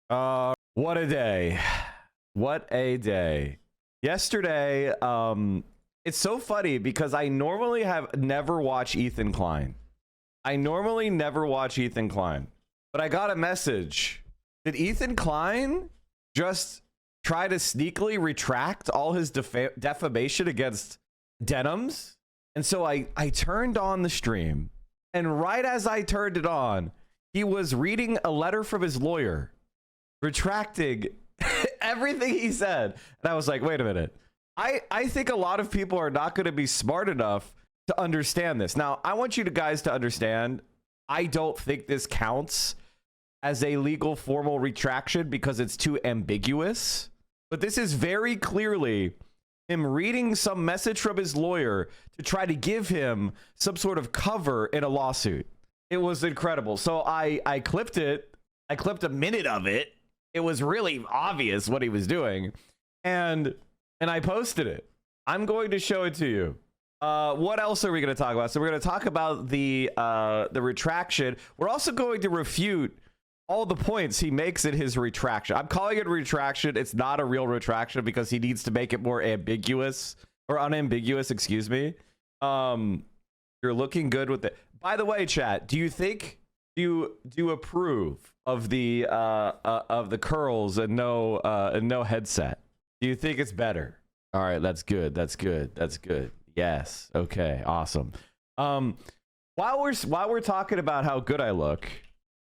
What a day. What a day. Yesterday, it's so funny because I normally have never watched Ethan Klein. I normally never watch Ethan Klein. But I got a message. Did Ethan Klein just try to sneakily retract all his defamation against Denims? And so I turned on the stream. And right as I turned it on, he was reading a letter from his lawyer, retracting everything he said. And I was like, wait a minute. I think a lot of people are not going to be smart enough to understand this. Now, I want you guys to understand, I don't think this counts as a legal formal retraction because it's too ambiguous. But this is very clearly him reading some message from his lawyer to try to give him some sort of cover in a lawsuit. It was incredible. So I clipped it. I clipped a minute of it. It was really obvious what he was doing. And I posted it. I'm going to show it to you. What else are we going to talk about? So we're going to talk about the retraction. We're also going to refute all the points he makes in his retraction. I'm calling it a retraction. It's not a real retraction because he needs to make it more ambiguous or unambiguous, excuse me. You're looking good with it. By the way, chat, do you think do you approve of the curls and no headset? Do you think it's better? All right, that's good. That's good. That's good. Yes. Okay. Awesome. While we're talking about how good I look,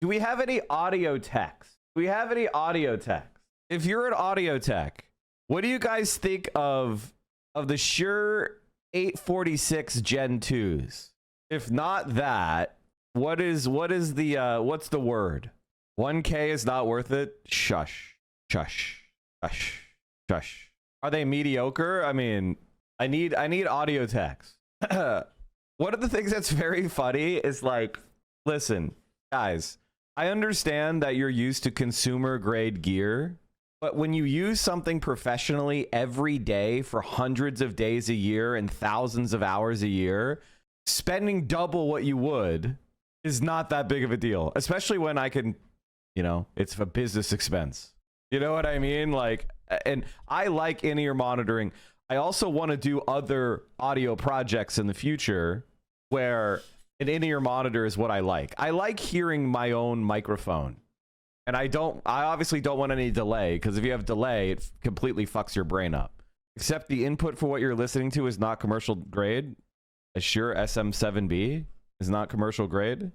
do we have any audio techs? Do we have any audio techs? If you're an audio tech, what do you guys think of the Shure 846 Gen 2s? If not that, what's the word? 1K is not worth it? Shush. Shush. Shush. Shush. Are they mediocre? I mean, I need audio techs. One of the things that's very funny is like, listen, guys, I understand that you're used to consumer grade gear, but when you use something professionally every day for hundreds of days a year and thousands of hours a year, spending double what you would is not that big of a deal, especially when I can, it's a business expense. You know what I mean? Like, and I like in-ear monitoring. I also want to do other audio projects in the future where an in-ear monitor is what I like. I like hearing my own microphone. And I obviously don't want any delay, because if you have delay, it completely fucks your brain up. Except the input for what you're listening to is not commercial grade. A Shure SM7B is not commercial grade.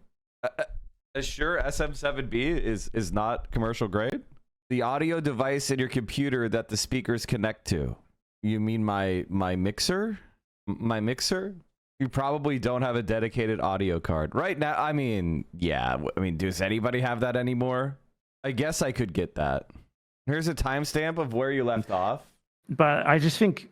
A Shure SM7B is not commercial grade. The audio device in your computer that the speakers connect to. You mean my mixer? My mixer? You probably don't have a dedicated audio card. Right now, I mean, yeah. I mean, does anybody have that anymore? I guess I could get that. Here's a timestamp of where you left off. But I just think...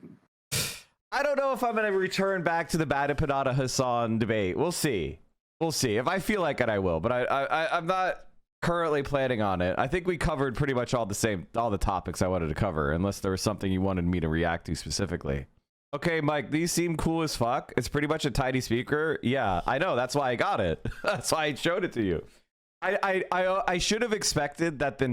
I don't know if I'm going to return back to the Badapanada Hassan debate. We'll see. We'll see. If I feel like it, I will. But I'm not currently planning on it. I think we covered pretty much all the topics I wanted to cover, unless there was something you wanted me to react to specifically. Okay, Mike, these seem cool as fuck. It's pretty much a tiny speaker. Yeah, I know. That's why I got it. That's why I showed it to you. I should have expected that the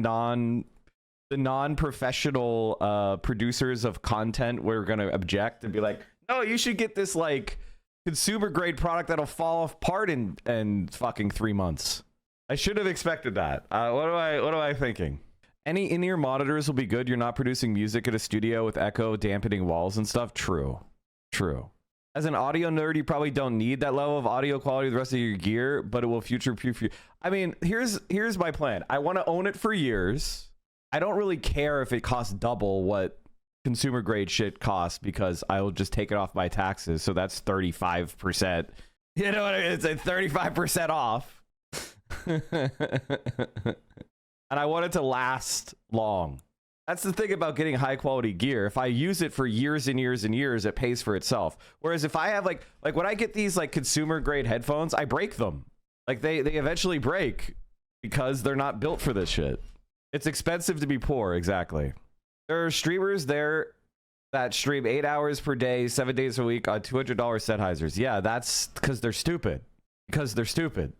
non-professional producers of content were going to object and be like, no, you should get this like consumer grade product that'll fall apart in fucking 3 months. I should have expected that. What am I thinking? Any in-ear monitors will be good. You're not producing music at a studio with echo, dampening walls and stuff. True. True. As an audio nerd, you probably don't need that level of audio quality with the rest of your gear, but it will future-proof you. I mean, here's my plan. I want to own it for years. I don't really care if it costs double what consumer grade shit costs because I will just take it off my taxes. So that's 35%. You know what I mean? It's like 35% off. And I want it to last long. That's the thing about getting high quality gear. If I use it for years and years and years, it pays for itself. Whereas if I have like when I get these like consumer grade headphones, I break them. Like they eventually break because they're not built for this shit. It's expensive to be poor. Exactly. There are streamers there that stream 8 hours per day, 7 days a week on $200 Sennheisers. Yeah, that's because they're stupid. Because they're stupid.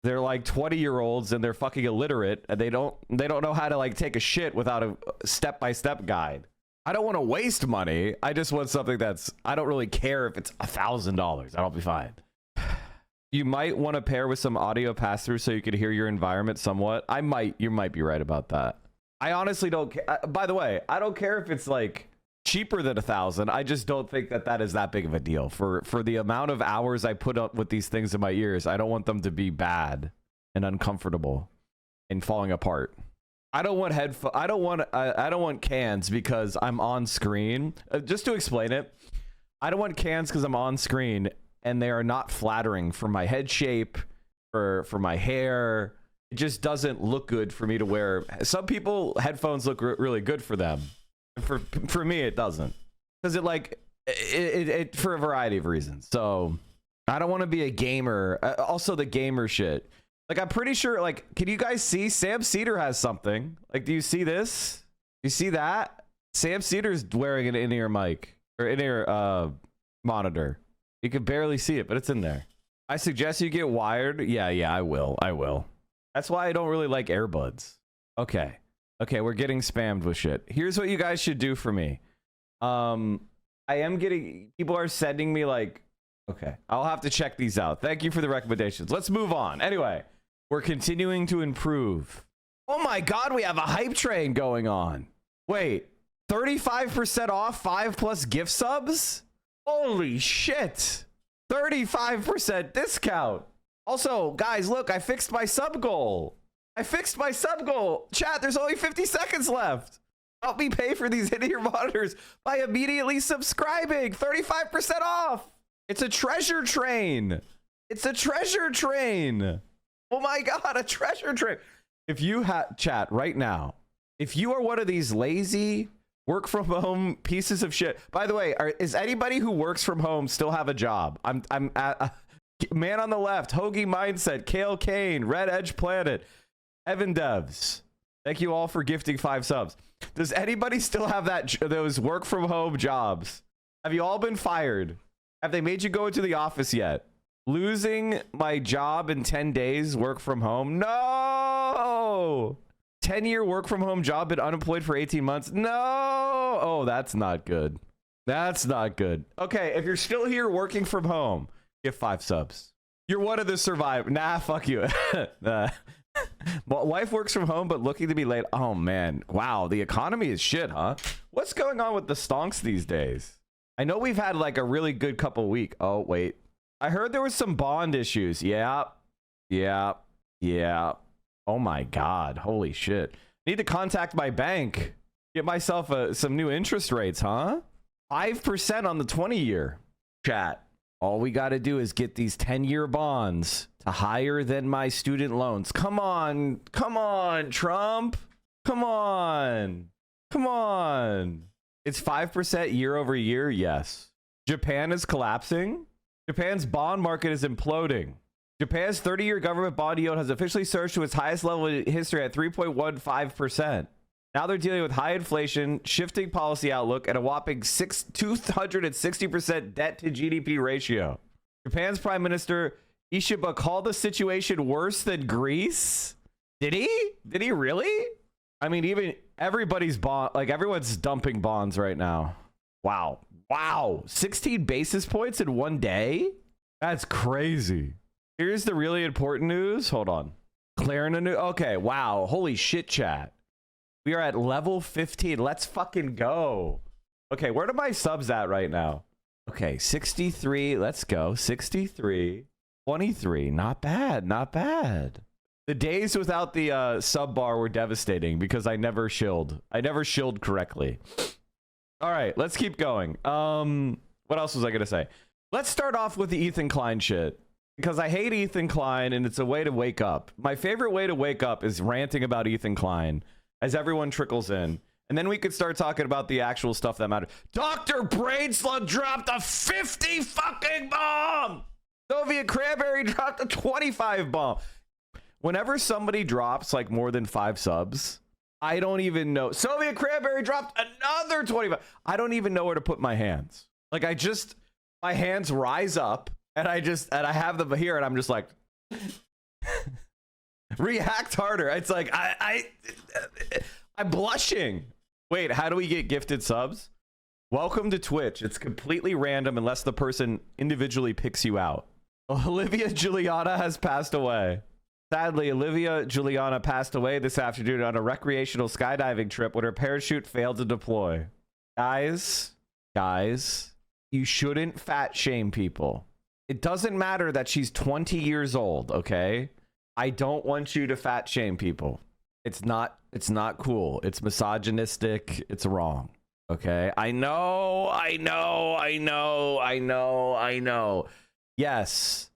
They're like 20-year-olds and they're fucking illiterate and they don't know how to like take a shit without a step-by-step guide. I don't want to waste money. I just want something I don't really care if it's $1,000. I'll be fine. You might want to pair with some audio pass-through so you could hear your environment somewhat. You might be right about that. I honestly don't care. By the way, I don't care if it's like cheaper than $1,000. I just don't think that is that big of a deal for the amount of hours I put up with these things in my ears. I don't want them to be bad and uncomfortable and falling apart. I don't want cans because I'm on screen. Just to explain it, I don't want cans because I'm on screen and they are not flattering for my head shape, for my hair. It just doesn't look good for me to wear. Some people, headphones look really good for them. For me, it doesn't, because it for a variety of reasons. So I don't want to be a gamer. Also, the gamer shit. Like, I'm pretty sure, like, can you guys see Sam Cedar has something? Like, do you see this? You see that? Sam Cedar's wearing an in-ear mic or in-ear monitor. You can barely see it, but it's in there. I suggest you get wired. Yeah, I will. That's why I don't really like earbuds. Okay, we're getting spammed with shit. Here's what you guys should do for me. I am getting, people are sending me like, okay, I'll have to check these out. Thank you for the recommendations. Let's move on. Anyway, we're continuing to improve. Oh my God, we have a hype train going on. Wait, 35% off 5+ gift subs? Holy shit. 35% discount. Also, guys, look, I fixed my sub goal. Chat, there's only 50 seconds left. Help me pay for these in-ear monitors by immediately subscribing. 35% off. It's a treasure train. Oh my God, a treasure train. If you have, chat right now, if you are one of these lazy work from home pieces of shit. By the way, is anybody who works from home still have a job? I'm Man on the Left, Hoagie Mindset, Kale Kane, Red Edge Planet, Evan Devs. Thank you all for gifting 5 subs. Does anybody still have those work from home jobs? Have you all been fired? Have they made you go into the office yet? Losing my job in 10 days, work from home? No! 10-year work from home job, been unemployed for 18 months? No! Oh, that's not good. Okay, if you're still here working from home, give 5 subs. You're one of the survivors. Nah, fuck you. Wife works from home, but looking to be late. Oh, man. Wow, the economy is shit, huh? What's going on with the stonks these days? I know we've had like a really good couple weeks. Oh, wait. I heard there was some bond issues. Yeah. Oh, my God. Holy shit. Need to contact my bank. Get myself some new interest rates, huh? 5% on the 20-year. Chat. All we got to do is get these 10-year bonds to higher than my student loans. Come on, Trump. Come on. It's 5% year over year. Yes. Japan is collapsing. Japan's bond market is imploding. Japan's 30-year government bond yield has officially surged to its highest level in history at 3.15%. Now they're dealing with high inflation, shifting policy outlook, and a whopping 260% debt to GDP ratio. Japan's Prime Minister Ishiba called the situation worse than Greece. Did he? Did he really? I mean, even everybody's everyone's dumping bonds right now. Wow. 16 basis points in one day? That's crazy. Here's the really important news. Hold on. Declaring a new. Okay. Wow. Holy shit, chat. We are at level 15. Let's fucking go. Okay, where are my subs at right now? Okay, 63. Let's go. 63. 23. Not bad. The days without the sub bar were devastating because I never shilled. Correctly. All right, let's keep going. What else was I going to say? Let's start off with the Ethan Klein shit. Because I hate Ethan Klein and it's a way to wake up. My favorite way to wake up is ranting about Ethan Klein. As everyone trickles in. And then we could start talking about the actual stuff that matters. Dr. Brainslug dropped a 50 fucking bomb! Soviet Cranberry dropped a 25 bomb. Whenever somebody drops like more than 5 subs, I don't even know. Soviet Cranberry dropped another 25. I don't even know where to put my hands. Like my hands rise up and I have them here and I'm just like... React harder. It's like I'm blushing. Wait, how do we get gifted subs? Welcome to Twitch. It's completely random unless the person individually picks you out. Olivia Juliana has passed away. Sadly, Olivia Juliana passed away this afternoon on a recreational skydiving trip when her parachute failed to deploy. Guys, you shouldn't fat shame people. It doesn't matter that she's 20 years old, okay? I don't want you to fat shame people. It's not cool. It's misogynistic. It's wrong. Okay? I know. Yes.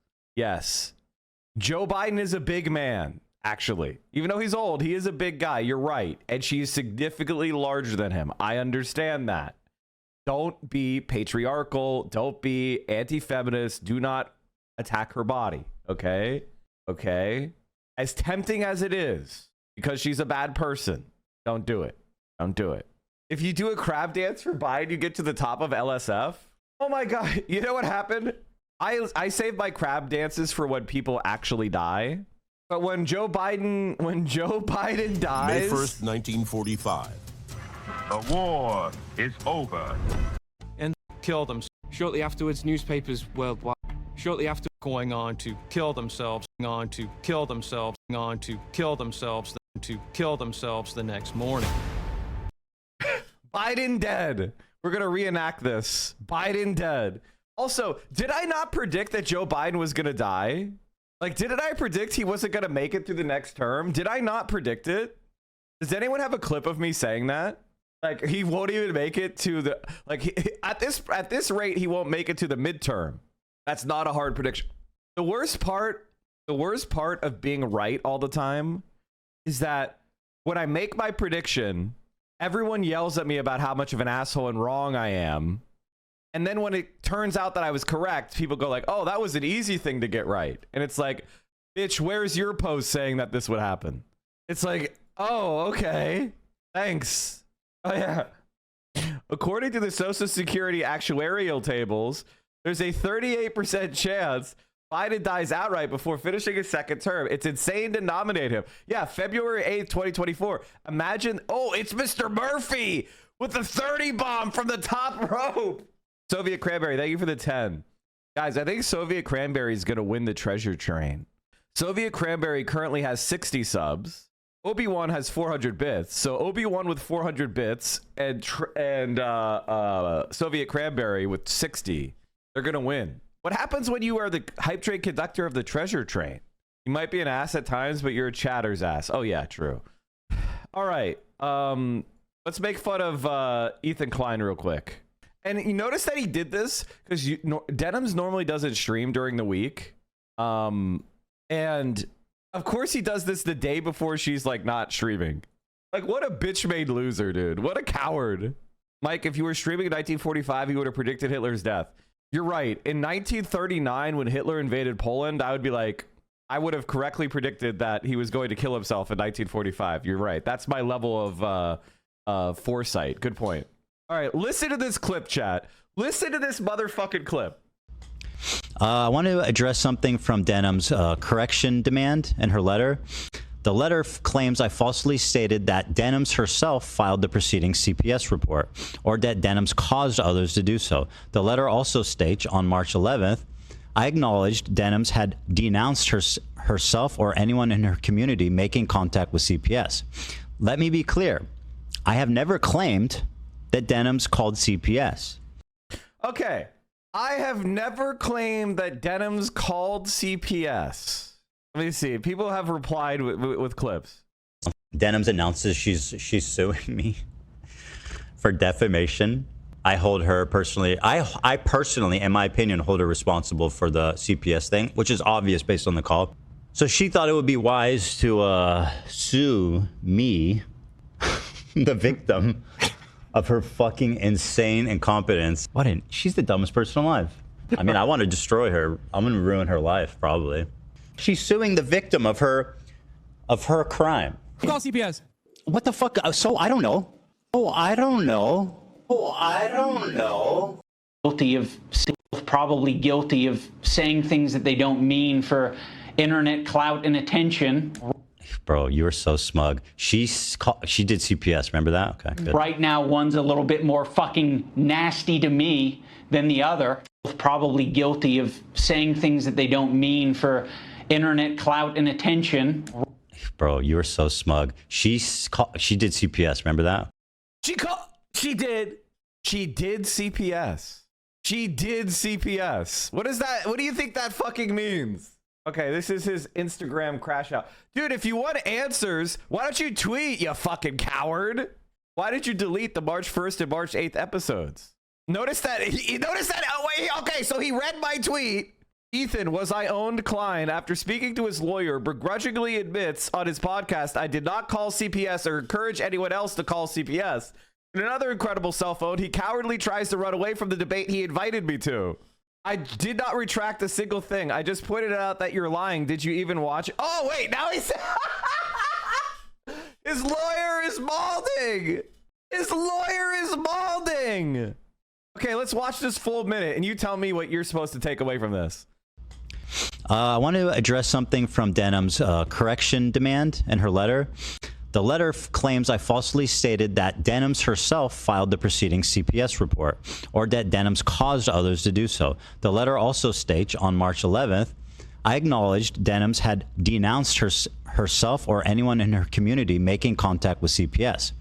Joe Biden is a big man, actually. Even though he's old, he is a big guy. You're right. And she's significantly larger than him. I understand that. Don't be patriarchal. Don't be anti-feminist. Do not attack her body. Okay? Okay? As tempting as it is, because she's a bad person, don't do it. Don't do it. If you do a crab dance for Biden, you get to the top of LSF. Oh my God. You know what happened? I save my crab dances for when people actually die. But when Joe Biden dies, May 1st, 1945. The war is over. And killed them. Shortly afterwards, newspapers worldwide. Shortly after going on to kill themselves, on to kill themselves, on to kill themselves, to kill themselves the next morning. Biden dead. We're gonna reenact this. Biden dead. Also, did I not predict that Joe Biden was gonna die? Like, didn't I predict he wasn't gonna make it through the next term? Did I not predict it? Does anyone have a clip of me saying that? Like, he won't even make it to the, like, at this rate, he won't make it to the midterm. That's not a hard prediction. The worst part of being right all the time is that when I make my prediction, everyone yells at me about how much of an asshole and wrong I am. And then when it turns out that I was correct, people go like, oh, that was an easy thing to get right. And it's like, bitch, where's your post saying that this would happen? It's like, oh, okay. Thanks. Oh, yeah. According to the Social Security actuarial tables, there's a 38% chance Biden dies outright before finishing his second term. It's insane to nominate him. Yeah, February 8th, 2024. Imagine, oh, it's Mr. Murphy with the 30 bomb from the top rope. Soviet Cranberry, thank you for the 10. Guys, I think Soviet Cranberry is going to win the treasure train. Soviet Cranberry currently has 60 subs. Obi-Wan has 400 bits. So Obi-Wan with 400 bits and Soviet Cranberry with 60. They're going to win. What happens when you are the hype train conductor of the treasure train? You might be an ass at times, but you're a chatter's ass. Oh, yeah, true. All right. Let's make fun of Ethan Klein real quick. And you notice that he did this because Denims normally doesn't stream during the week. And of course he does this the day before she's like not streaming. Like, what a bitch-made loser, dude. What a coward. Mike, if you were streaming in 1945, you would have predicted Hitler's death. You're right. In 1939, when Hitler invaded Poland, I would have correctly predicted that he was going to kill himself in 1945. You're right. That's my level of foresight. Good point. All right, listen to this clip, chat. Listen to this motherfucking clip. I want to address something from Denim's correction demand in her letter. The letter claims I falsely stated that Denims herself filed the preceding CPS report, or that Denims caused others to do so. The letter also states on March 11th, I acknowledged Denims had denounced herself or anyone in her community making contact with CPS. Let me be clear. I have never claimed that Denims called CPS. Okay. I have never claimed that Denims called CPS. Let me see. People have replied with clips. Denims announces she's suing me for defamation. I hold her personally. I personally, in my opinion, hold her responsible for the CPS thing, which is obvious based on the call. So she thought it would be wise to sue me, the victim of her fucking insane incompetence. She's the dumbest person alive. I mean, I want to destroy her. I'm going to ruin her life, probably. She's suing the victim of her crime. Call CPS. What the fuck? So I don't know. I don't know. Probably guilty of saying things that they don't mean for internet clout and attention. Bro, you were so smug. She did CPS. Remember that? Okay, good. Right now, one's a little bit more fucking nasty to me than the other. Both probably guilty of saying things that they don't mean for internet clout and attention. Bro, you were so smug. She did CPS. Remember that? She did CPS. She did CPS. What is that? What do you think that fucking means? Okay, this is his Instagram crash out. Dude, if you want answers, why don't you tweet, you fucking coward? Why did you delete the March 1st and March 8th episodes? Notice that. Oh, wait, okay, so he read my tweet. Ethan, was I owned Klein? After speaking to his lawyer, begrudgingly admits on his podcast, I did not call CPS or encourage anyone else to call CPS. In another incredible cell phone, he cowardly tries to run away from the debate he invited me to. I did not retract a single thing. I just pointed out that you're lying. Did you even watch it? Oh, wait, now he's... His lawyer is balding. His lawyer is balding. Okay, let's watch this full minute, and you tell me what you're supposed to take away from this. I want to address something from Denham's correction demand in her letter. The letter claims I falsely stated that Denham's herself filed the preceding CPS report, or that Denham's caused others to do so. The letter also states on March 11th, I acknowledged Denham's had denounced herself or anyone in her community making contact with CPS.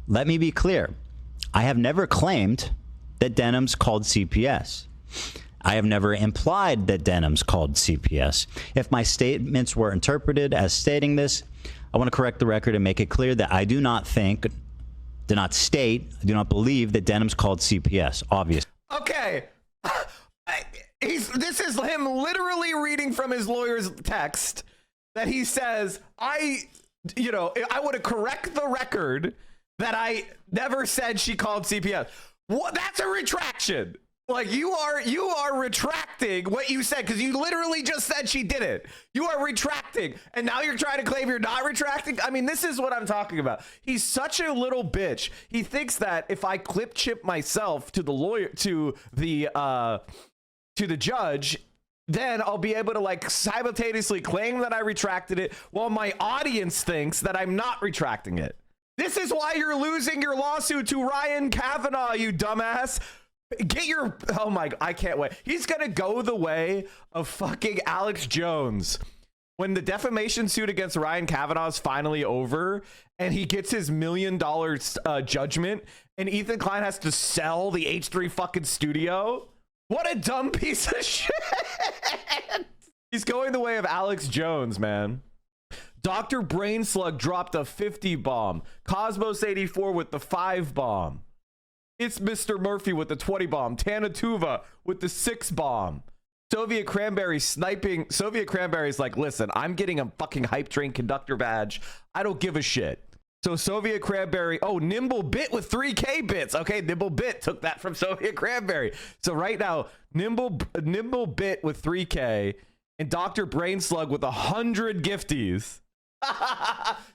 Let me be clear. I have never claimed that Denham's called CPS. I have never implied that Denham's called CPS. If my statements were interpreted as stating this, I want to correct the record and make it clear that I do not believe that Denham's called CPS, obviously. Okay. This is him literally reading from his lawyer's text that he says, I want to correct the record that I never said she called CPS. What? That's a retraction. Like you are retracting what you said because you literally just said she did it. You are retracting, and now you're trying to claim you're not retracting. I mean, this is what I'm talking about. He's such a little bitch. He thinks that if I clip chip myself to the lawyer, to the judge, then I'll be able to like simultaneously claim that I retracted it while my audience thinks that I'm not retracting it. This is why you're losing your lawsuit to Ryan Kavanaugh, you dumbass. Get your, oh my, I can't wait. He's gonna go the way of fucking Alex Jones. When the defamation suit against Ryan Kavanaugh is finally over and he gets his $1 million judgment and Ethan Klein has to sell the H3 fucking studio. What a dumb piece of shit. He's going the way of Alex Jones, man. Dr. Brainslug dropped a 50 bomb. Cosmos84 with the 5 bomb. It's Mr. Murphy with the 20 bomb. Tanatuva with the 6 bomb. Soviet Cranberry sniping. Soviet Cranberry's like, listen, I'm getting a fucking hype train conductor badge. I don't give a shit. So Soviet Cranberry, oh, Nimble Bit with 3K bits. Okay, Nimble Bit took that from Soviet Cranberry. So right now, Nimble Bit with 3K and Dr. Brainslug with 100 gifties.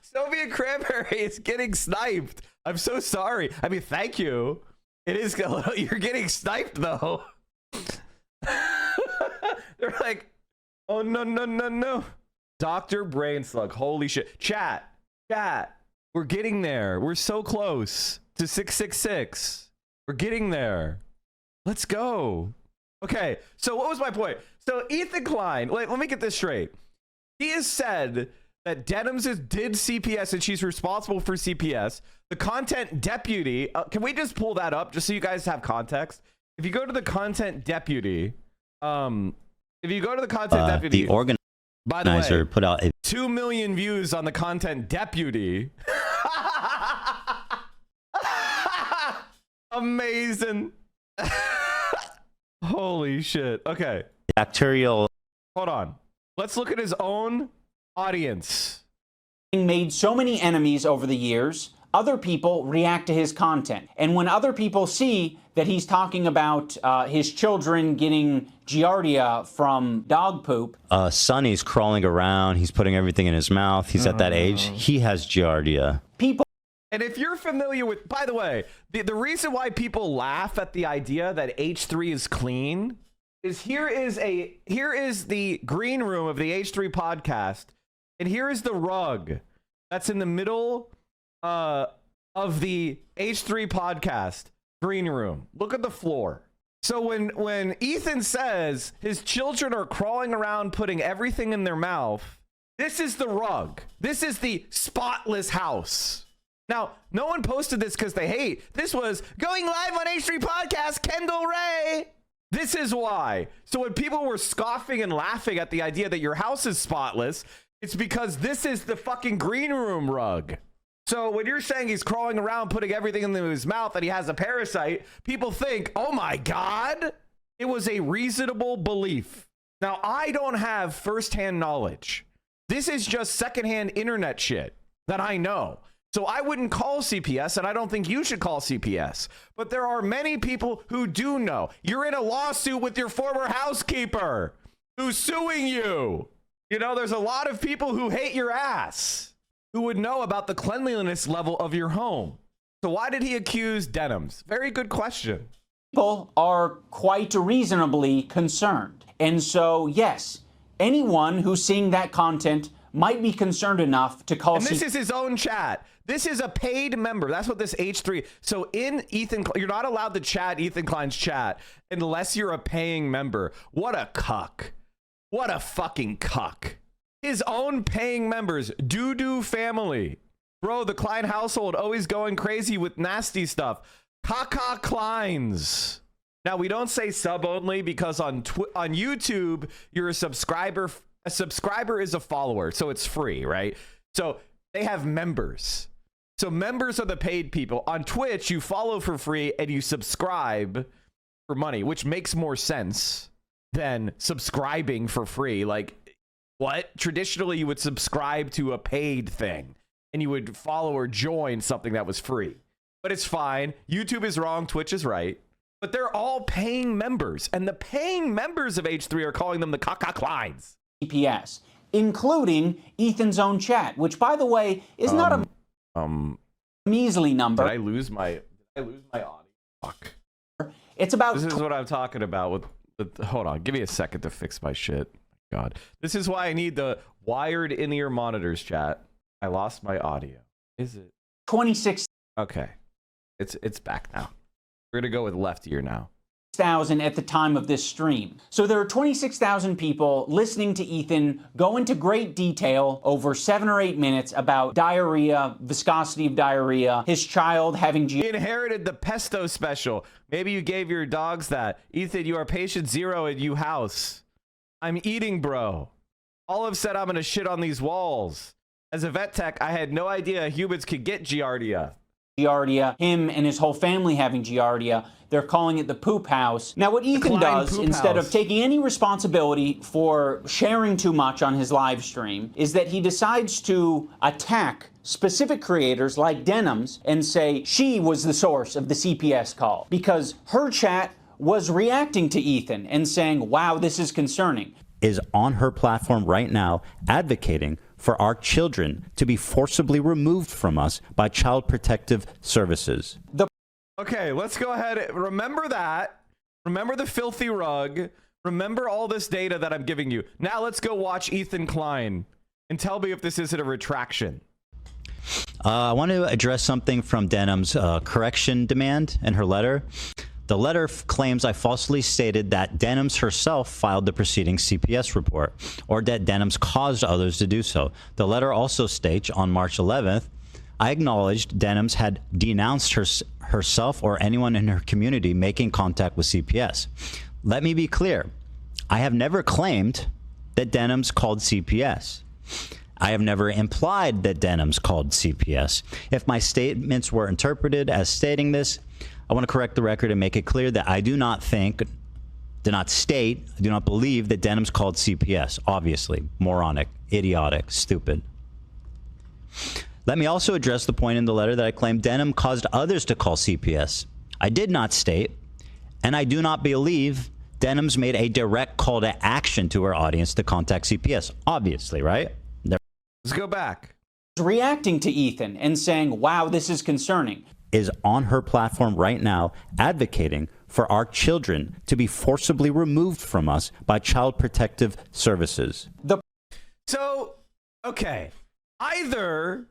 Soviet Cranberry is getting sniped. I'm so sorry. I mean, thank you. It is a little, you're getting sniped though. They're like, oh no. Dr. Brainslug, holy shit. Chat. We're getting there. We're so close to 666. We're getting there. Let's go. Okay, so what was my point? So Ethan Klein, let me get this straight. He has said that Denham's did CPS and she's responsible for CPS. The content deputy, can we just pull that up just so you guys have context? If you go to the content deputy, the organizer, by the way, put out 2 million views on the content deputy. Amazing. Holy shit. Okay. Bacterial. Hold on. Let's look at his own audience. Made so many enemies over the years, other people react to his content. And when other people see that he's talking about his children getting giardia from dog poop. Sonny's crawling around. He's putting everything in his mouth. He's at that age. He has giardia. People. And if you're familiar with, by the way, the reason why people laugh at the idea that H3 is clean is here is the green room of the H3 podcast, and here is the rug that's in the middle of the H3 podcast green room. Look at the floor. So when Ethan says his children are crawling around putting everything in their mouth, this is the rug. This is the spotless house. Now, no one posted this because they hate. This was going live on H3 Podcast, Kendall Ray. This is why. So when people were scoffing and laughing at the idea that your house is spotless, it's because this is the fucking green room rug. So when you're saying he's crawling around putting everything into his mouth and he has a parasite, people think, oh my God, it was a reasonable belief. Now, I don't have firsthand knowledge. This is just secondhand internet shit that I know. So I wouldn't call CPS, and I don't think you should call CPS. But there are many people who do know. You're in a lawsuit with your former housekeeper who's suing you. You know, there's a lot of people who hate your ass who would know about the cleanliness level of your home. So why did he accuse Denims? Very good question. People are quite reasonably concerned. And so, yes, anyone who's seeing that content might be concerned enough to call. And this is his own chat. This is a paid member. That's what this H3. So in Ethan, you're not allowed to chat Ethan Klein's chat unless you're a paying member. What a cuck. What a fucking cuck. His own paying members, doo-doo family. Bro, the Klein household always going crazy with nasty stuff. Kaka Kleins. Now, we don't say sub only because on YouTube, you're a subscriber. A subscriber is a follower, so it's free, right? So they have members. So members are the paid people. On Twitch, you follow for free and you subscribe for money, which makes more sense than subscribing for free. Like, what? Traditionally, you would subscribe to a paid thing and you would follow or join something that was free. But it's fine. YouTube is wrong. Twitch is right. But they're all paying members. And the paying members of H3 are calling them the Kaka Kleins. CPS, including Ethan's own chat, which, by the way, is not a measly number. Did I lose my audio? Fuck. It's about. This is what I'm talking about. Hold on. Give me a second to fix my shit. God. This is why I need the wired in-ear monitors, chat. I lost my audio. Is it? 26. Okay. It's back now. We're going to go with left ear now. 26,000 at the time of this stream. So there are 26,000 people listening to Ethan go into great detail over 7 or 8 minutes about diarrhea, viscosity of diarrhea, his child having He inherited the pesto special. Maybe you gave your dogs that. Ethan, you are patient zero in you house. I'm eating, bro. Olive said I'm going to shit on these walls. As a vet tech, I had no idea humans could get giardia. Giardia, him and his whole family having Giardia. They're calling it the poop house. Now, what Ethan does, instead of taking any responsibility for sharing too much on his live stream, is that he decides to attack specific creators like Denims and say she was the source of the CPS call because her chat was reacting to Ethan and saying, wow, this is concerning. Is on her platform right now advocating for our children to be forcibly removed from us by Child Protective Services. Okay, let's go ahead. Remember that. Remember the filthy rug. Remember all this data that I'm giving you. Now let's go watch Ethan Klein and tell me if this isn't a retraction. I want to address something from Denim's correction demand in her letter. The letter claims I falsely stated that Denims herself filed the preceding CPS report, or that Denims caused others to do so. The letter also states on March 11th, I acknowledged Denims had denounced herself or anyone in her community making contact with CPS. Let me be clear. I have never claimed that Denims called CPS. I have never implied that Denims called CPS. If my statements were interpreted as stating this, I want to correct the record and make it clear that I do not state, I do not believe that Denims called CPS. Obviously, moronic, idiotic, stupid. Let me also address the point in the letter that I claim Denim caused others to call CPS. I did not state, and I do not believe Denims made a direct call to action to her audience to contact CPS. Obviously, right? Let's go back. Reacting to Ethan and saying, wow, this is concerning. Is on her platform right now advocating for our children to be forcibly removed from us by Child Protective Services. So, okay, either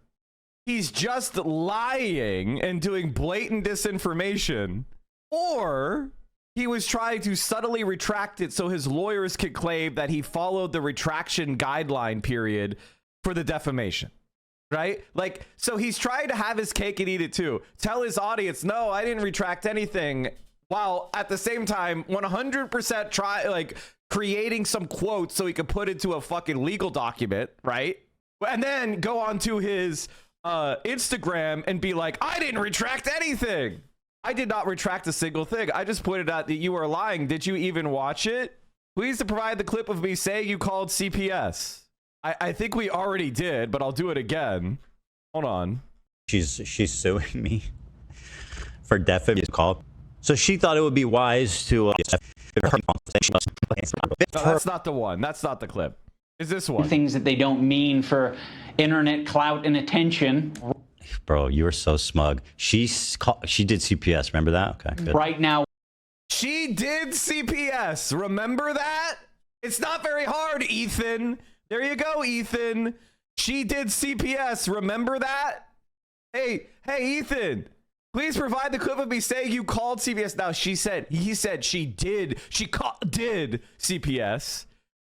he's just lying and doing blatant disinformation, or he was trying to subtly retract it so his lawyers could claim that he followed the retraction guideline period for the defamation. Right? Like, so he's trying to have his cake and eat it too. Tell his audience, no, I didn't retract anything, while at the same time 100% try like creating some quotes so he could put into a fucking legal document, right? And then go on to his Instagram and be like, I didn't retract anything. I did not retract a single thing. I just pointed out that you are lying. Did you even watch it? Please to provide the clip of me saying you called CPS. I think we already did, but I'll do it again. Hold on. She's suing me for defamation. Call. So she thought it would be wise to. No, that's not the one. That's not the clip. Is this one? Things that they don't mean for internet clout and attention. Bro, you were so smug. She did CPS. Remember that? Okay, good. Right now. She did CPS. Remember that? It's not very hard, Ethan. There you go, Ethan. She did CPS. Remember that? Hey, Ethan, please provide the clip of me saying you called CPS. Now, he said she did. She did CPS.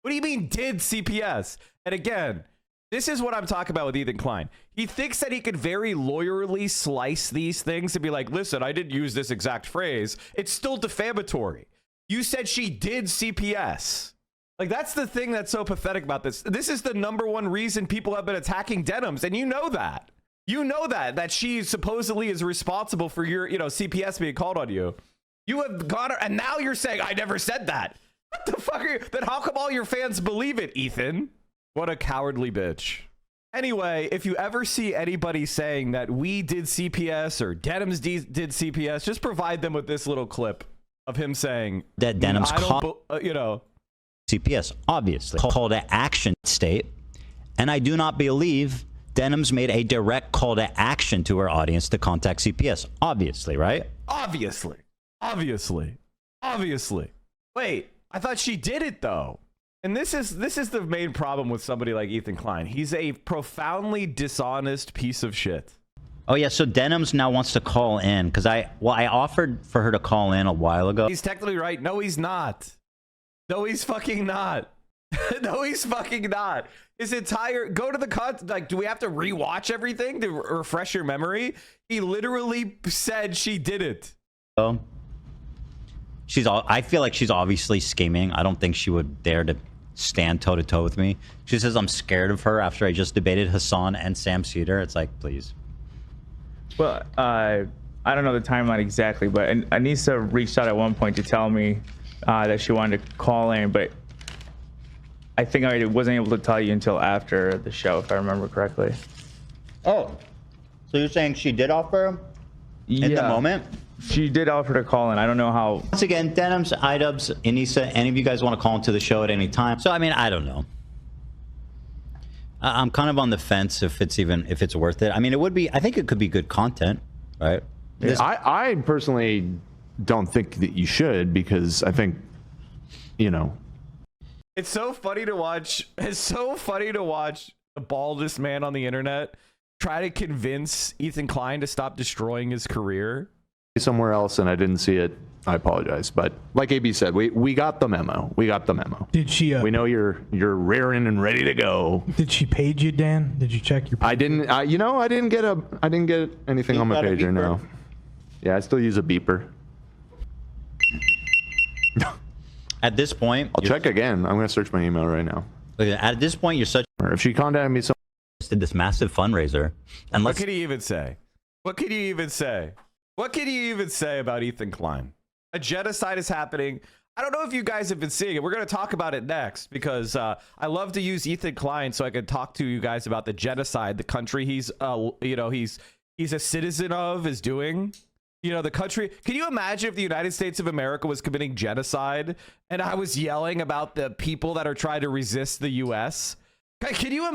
What do you mean did CPS? And again, this is what I'm talking about with Ethan Klein. He thinks that he could very lawyerly slice these things and be like, listen, I didn't use this exact phrase. It's still defamatory. You said she did CPS. Like, that's the thing that's so pathetic about this. This is the #1 reason people have been attacking Denims, and you know that. You know that she supposedly is responsible for your, CPS being called on you. You have gone, and now you're saying, I never said that. What the fuck are you? Then how come all your fans believe it, Ethan? What a cowardly bitch. Anyway, if you ever see anybody saying that we did CPS or Denims did CPS, just provide them with this little clip of him saying that Denims CPS, obviously. Call to action state. And I do not believe Denims made a direct call to action to her audience to contact CPS. Obviously, right? Obviously. Wait, I thought she did it though. And this is the main problem with somebody like Ethan Klein. He's a profoundly dishonest piece of shit. Oh yeah, so Denims now wants to call in because I offered for her to call in a while ago. He's technically right. No, he's not. No, he's fucking not. No, he's fucking not. His entire go to the like, do we have to rewatch everything to refresh your memory? He literally said she did it. Oh, I feel like she's obviously scheming. I don't think she would dare to stand toe to toe with me. She says I'm scared of her after I just debated Hassan and Sam Cedar. It's like, please. Well, I don't know the timeline exactly, but Anissa reached out at one point to tell me that she wanted to call in, but I think I wasn't able to tell you until after the show, if I remember correctly. Oh, so you're saying she did offer in the moment? She did offer to call in. I don't know how. Once again, Denims, iDubbbz, Anissa, any of you guys want to call into the show at any time? So, I mean, I don't know. I'm kind of on the fence if it's worth it. I mean, I think it could be good content, right? Yeah, I personally don't think that you should, because I think, it's so funny to watch. It's so funny to watch the baldest man on the internet try to convince Ethan Klein to stop destroying his career. Somewhere else, and I didn't see it. I apologize, but like AB said, we got the memo. Did she? We know you're rearing and ready to go. Did she page you, Dan? Did you check your? I didn't. I didn't get anything on my pager. No. Yeah, I still use a beeper. At this point, I'll check again. I'm gonna search my email right now. At this point, you're such. If she contacted me, did this massive fundraiser, and what could he even say? What could you even say about Ethan Klein? A genocide is happening. I don't know if you guys have been seeing it. We're going to talk about it next, because I love to use Ethan Klein so I can talk to you guys about the genocide the country he's a citizen of is doing. The country. Can you imagine if the United States of America was committing genocide and I was yelling about the people that are trying to resist the U.S.? Can you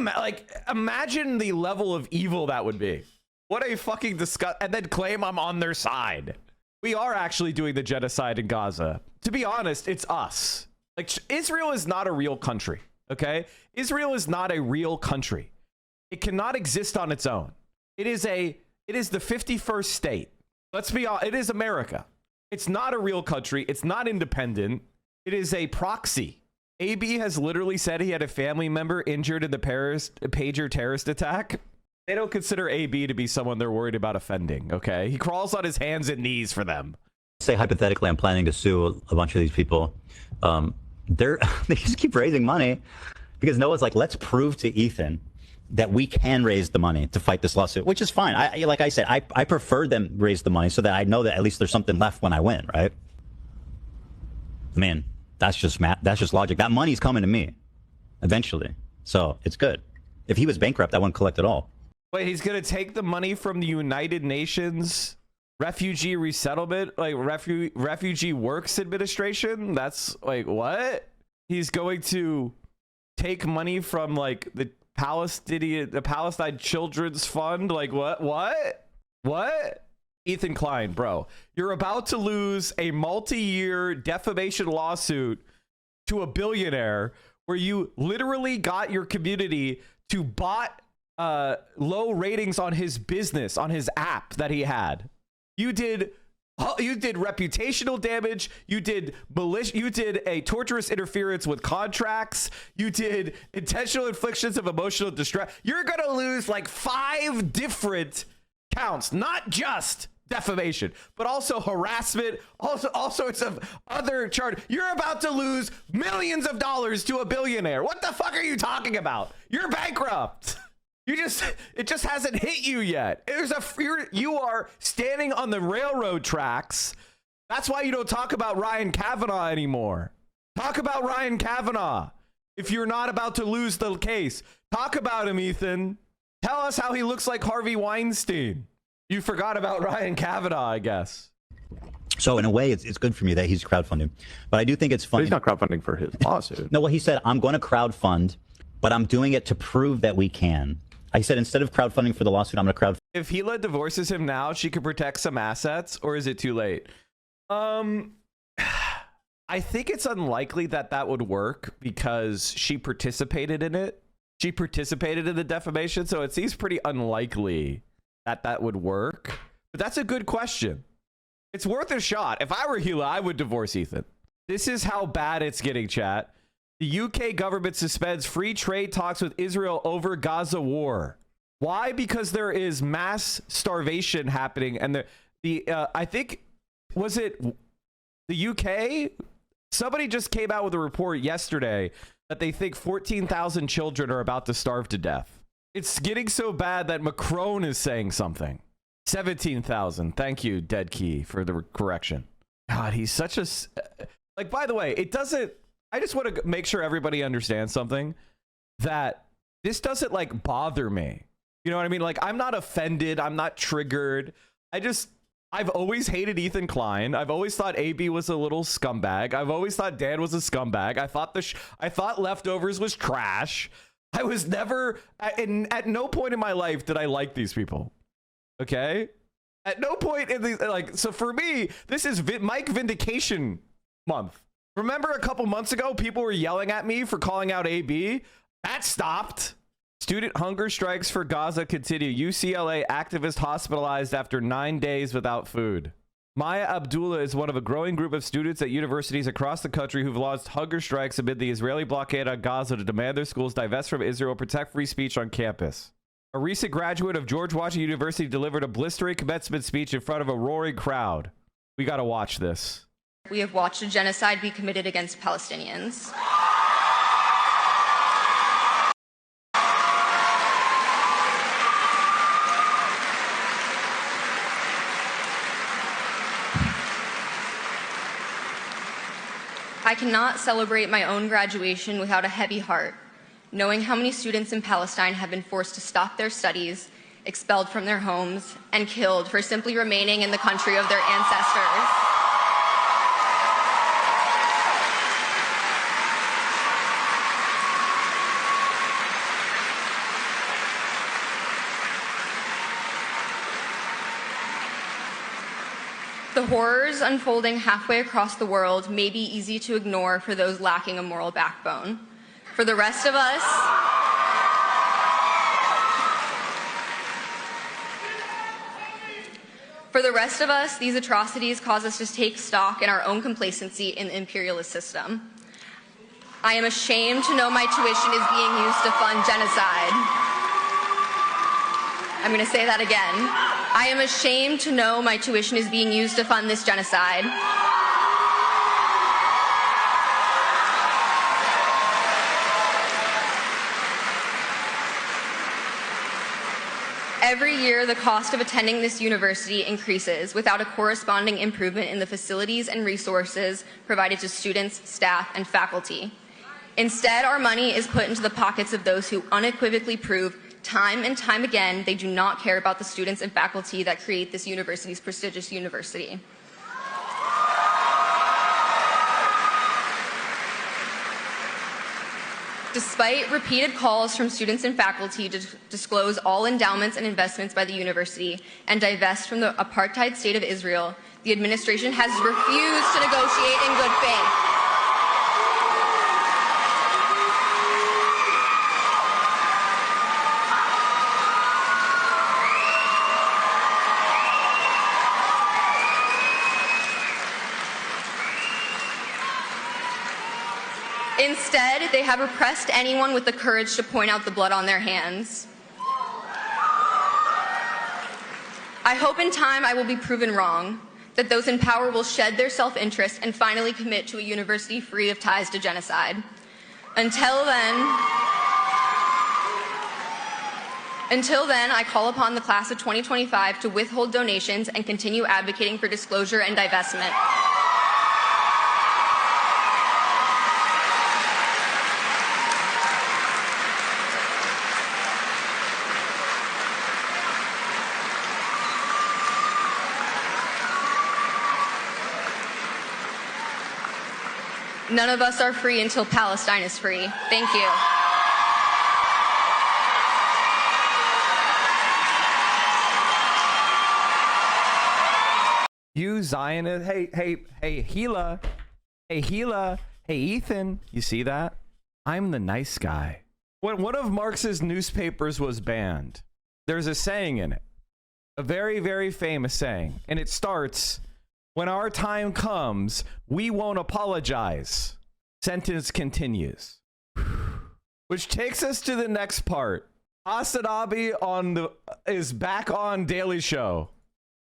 imagine the level of evil that would be? What a fucking disgust, and then claim I'm on their side. We are actually doing the genocide in Gaza. To be honest, it's us. Like, Israel is not a real country, okay? Israel is not a real country. It cannot exist on its own. It is the 51st state. Let's be honest, it is America. It's not a real country. It's not independent. It is a proxy. AB has literally said he had a family member injured in the pager terrorist attack. They don't consider AB to be someone they're worried about offending, okay? He crawls on his hands and knees for them. Say hypothetically, I'm planning to sue a bunch of these people. They just keep raising money because Noah's like, let's prove to Ethan that we can raise the money to fight this lawsuit, which is fine. Like I said, I prefer them raise the money so that I know that at least there's something left when I win, right? I mean, that's just math. That's just logic. That money's coming to me eventually, so it's good. If he was bankrupt, I wouldn't collect it all. Wait, he's gonna take the money from the United Nations Refugee Resettlement, like Refugee Works Administration? That's like, what? He's going to take money from like the Palestine Children's Fund? Like, what? Ethan Klein, bro, you're about to lose a multi-year defamation lawsuit to a billionaire where you literally got your community to bot low ratings on his business, on his app that he had. You did reputational damage. You did a torturous interference with contracts. You did intentional inflictions of emotional distress. You're gonna lose like 5 different counts, not just defamation, but also harassment, also all sorts of other charges. You're about to lose millions of dollars to a billionaire. What the fuck are you talking about? You're bankrupt. It just hasn't hit you yet. You are standing on the railroad tracks. That's why you don't talk about Ryan Kavanaugh anymore. Talk about Ryan Kavanaugh. If you're not about to lose the case, talk about him, Ethan. Tell us how he looks like Harvey Weinstein. You forgot about Ryan Kavanaugh, I guess. So in a way, it's good for me that he's crowdfunding, but I do think it's funny. But he's not crowdfunding for his lawsuit. No, well, he said, I'm going to crowdfund, but I'm doing it to prove that we can. I said, instead of crowdfunding for the lawsuit, I'm going to crowdfund. If Hila divorces him now, she could protect some assets, or is it too late? I think it's unlikely that would work because she participated in it. She participated in the defamation, so it seems pretty unlikely that would work. But that's a good question. It's worth a shot. If I were Hila, I would divorce Ethan. This is how bad it's getting, chat. The UK government suspends free trade talks with Israel over Gaza war. Why? Because there is mass starvation happening, and I think, was it the UK? Somebody just came out with a report yesterday that they think 14,000 children are about to starve to death. It's getting so bad that Macron is saying something. 17,000. Thank you, Dead Key, for the correction. God, he's such a... Like, by the way, it doesn't... I just want to make sure everybody understands something, that this doesn't like bother me. You know what I mean? Like, I'm not offended. I'm not triggered. I've always hated Ethan Klein. I've always thought AB was a little scumbag. I've always thought Dan was a scumbag. I thought Leftovers was trash. I was never, at no point in my life did I like these people. Okay? At no point in the, like, so for me, this is Mike Vindication month. Remember a couple months ago, people were yelling at me for calling out AB? That stopped. Student hunger strikes for Gaza continue. UCLA activist hospitalized after 9 days without food. Maya Abdullah is one of a growing group of students at universities across the country who've launched hunger strikes amid the Israeli blockade on Gaza to demand their schools divest from Israel, protect free speech on campus. A recent graduate of George Washington University delivered a blistering commencement speech in front of a roaring crowd. We gotta watch this. We have watched a genocide be committed against Palestinians. I cannot celebrate my own graduation without a heavy heart, knowing how many students in Palestine have been forced to stop their studies, expelled from their homes, and killed for simply remaining in the country of their ancestors. The horrors unfolding halfway across the world may be easy to ignore for those lacking a moral backbone. For the rest of us, these atrocities cause us to take stock in our own complacency in the imperialist system. I am ashamed to know my tuition is being used to fund genocide. I'm going to say that again. I am ashamed to know my tuition is being used to fund this genocide. Every year, the cost of attending this university increases without a corresponding improvement in the facilities and resources provided to students, staff, and faculty. Instead, our money is put into the pockets of those who unequivocally prove time and time again they do not care about the students and faculty that create this university's prestigious university. Despite repeated calls from students and faculty to disclose all endowments and investments by the university and divest from the apartheid state of Israel, the administration has refused to negotiate in good faith. Instead, they have repressed anyone with the courage to point out the blood on their hands. I hope in time I will be proven wrong, that those in power will shed their self-interest and finally commit to a university free of ties to genocide. Until then, I call upon the class of 2025 to withhold donations and continue advocating for disclosure and divestment. None of us are free until Palestine is free. Thank you. You Zionist, hey Gila, hey Ethan, you see that? I'm the nice guy. When one of Marx's newspapers was banned, there's a saying in it, a very, very famous saying, and it starts, "When our time comes, we won't apologize." Sentence continues. Which takes us to the next part. Asadabi is back on Daily Show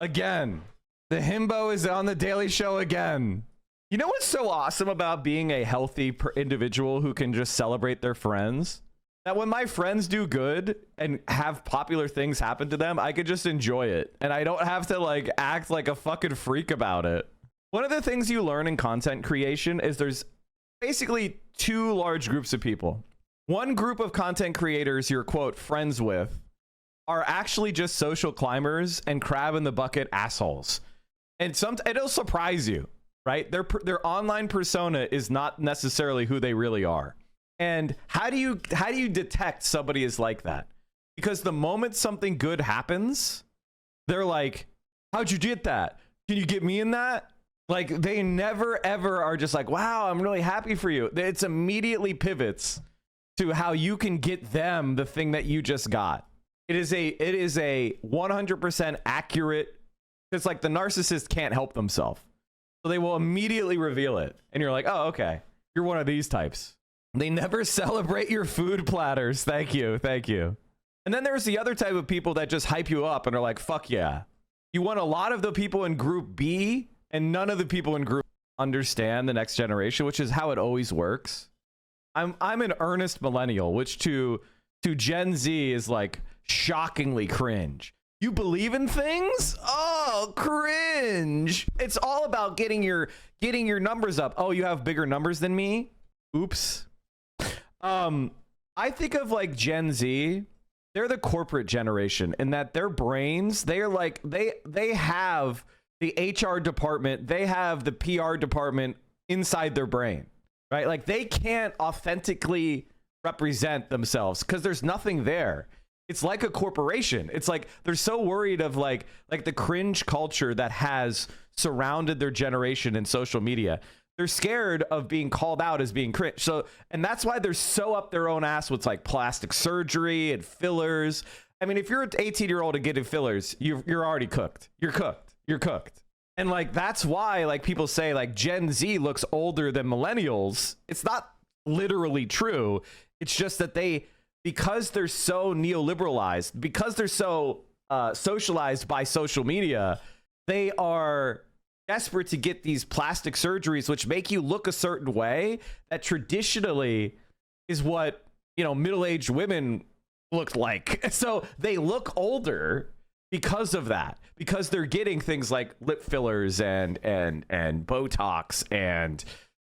again. The himbo is on the Daily Show again. You know what's so awesome about being a healthy individual who can just celebrate their friends? That when my friends do good and have popular things happen to them, I could just enjoy it. And I don't have to like act like a fucking freak about it. One of the things you learn in content creation is there's basically two large groups of people. One group of content creators you're, quote, friends with are actually just social climbers and crab in the bucket assholes. And it'll surprise you, right? Their online persona is not necessarily who they really are. And how do you detect somebody is like that? Because the moment something good happens, they're like, "How'd you get that? Can you get me in that?" Like, they never ever are just like, "Wow, I'm really happy for you." It's immediately pivots to how you can get them the thing that you just got. It is a 100% accurate. It's like the narcissist can't help themselves, so they will immediately reveal it, and you're like, "Oh, okay, you're one of these types." They never celebrate your food platters. Thank you. And then there's the other type of people that just hype you up and are like, "Fuck yeah." You want a lot of the people in group B and none of the people in group understand the next generation, which is how it always works. I'm an earnest millennial, which to Gen Z is like shockingly cringe. You believe in things? Oh, cringe. It's all about getting your numbers up. Oh, you have bigger numbers than me? Oops. I think of like Gen Z, they're the corporate generation in that their brains, they are like, they have the HR department, they have the PR department inside their brain, right? Like they can't authentically represent themselves because there's nothing there. It's like a corporation. It's like they're so worried of like the cringe culture that has surrounded their generation in social media. They're scared of being called out as being cringe. So, and that's why they're so up their own ass with like plastic surgery and fillers. I mean, if you're an 18-year-old and getting fillers, you're already cooked. You're cooked. You're cooked. And like that's why like people say like Gen Z looks older than millennials. It's not literally true. It's just that because they're so neoliberalized, because they're so socialized by social media, they are desperate to get these plastic surgeries, which make you look a certain way that traditionally is what, you know, middle-aged women look like. So they look older because of that, because they're getting things like lip fillers and Botox and,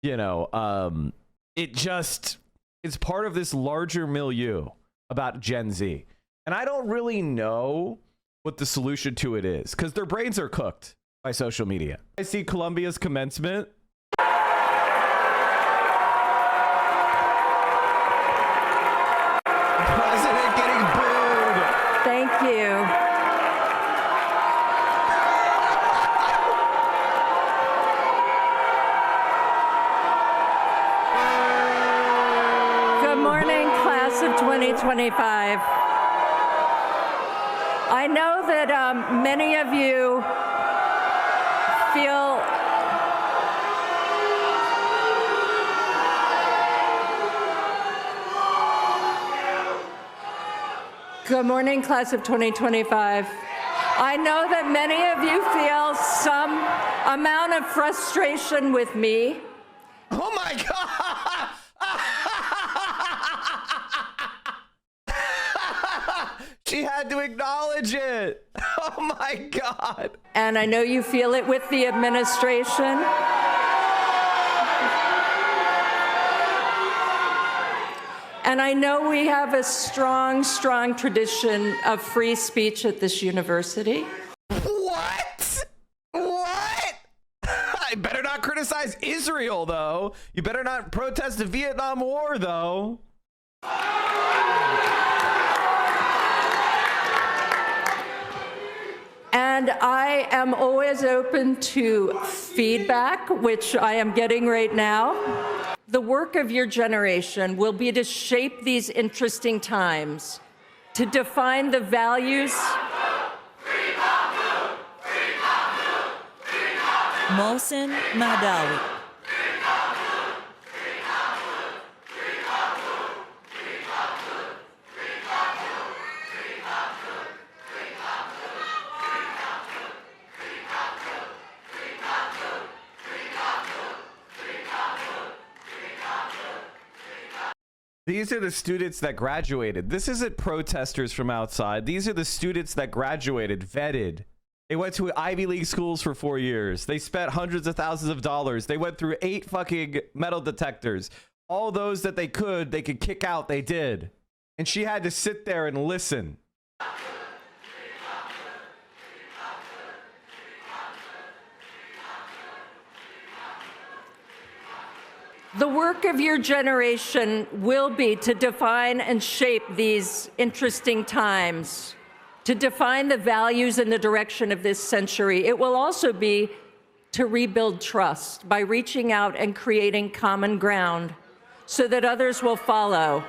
you know, it's part of this larger milieu about Gen Z. And I don't really know what the solution to it is because their brains are cooked by social media. I see Columbia's commencement. President getting booed. Thank you. Good morning, class of 2025. I know that many of you feel Good morning, class of 2025. I know that many of you feel some amount of frustration with me. Oh my God! She had to acknowledge it. Oh my God. And I know you feel it with the administration. And I know we have a strong, strong tradition of free speech at this university. What? What? I better not criticize Israel, though. You better not protest the Vietnam War, though. And I am always open to feedback, which I am getting right now. The work of your generation will be to shape these interesting times, to define the values. Mohsen Mahdawi. These are the students that graduated. This isn't protesters from outside. These are the students that graduated, vetted. They went to Ivy League schools for 4 years. They spent hundreds of thousands of dollars. They went through 8 fucking metal detectors. All those that they could kick out, they did. And she had to sit there and listen. The work of your generation will be to define and shape these interesting times, to define the values and the direction of this century. It will also be to rebuild trust by reaching out and creating common ground so that others will follow.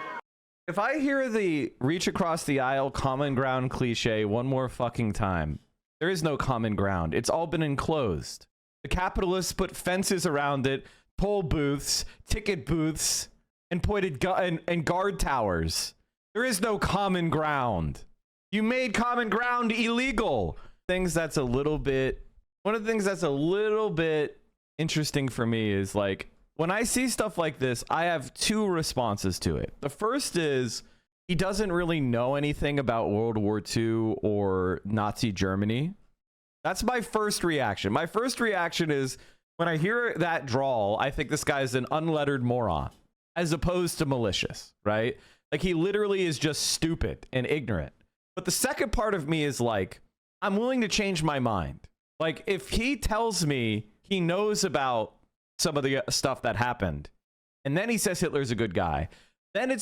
If I hear the reach across the aisle common ground cliche one more fucking time, there is no common ground. It's all been enclosed. The capitalists put fences around it, toll booths, ticket booths, and pointed and guard towers. There is no common ground. You made common ground illegal. One of the things that's a little bit interesting for me is like, when I see stuff like this, I have 2 responses to it. The first is he doesn't really know anything about World War II or Nazi Germany. That's my first reaction. My first reaction is, when I hear that drawl, I think this guy's an unlettered moron, as opposed to malicious, right? Like, he literally is just stupid and ignorant. But the second part of me is like, I'm willing to change my mind. Like, if he tells me he knows about some of the stuff that happened, and then he says Hitler's a good guy, then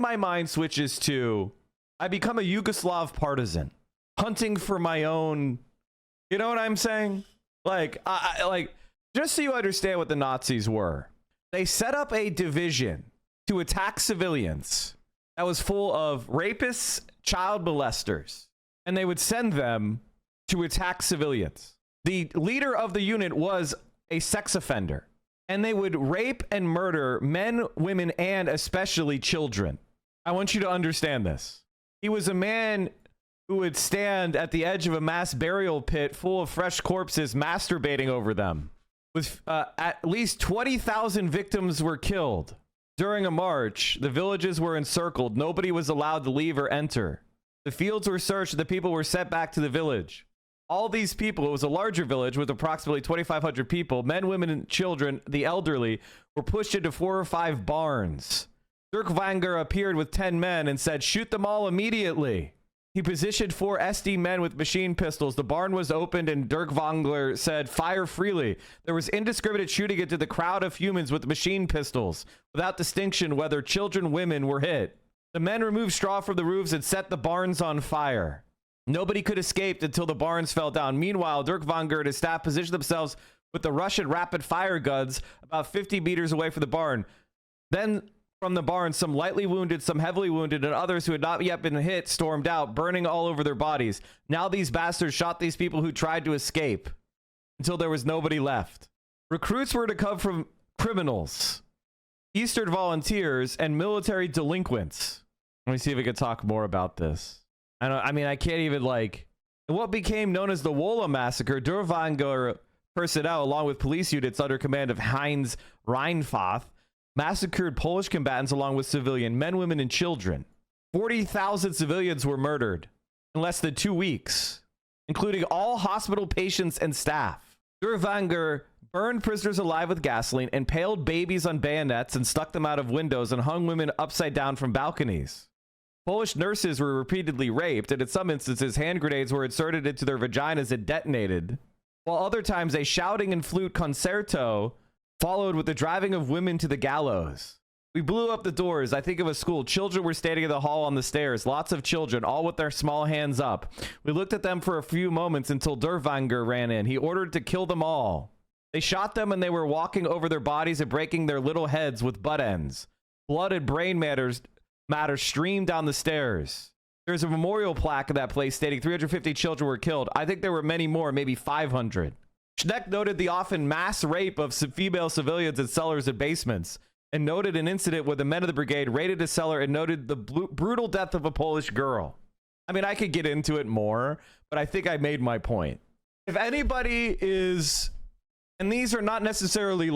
my mind switches to, I become a Yugoslav partisan, hunting for my own. You know what I'm saying? Like, like, just so you understand what the Nazis were, they set up a division to attack civilians that was full of rapists, child molesters, and they would send them to attack civilians. The leader of the unit was a sex offender, and they would rape and murder men, women, and especially children. I want you to understand this. He was a man who would stand at the edge of a mass burial pit full of fresh corpses, masturbating over them. With at least 20,000 victims were killed. During a march, the villages were encircled. Nobody was allowed to leave or enter. The fields were searched. The people were sent back to the village. All these people, it was a larger village with approximately 2,500 people, men, women, and children, the elderly, were pushed into 4 or 5 barns. Dirk Vanger appeared with 10 men and said, "Shoot them all immediately." He positioned 4 SD men with machine pistols. The barn was opened and Dirk Vangler said, "Fire freely." There was indiscriminate shooting into the crowd of humans with machine pistols, without distinction whether children, women were hit. The men removed straw from the roofs and set the barns on fire. Nobody could escape until the barns fell down. Meanwhile, Dirk Vanger and his staff positioned themselves with the Russian rapid fire guns about 50 meters away from the barn. Then from the barn, some lightly wounded, some heavily wounded, and others who had not yet been hit stormed out, burning all over their bodies. Now these bastards shot these people who tried to escape until there was nobody left. Recruits were to come from criminals, Eastern volunteers, and military delinquents. Let me see if we can talk more about this. I mean, I can't even, like, in what became known as the Wola massacre, Durvanger personnel, along with police units under command of Heinz Reinfath, massacred Polish combatants along with civilian men, women, and children. 40,000 civilians were murdered in less than 2 weeks, including all hospital patients and staff. Durvanger burned prisoners alive with gasoline, impaled babies on bayonets and stuck them out of windows, and hung women upside down from balconies. Polish nurses were repeatedly raped, and in some instances, hand grenades were inserted into their vaginas and detonated, while other times a shouting and flute concerto followed with the driving of women to the gallows. We blew up the doors. I think of a school. Children were standing in the hall on the stairs. Lots of children, all with their small hands up. We looked at them for a few moments until Durvanger ran in. He ordered to kill them all. They shot them and they were walking over their bodies and breaking their little heads with butt ends. Blood and brain matter streamed down the stairs. There's a memorial plaque in that place stating 350 children were killed. I think there were many more, maybe 500. Schneck noted the often mass rape of female civilians in cellars and basements, and noted an incident where the men of the brigade raided a cellar and noted the brutal death of a Polish girl. I mean, I could get into it more, but I think I made my point. If anybody is, and these are not necessarily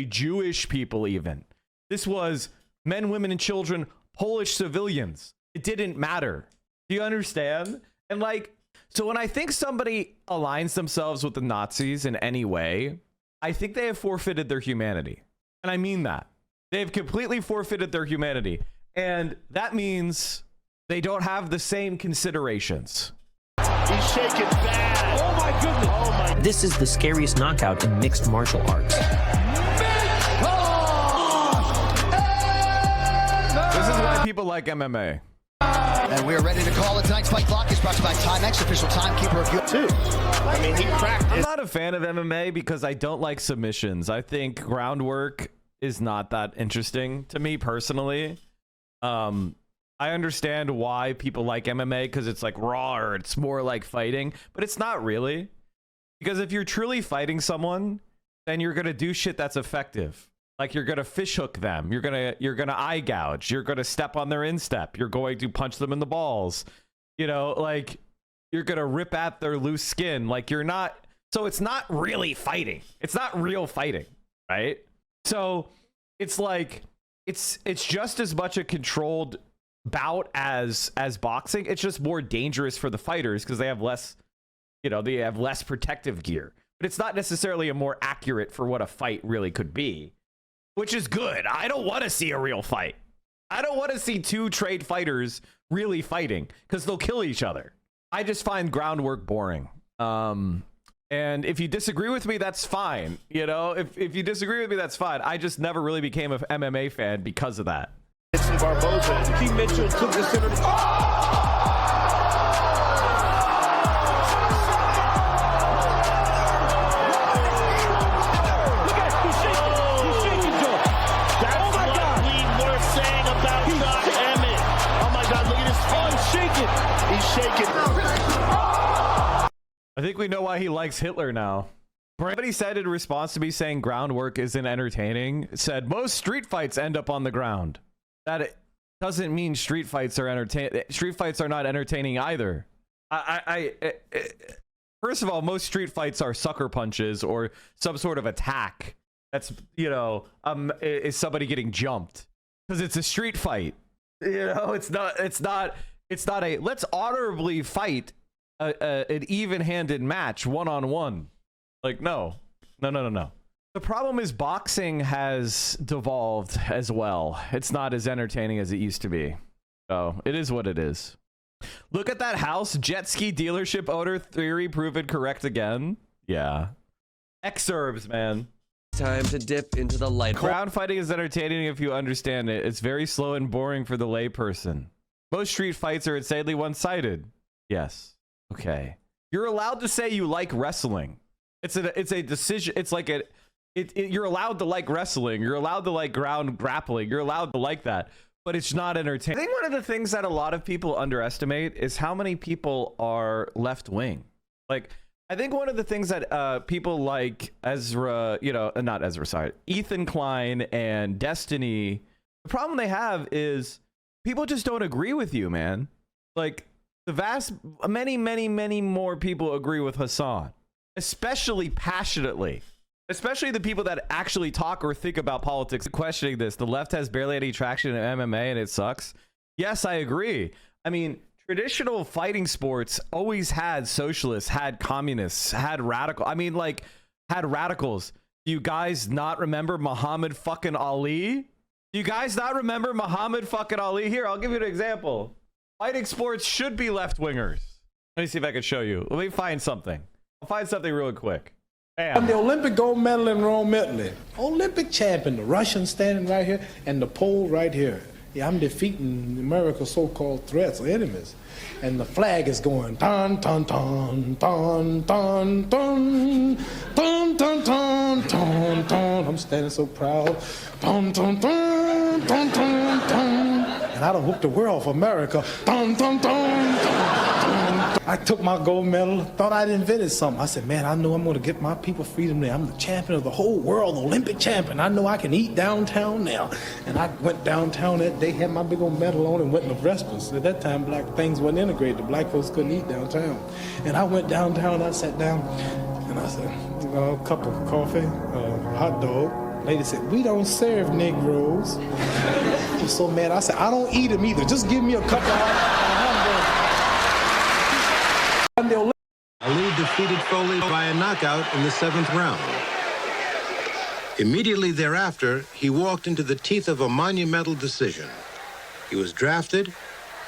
Jewish people even. This was men, women, and children, Polish civilians. It didn't matter. Do you understand? And so when I think somebody aligns themselves with the Nazis in any way, I think they have forfeited their humanity. And I mean that. They've completely forfeited their humanity. And that means they don't have the same considerations. He's shaking bad. Oh my goodness. Oh my. This is the scariest knockout in mixed martial arts. This is why people like MMA. And we're ready to call it. Tonight's Fight Clock is brought to you by Timex, official timekeeper of you. I mean, he cracked it. I'm not a fan of MMA because I don't like submissions. I think groundwork is not that interesting to me personally. I understand why people like MMA because it's like raw or it's more like fighting, but it's not really. Because if you're truly fighting someone, then you're going to do shit that's effective. Like you're going to fishhook them. You're going to eye gouge. You're going to step on their instep. You're going to punch them in the balls. You know, like you're going to rip at their loose skin. Like you're not. So it's not really fighting. It's not real fighting. Right. So it's like it's just as much a controlled bout as boxing. It's just more dangerous for the fighters because they have less, they have less protective gear. But it's not necessarily a more accurate for what a fight really could be. Which is good. I don't want to see a real fight. I don't want to see two trained fighters really fighting because they'll kill each other. I just find groundwork boring. And if you disagree with me, that's fine. If you disagree with me, that's fine. I just never really became an MMA fan because of that. It's Ricky Barboza. Keith Mitchell took the center. I think we know why he likes Hitler now. Somebody said in response to me saying groundwork isn't entertaining, said most street fights end up on the ground. That it doesn't mean street fights are entertaining. Street fights are not entertaining either. First of all, most street fights are sucker punches or some sort of attack. That's, you know, is somebody getting jumped because it's a street fight. You know, it's not a let's honorably fight an even-handed match one-on-one. Like, no. The problem is boxing has devolved as well. It's not as entertaining as it used to be. So it is what it is. Look at that house. Jet ski dealership owner theory proven correct again. Yeah. Exurbs, man. Time to dip into the light. Crowd fighting is entertaining if you understand it. It's very slow and boring for the layperson. Most street fights are insanely one-sided. Yes. Okay. You're allowed to say you like wrestling. It's a decision. It's like you're allowed to like wrestling. You're allowed to like ground grappling. You're allowed to like that, but it's not entertaining. I think one of the things that a lot of people underestimate is how many people are left wing. Like, I think one of the things that people like Ezra, you know, not Ezra, sorry, Ethan Klein and Destiny, the problem they have is people just don't agree with you, man. Like, many more people agree with Hassan, especially passionately, especially the people that actually talk or think about politics. Questioning this, the left has barely any traction in MMA and it sucks. Yes, I agree. I mean, traditional fighting sports always had socialists, had communists, had had radicals. Do you guys not remember Muhammad fucking Ali? Do you guys not remember Muhammad fucking Ali? Here, I'll give you an example. Fighting sports should be left-wingers. Let me see if I can show you. Let me find something. I'll find something real quick. Bam. I'm the Olympic gold medal in Rome, Italy. Olympic champion, the Russian standing right here, and the Pole right here. Yeah, I'm defeating America's so-called threats or enemies. And the flag is going dun dun dun dun dun dun dun dun dun dun dun. I'm standing so proud. Dun dun dun dun dun dun. And I done whooped the world for America. Dun dun dun dun dun. I took my gold medal, thought I'd invented something. I said, man, I know I'm gonna get my people freedom there. I'm the champion of the whole world, the Olympic champion. I know I can eat downtown now. And I went downtown that day, had my big old medal on and went in the restaurants. At that time, black things wasn't integrated. The black folks couldn't eat downtown. And I went downtown, I sat down, and I said, a cup of coffee, hot dog. Lady said, we don't serve Negroes. I was so mad. I said, I don't eat them either. Just give me a couple of hamburgers. Ali defeated Foley by a knockout in the 7th round. Immediately thereafter, he walked into the teeth of a monumental decision. He was drafted,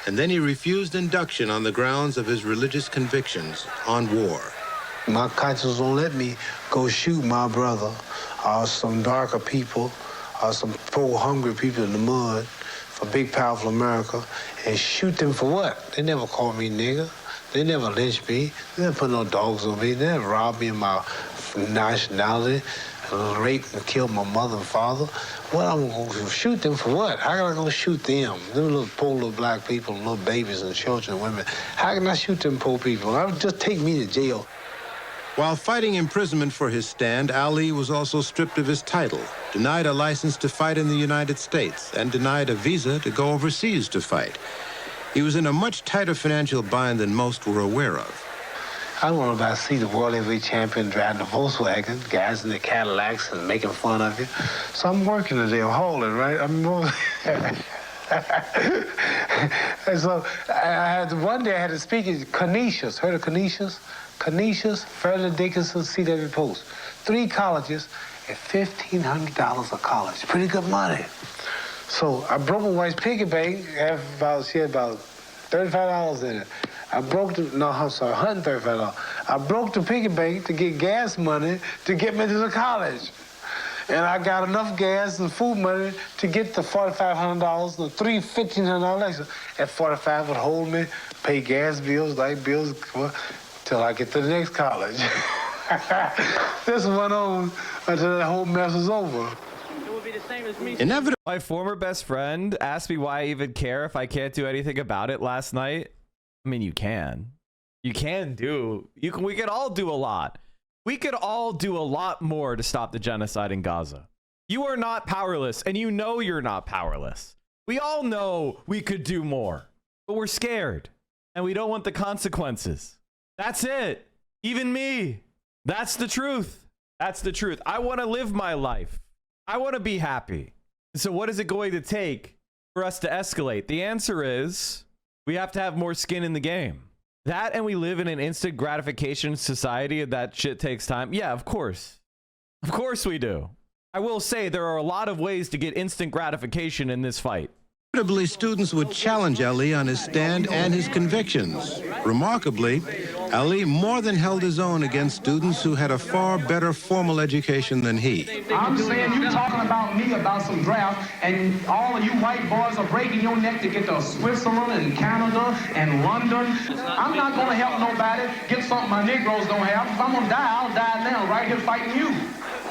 and then he refused induction on the grounds of his religious convictions on war. My conscience won't let me go shoot my brother or some darker people or some poor, hungry people in the mud for big, powerful America and shoot them for what? They never called me nigger. They never lynched me. They never put no dogs on me. They never robbed me of my nationality, raped and killed my mother and father. What, I'm going to shoot them for what? How can I go shoot them? Them little poor little black people, little babies and children and women. How can I shoot them poor people? I would just take me to jail. While fighting imprisonment for his stand, Ali was also stripped of his title, denied a license to fight in the United States, and denied a visa to go overseas to fight. He was in a much tighter financial bind than most were aware of. I don't want to see the world heavyweight champion driving a Volkswagen, guys in their Cadillacs and making fun of you. So I'm working today, I'm hauling, right? And so one day I had to speak at Canisius. Heard of Canisius? Canisius, Fairleigh Dickinson, C.W. Post. 3 colleges at $1,500 a college. Pretty good money. So I broke my wife's piggy bank. She had about $35 in it. $135. I broke the piggy bank to get gas money to get me to the college. and I got enough gas and food money to get the $4,500, the $1,500 extra. At 45 would hold me, pay gas bills, light bills, till I get to the next college. This went on until that whole mess was over. Inevitable. My former best friend asked me why I even care if I can't do anything about it last night. I mean, you can. We could all do a lot. We could all do a lot more to stop the genocide in Gaza. You are not powerless, and you know you're not powerless. We all know we could do more, but we're scared, and we don't want the consequences. That's it. Even me. That's the truth. That's the truth. I want to live my life. I want to be happy. So what is it going to take for us to escalate? The answer is we have to have more skin in the game. That, and we live in an instant gratification society, and that shit takes time. Yeah, of course. Of course we do. I will say there are a lot of ways to get instant gratification in this fight. Inevitably, students would challenge Ali on his stand and his convictions. Remarkably, Ali more than held his own against students who had a far better formal education than he. I'm saying you talking about me about some draft, and all of you white boys are breaking your neck to get to Switzerland and Canada and London. I'm not going to help nobody get something my Negroes don't have. If I'm going to die, I'll die now, right here fighting you.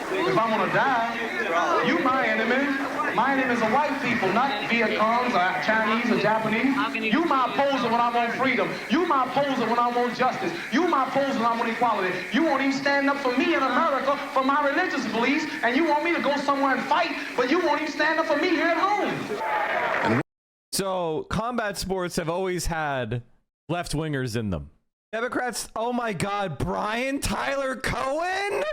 If I'm going to die, you my enemy. My enemy is the white people, not Viet Congs or Chinese or Japanese. You my opposer when I want freedom. You my opposer when I want justice. You my opposer when I want equality. You won't even stand up for me in America for my religious beliefs, and you want me to go somewhere and fight, but you won't even stand up for me here at home. So combat sports have always had left-wingers in them. Democrats, oh my God, Brian Tyler Cohen?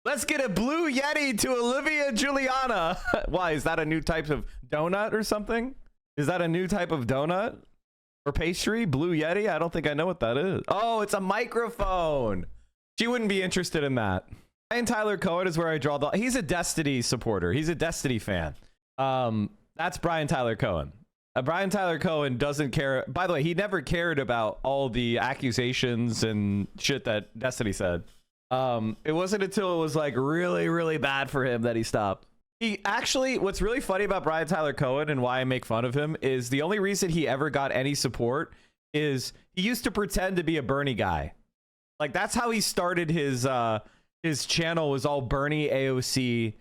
Let's get a blue Yeti to Olivia Juliana. Why, is that a new type of donut or something? Is that a new type of donut or pastry? Blue Yeti? I don't think I know what that is. Oh, it's a microphone. She wouldn't be interested in that. Brian Tyler Cohen is where I draw the... He's a Destiny supporter. He's a Destiny fan. That's Brian Tyler Cohen. Brian Tyler Cohen doesn't care. By the way, he never cared about all the accusations and shit that Destiny said. It wasn't until it was like really, really bad for him that he stopped. He actually, what's really funny about Brian Tyler Cohen and why I make fun of him is the only reason he ever got any support is he used to pretend to be a Bernie guy. Like that's how he started his channel, was all Bernie AOC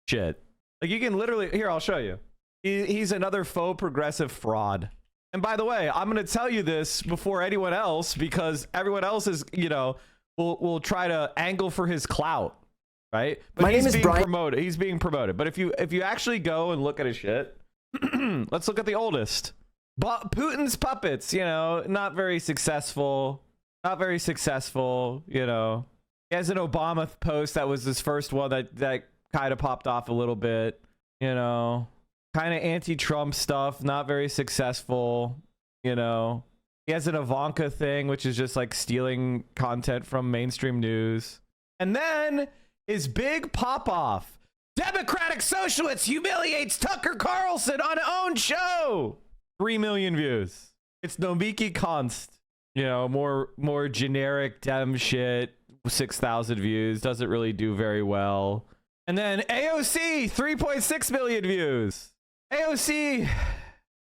shit. Like you can literally, here, I'll show you. He's another faux progressive fraud. And by the way, I'm going to tell you this before anyone else, because everyone else is, you know, will try to angle for his clout, right? But My name is Brian. Promoted. He's being promoted. But if you actually go and look at his shit, let's look at the oldest. But Putin's puppets, you know, not very successful. Not very successful, you know. He has an Obama post that was his first one that kind of popped off a little bit, you know. Kind of anti-Trump stuff, not very successful, you know. He has an Ivanka thing, which is just like stealing content from mainstream news. And then his big pop-off. Democratic Socialist humiliates Tucker Carlson on own show. 3 million views. It's Nomiki Konst. You know, more generic Dem shit. 6,000 views. Doesn't really do very well. And then AOC, 3.6 million views. AOC,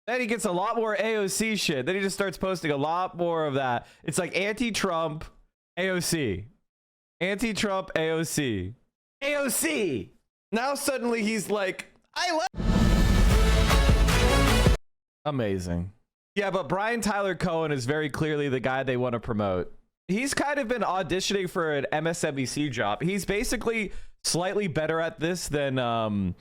then he gets a lot more AOC shit. Then he just starts posting a lot more of that. It's like anti-Trump AOC. Anti-Trump AOC. AOC! Now suddenly he's like, amazing. Yeah, but Brian Tyler Cohen is very clearly the guy they want to promote. He's kind of been auditioning for an MSNBC job. He's basically slightly better at this than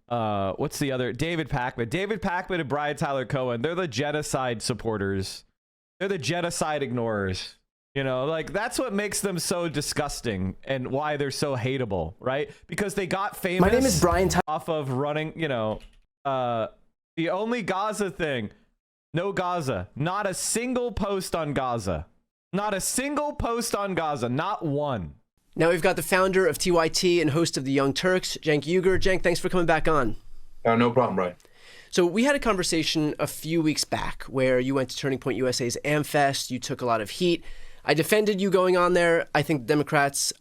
what's the other? David Pakman. David Pakman and Brian Tyler Cohen, they're the genocide supporters. They're the genocide ignorers. You know, like that's what makes them so disgusting and why they're so hateable, right? Because they got famous. My name is Brian off of running, you know, the only Gaza thing. No Gaza. Not a single post on Gaza. Not a single post on Gaza. Not one. Now we've got the founder of TYT and host of the Young Turks, Cenk Uygur. Cenk, thanks for coming back on. No problem, right? So we had a conversation a few weeks back where you went to Turning Point USA's AmFest. You took a lot of heat. I defended you going on there. I think Democrats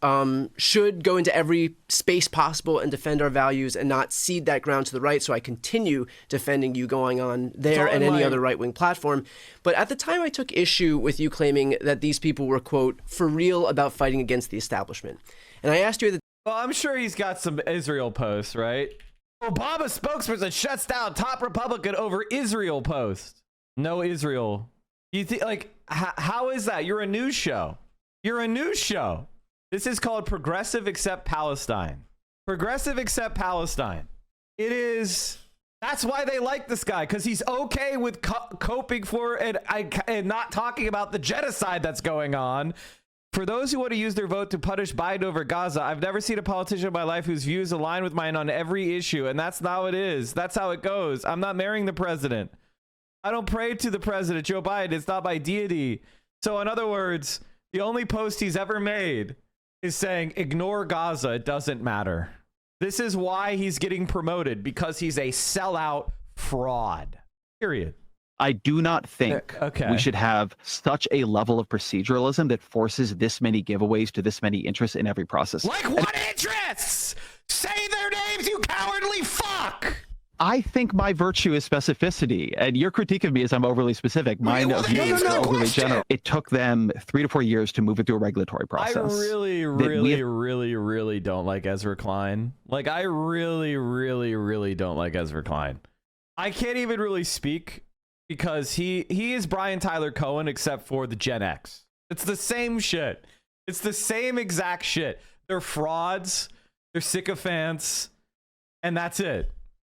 should go into every space possible and defend our values and not cede that ground to the right. So I continue defending you going on there and any other right-wing platform. But at the time, I took issue with you claiming that these people were, quote, for real about fighting against the establishment. And I asked you that. Well, I'm sure he's got some Israel posts, right? Obama spokesperson shuts down top Republican over Israel post. No Israel. You think, like, how is that? You're a news show. You're a news show. This is called Progressive Accept Palestine. Progressive Accept Palestine. It is. That's why they like this guy, because he's okay with coping for and not talking about the genocide that's going on. For those who want to use their vote to punish Biden over Gaza, I've never seen a politician in my life whose views align with mine on every issue, and that's not how it is. That's how it goes. I'm not marrying the president. I don't pray to the president, Joe Biden. It's not my deity. So in other words, the only post he's ever made is saying, ignore Gaza. It doesn't matter. This is why he's getting promoted, because he's a sellout fraud. Period. I do not think we should have such a level of proceduralism that forces this many giveaways to this many interests in every process. Like what interests? Say their names, you cowardly fuck! I think my virtue is specificity, and your critique of me is I'm overly specific. Mine of me is overly general. It took them 3 to 4 years to move it through a regulatory process. I really don't like Ezra Klein. Like, I really don't like Ezra Klein. I can't even really speak because he is Brian Tyler Cohen except for the Gen X. It's the same shit. It's the same exact shit. They're frauds. They're sycophants. And that's it.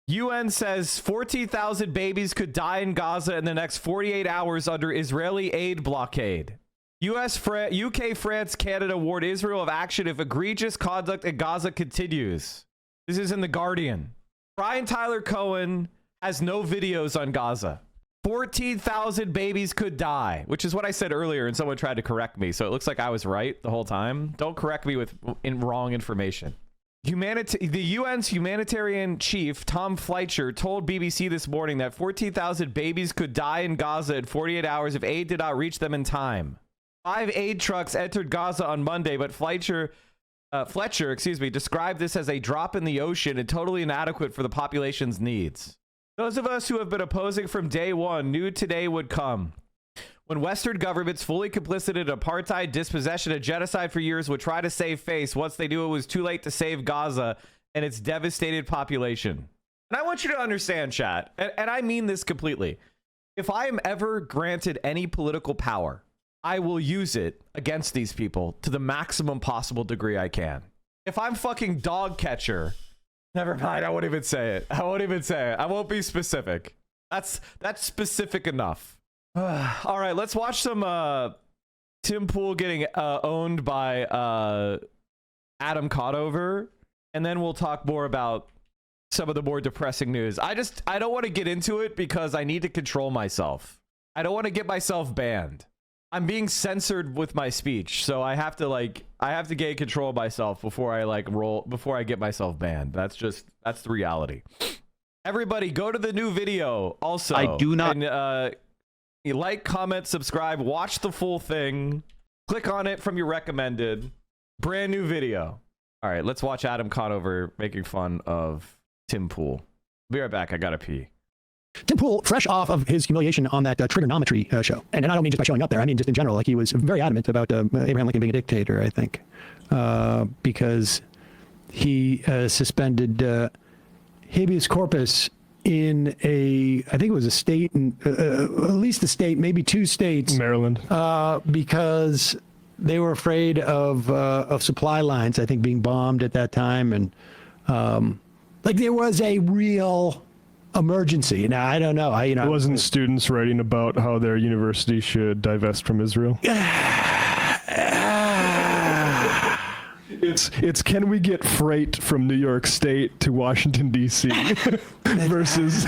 UN says 14,000 babies could die in Gaza in the next 48 hours under Israeli aid blockade. UK, France, Canada warn Israel of action if egregious conduct in Gaza continues. This is in The Guardian. Brian Tyler Cohen has no videos on Gaza. 14,000 babies could die, which is what I said earlier, and someone tried to correct me. So it looks like I was right the whole time. Don't correct me with wrong information. The UN's humanitarian chief, Tom Fleischer, told BBC this morning that 14,000 babies could die in Gaza in 48 hours if aid did not reach them in time. 5 aid trucks entered Gaza on Monday, but Fletcher, described this as a drop in the ocean and totally inadequate for the population's needs. Those of us who have been opposing from day one knew today would come, when Western governments fully complicit in apartheid, dispossession, and genocide for years would try to save face once they knew it was too late to save Gaza and its devastated population. And I want you to understand, chat, and I mean this completely. If I am ever granted any political power, I will use it against these people to the maximum possible degree I can. If I'm fucking dog catcher, never mind, I won't even say it. I won't be specific. That's specific enough. All right, let's watch some Tim Pool getting owned by Adam Conover, and then we'll talk more about some of the more depressing news. I don't want to get into it because I need to control myself. I don't want to get myself banned. I'm being censored with my speech, so I have to gain control of myself before I get myself banned. That's the reality. Everybody, go to the new video. Also, I do not. And, you like, comment, subscribe, watch the full thing, click on it from your recommended. Brand new video. All right, let's watch Adam Conover making fun of Tim Pool. Be right back. I gotta pee. Tim Pool, fresh off of his humiliation on that trigonometry show, and I don't mean just by showing up there. I mean just in general. Like, he was very adamant about Abraham Lincoln being a dictator. I think because he suspended habeas corpus in I think it was a state, at least a state, maybe 2 states, Maryland, because they were afraid of supply lines, I think, being bombed at that time, and like there was a real emergency. Now I don't know. It wasn't students writing about how their university should divest from Israel. It's can we get freight from New York State to Washington D.C. versus.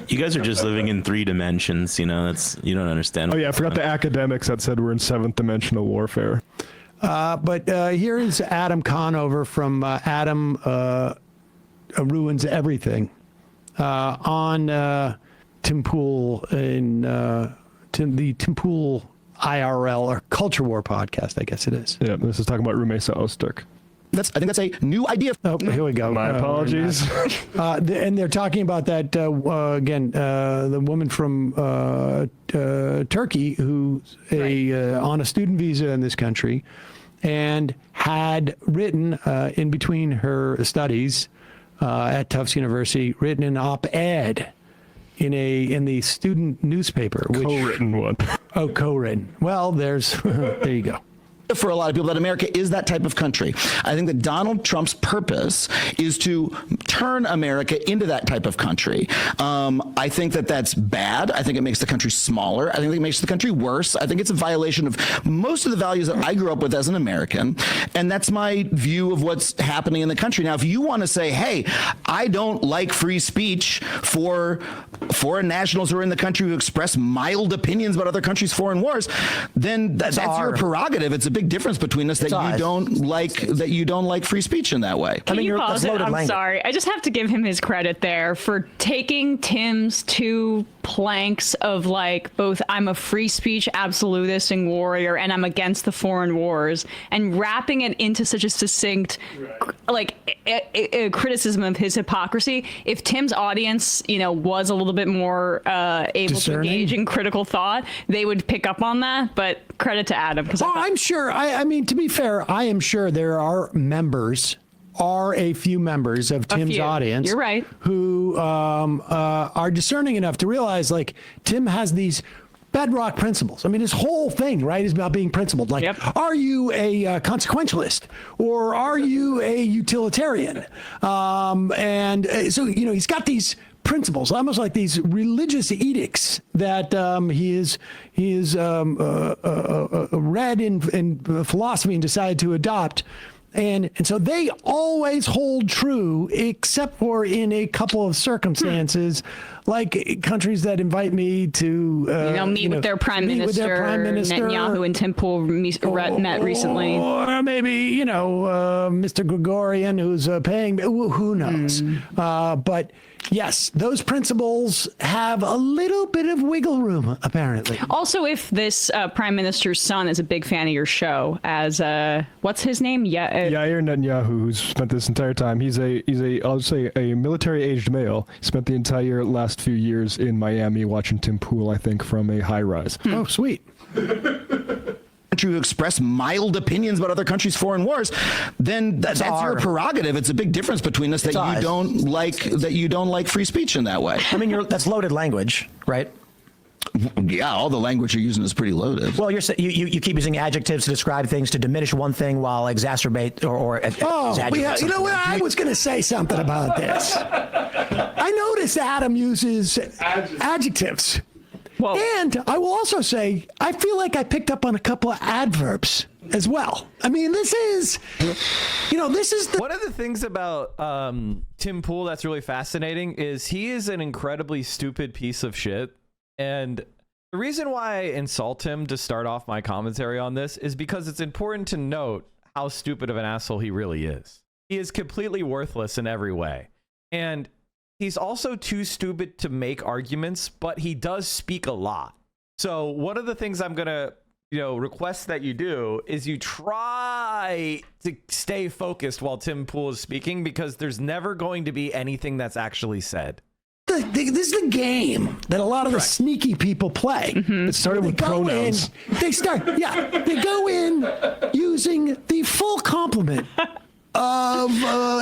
You guys are just living in 3 dimensions. You know, you don't understand. Oh yeah, I forgot the academics that said we're in 7th dimensional warfare. But here is Adam Conover from Adam Ruins Everything. on Tim Pool in the Tim Pool IRL or Culture War podcast, I guess it is. Yeah, this is talking about Rumesa Öztürk. I think that's a new idea. Oh, here we go. My apologies. And they're talking about that again. The woman from Turkey who's on a student visa in this country, and had written in between her studies at Tufts University, written an op-ed in the student newspaper. Co-written one. Oh, co-written. Well, there you go. For a lot of people, that America is that type of country. I think that Donald Trump's purpose is to turn America into that type of country. I think that that's bad. I think it makes the country smaller. I think it makes the country worse. I think it's a violation of most of the values that I grew up with as an American. And that's my view of what's happening in the country. Now, if you want to say, hey, I don't like free speech for foreign nationals who are in the country who express mild opinions about other countries' foreign wars, then that's your prerogative. It's a big difference between us that you don't like free speech in that way. Can you pause it? I'm sorry. I just have to give him his credit there for taking Tim's two planks of like both I'm a free speech absolutist and warrior and I'm against the foreign wars and wrapping it into such a succinct like a criticism of his hypocrisy. If Tim's audience, was a little bit more able to engage in critical thought, they would pick up on that. But credit to Adam. I'm sure. I mean, to be fair, I am sure there are a few members of Tim's audience. You're right. Who are discerning enough to realize, like, Tim has these bedrock principles. I mean, his whole thing, right, is about being principled. Like, are you a consequentialist or are you a utilitarian? And so, he's got these principles, almost like these religious edicts that he is read in philosophy and decided to adopt. And so they always hold true, except for in a couple of circumstances, like countries that invite me to meet with their prime minister. Netanyahu and Tim Pool met recently, or maybe Mr. Gregorian, who's paying. Who knows? But yes, those principles have a little bit of wiggle room, apparently. Also, if this prime minister's son is a big fan of your show, as what's his name? Yair Netanyahu, who's spent this entire time. He's I'll say a military-aged male. Spent the entire last few years in Miami watching Tim Pool, I think, from a high rise. Oh, sweet. Who express mild opinions about other countries' foreign wars, then that's your prerogative. It's a big difference between us that you don't like free speech in that way. I mean, that's loaded language, right? Yeah, all the language you're using is pretty loaded. Well, you keep using adjectives to describe things to diminish one thing while exacerbate or exaggerate. You know what? I was going to say something about this. I noticed Adam uses adjectives. Whoa. And I will also say, I feel like I picked up on a couple of adverbs as well. I mean, this is one of the things about Tim Pool that's really fascinating is he is an incredibly stupid piece of shit. And the reason why I insult him to start off my commentary on this is because it's important to note how stupid of an asshole he really is. He is completely worthless in every way. And he's also too stupid to make arguments, but he does speak a lot. So one of the things I'm going to, request that you do is you try to stay focused while Tim Pool is speaking, because there's never going to be anything that's actually said. This is the game that a lot of the sneaky people play. Mm-hmm. It started with pronouns. They go in using the full complement of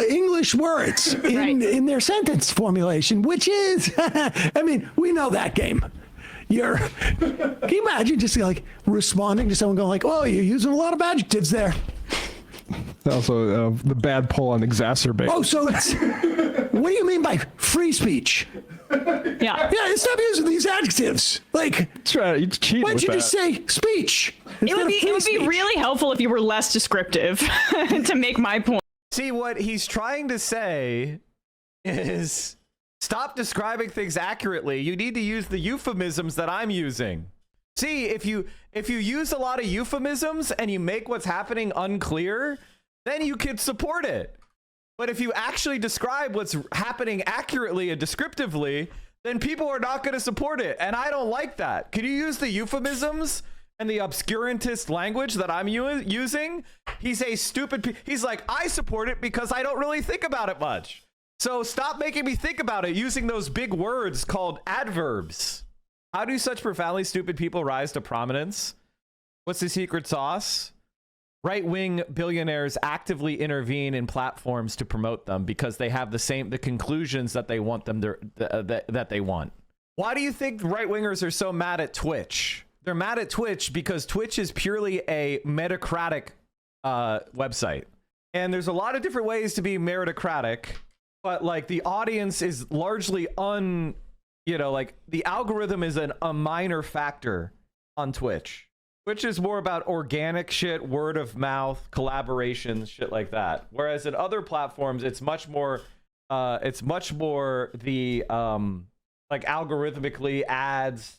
English words in their sentence formulation, which is, I mean, we know that game. Can you imagine just like responding to someone going like, oh, you're using a lot of adjectives there. Also, the bad pull on exacerbate. Oh, so it's, what do you mean by free speech? Yeah, stop using these adjectives. Like, that's right. It's cheating. Why don't you just say speech? It would be really helpful if you were less descriptive to make my point. See, what he's trying to say is stop describing things accurately. You need to use the euphemisms that I'm using. See, if you use a lot of euphemisms and you make what's happening unclear, then you could support it. But if you actually describe what's happening accurately and descriptively, then people are not going to support it. And I don't like that. Could you use the euphemisms and the obscurantist language that I'm using? He's a stupid. He's like, I support it because I don't really think about it much. So stop making me think about it using those big words called adverbs. How do such profoundly stupid people rise to prominence? What's the secret sauce? Right-wing billionaires actively intervene in platforms to promote them because they have the conclusions that they want them to, that they want. Why do you think right-wingers are so mad at Twitch? They're mad at Twitch because Twitch is purely a meritocratic website. And there's a lot of different ways to be meritocratic, but like the audience is largely like the algorithm is a minor factor on Twitch. Which is more about organic shit, word of mouth, collaborations, shit like that. Whereas in other platforms, it's much more the like algorithmically ads,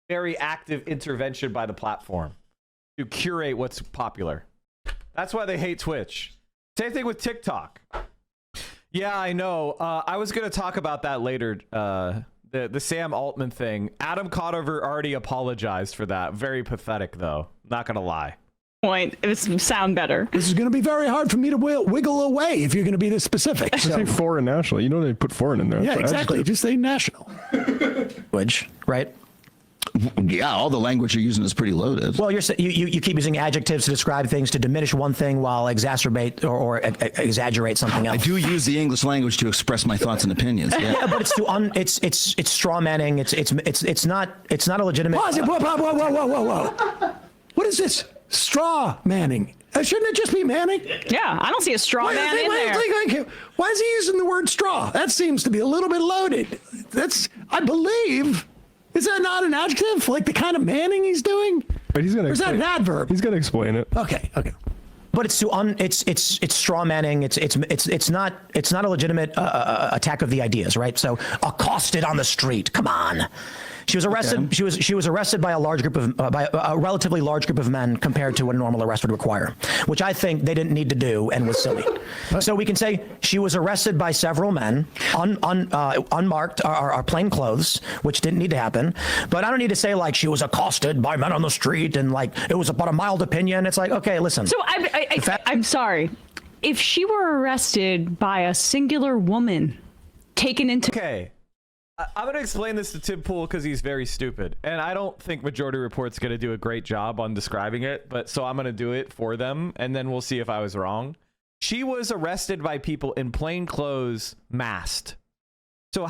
very active intervention by the platform to curate what's popular. That's why they hate Twitch. Same thing with TikTok. Yeah, I know. I was going to talk about that later. The Sam Altman thing. Adam Conover already apologized for that. Very pathetic, though. Not gonna lie. Point. It would sound better. This is going to be very hard for me to wiggle away if you're going to be this specific. Just say foreign national. You know they put foreign in there. Yeah, exactly. Just say national. Language, right? Yeah, all the language you're using is pretty loaded. Well, you keep using adjectives to describe things to diminish one thing while exacerbate or exaggerate something else. I do use the English language to express my thoughts and opinions. Yeah, yeah, but it's straw manning. It's not a legitimate. Pause it! Whoa! What is this? Straw manning? Shouldn't it just be manning? Yeah, I don't see a straw man in there. Why is he using the word straw? That seems to be a little bit loaded. I believe. Is that not an adjective? Like the kind of manning he's doing? But he's gonna. Or is that an adverb? He's gonna explain it. Okay. But it's straw manning. It's not a legitimate attack of the ideas, right? So accosted on the street. Come on. She was arrested. Okay. She was arrested by a relatively large group of men compared to what a normal arrest would require, which I think they didn't need to do and was silly. So we can say she was arrested by several men, unmarked, or plain clothes, which didn't need to happen. But I don't need to say like she was accosted by men on the street and like it was about a mild opinion. It's like, okay, listen. So I'm sorry. If she were arrested by a singular woman, taken into. Okay. I'm going to explain this to Tim Pool because he's very stupid. And I don't think Majority Report's going to do a great job on describing it. But so I'm going to do it for them. And then we'll see if I was wrong. She was arrested by people in plain clothes, masked. So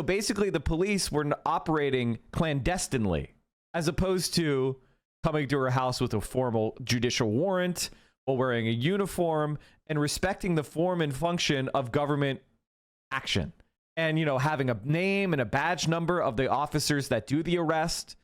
basically the police were operating clandestinely as opposed to coming to her house with a formal judicial warrant while wearing a uniform and respecting the form and function of government action. And, having a name and a badge number of the officers that do the arrest.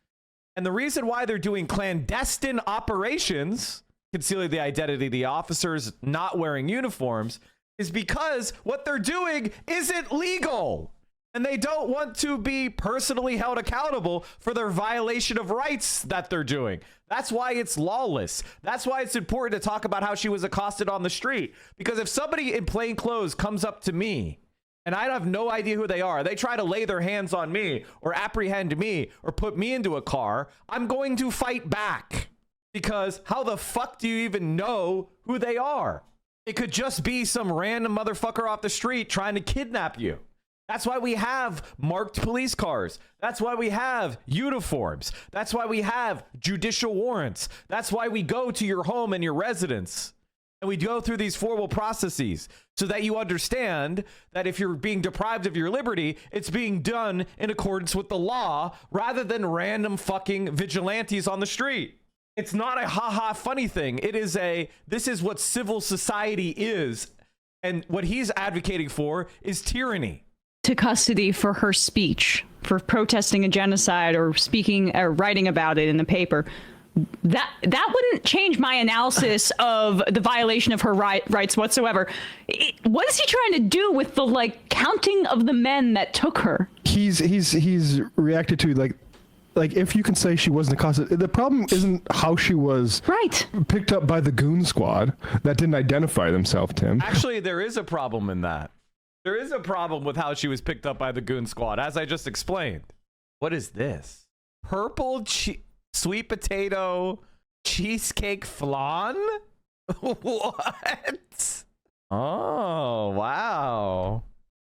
And the reason why they're doing clandestine operations, concealing the identity of the officers, not wearing uniforms, is because what they're doing isn't legal. And they don't want to be personally held accountable for their violation of rights that they're doing. That's why it's lawless. That's why it's important to talk about how she was accosted on the street. Because if somebody in plain clothes comes up to me, and I have no idea who they are, they try to lay their hands on me or apprehend me or put me into a car, I'm going to fight back. Because how the fuck do you even know who they are? It could just be some random motherfucker off the street trying to kidnap you. That's why we have marked police cars. That's why we have uniforms. That's why we have judicial warrants. That's why we go to your home and your residence. And we go through these formal processes so that you understand that if you're being deprived of your liberty, it's being done in accordance with the law rather than random fucking vigilantes on the street. It's not a ha-ha funny thing. This is what civil society is. And what he's advocating for is tyranny. To custody for her speech, for protesting a genocide or speaking or writing about it in the paper. That wouldn't change my analysis of the violation of her rights whatsoever. What is he trying to do with the counting of the men that took her? He's reacted to like, if you can say she wasn't accosted, the problem isn't how she was picked up by the goon squad that didn't identify themselves, Tim. Actually, there is a problem in that. There is a problem with how she was picked up by the goon squad, as I just explained. What is this? Purple sweet potato cheesecake flan? What? Oh, wow.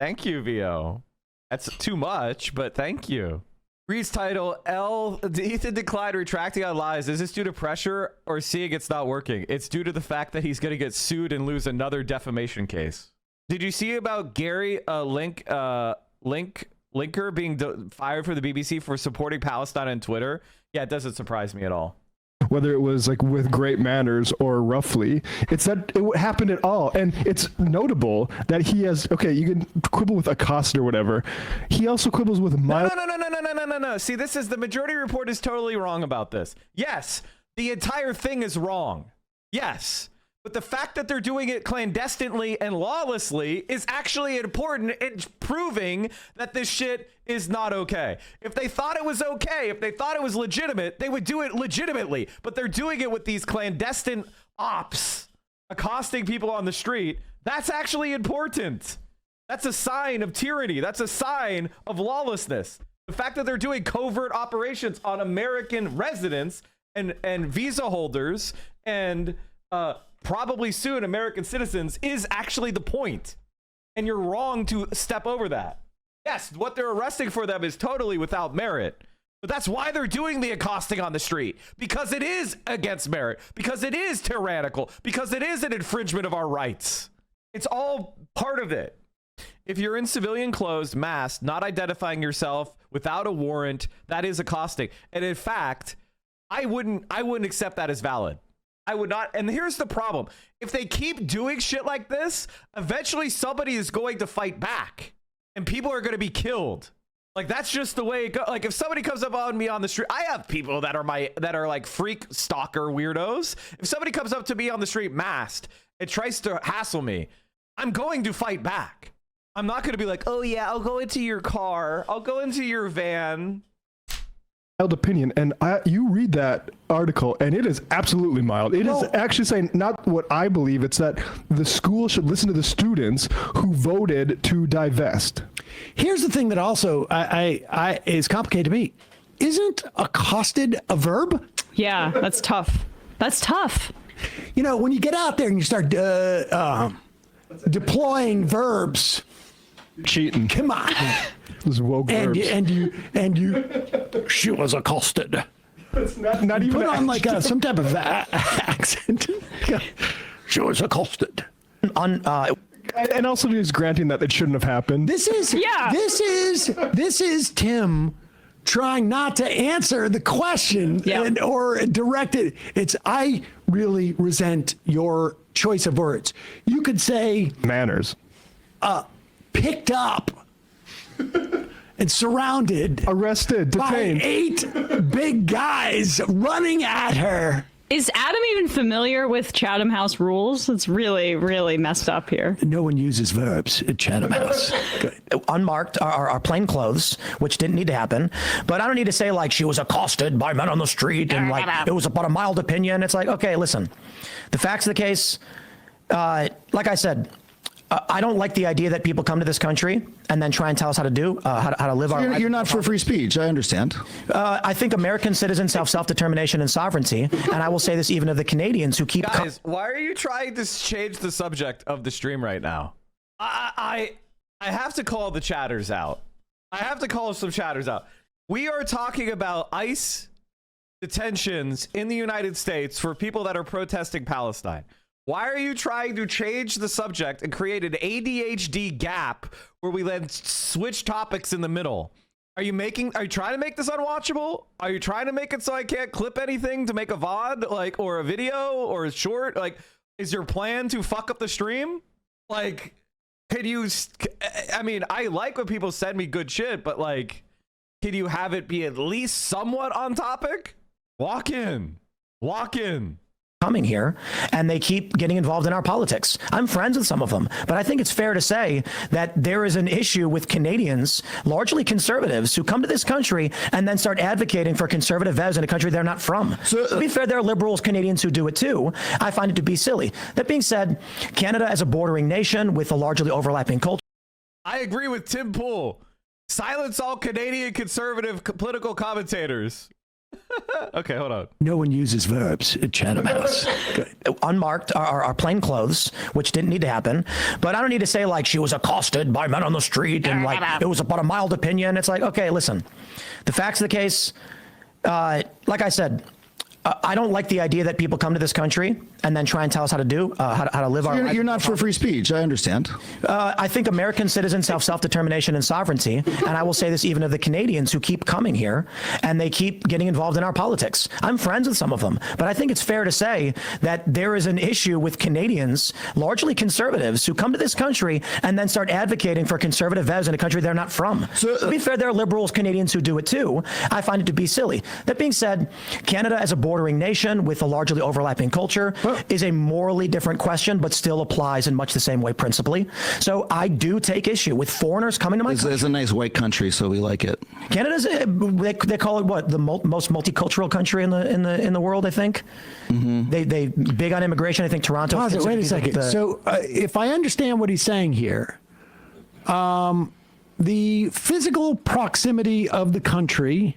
Thank you, VO. That's too much, but thank you. Reads title, Ethan declined retracting on lies. Is this due to pressure or seeing it's not working? It's due to the fact that he's going to get sued and lose another defamation case. Did you see about Gary Linker being fired for the BBC for supporting Palestine on Twitter? Yeah, it doesn't surprise me at all. Whether it was like with great manners or roughly, it's that it happened at all. And it's notable that he has, okay, you can quibble with accost or whatever. He also quibbles with mild. No. See, this is the majority report is totally wrong about this. Yes, the entire thing is wrong. Yes. But the fact that they're doing it clandestinely and lawlessly is actually important in proving that this shit is not okay. If they thought it was okay, if they thought it was legitimate, they would do it legitimately. But they're doing it with these clandestine ops, accosting people on the street. That's actually important. That's a sign of tyranny. That's a sign of lawlessness. The fact that they're doing covert operations on American residents and visa holders and probably soon American citizens is actually the point. And you're wrong to step over that. Yes, what they're arresting for them is totally without merit. But that's why they're doing the accosting on the street. Because it is against merit. Because it is tyrannical. Because it is an infringement of our rights. It's all part of it. If you're in civilian clothes, masked, not identifying yourself without a warrant, that is accosting. And in fact, I wouldn't accept that as valid. I would not. And here's the problem. If they keep doing shit like this, eventually somebody is going to fight back and people are going to be killed. Like, that's just the way it goes. Like, if somebody comes up on me on the street, I have people that are like freak stalker weirdos. If somebody comes up to me on the street masked and tries to hassle me, I'm going to fight back. I'm not going to be like, oh yeah, I'll go into your car. I'll go into your van. Mild opinion, and you read that article and it is absolutely mild. It is actually saying not what I believe. It's that the school should listen to the students who voted to divest. Here's the thing that also is complicated to me. Isn't accosted a verb? Yeah, that's tough. That's tough. You know, when you get out there and you start deploying verbs, cheating. Come on. Those woke and verbs. you she was accosted. It's not even put on like some type of accent. She was accosted. And also just granting that it shouldn't have happened. This is Tim trying not to answer the question or direct it. It's, I really resent your choice of words. You could say manners. Picked up and surrounded, arrested, detained by 8 big guys running at her. Is Adam even familiar with Chatham House rules? It's really, really messed up here. No one uses verbs at Chatham House. Unmarked are plain clothes, which didn't need to happen. But I don't need to say like she was accosted by men on the street and like it was about a mild opinion. It's like, okay, listen, the facts of the case, like I said, I don't like the idea that people come to this country and then try and tell us how to do, how to live our life. You're not for free speech. I understand. I think American citizens have self-determination and sovereignty. And I will say this even of the Canadians who keep... Guys, why are you trying to change the subject of the stream right now? I have to call the chatters out. I have to call some chatters out. We are talking about ICE detentions in the United States for people that are protesting Palestine. Why are you trying to change the subject and create an ADHD gap where we then switch topics in the middle? Are you trying to make this unwatchable? Are you trying to make it so I can't clip anything to make a VOD, like, or a video or a short? Like, is your plan to fuck up the stream? Like, could you, I mean, I like when people send me good shit, but like, can you have it be at least somewhat on topic? Walk in. coming here, and they keep getting involved in our politics. I'm friends with some of them, but I think it's fair to say that there is an issue with Canadians, largely conservatives, who come to this country and then start advocating for conservative values in a country they're not from. So, to be fair, there are liberals Canadians who do it too. I find it to be silly. That being said, Canada as a bordering nation with a largely overlapping culture. I agree with Tim Pool. Silence all Canadian conservative political commentators. Okay, hold on. No one uses verbs at Chatham House. Unmarked are plain clothes, which didn't need to happen. But I don't need to say like she was accosted by men on the street and like it was about a mild opinion. It's like, okay, listen, the facts of the case, like I said, I don't like the idea that people come to this country and then try and tell us how to do, how to live our lives. You're not for free speech. I understand. I think American citizens have self-determination and sovereignty. And I will say this even of the Canadians who keep coming here and they keep getting involved in our politics. I'm friends with some of them, but I think it's fair to say that there is an issue with Canadians, largely conservatives, who come to this country and then start advocating for conservative values in a country they're not from. So, to be fair, there are liberals Canadians who do it too. I find it to be silly. That being said, Canada as a bordering nation with a largely overlapping culture is a morally different question, but still applies in much the same way principally. So I do take issue with foreigners coming to my country. It's a nice white country, so we like it. Canada's they call it what, the most multicultural country in the world, I think. Mm-hmm. They big on immigration. I think Toronto. Pause it. Wait a second. So if I understand what he's saying here, the physical proximity of the country.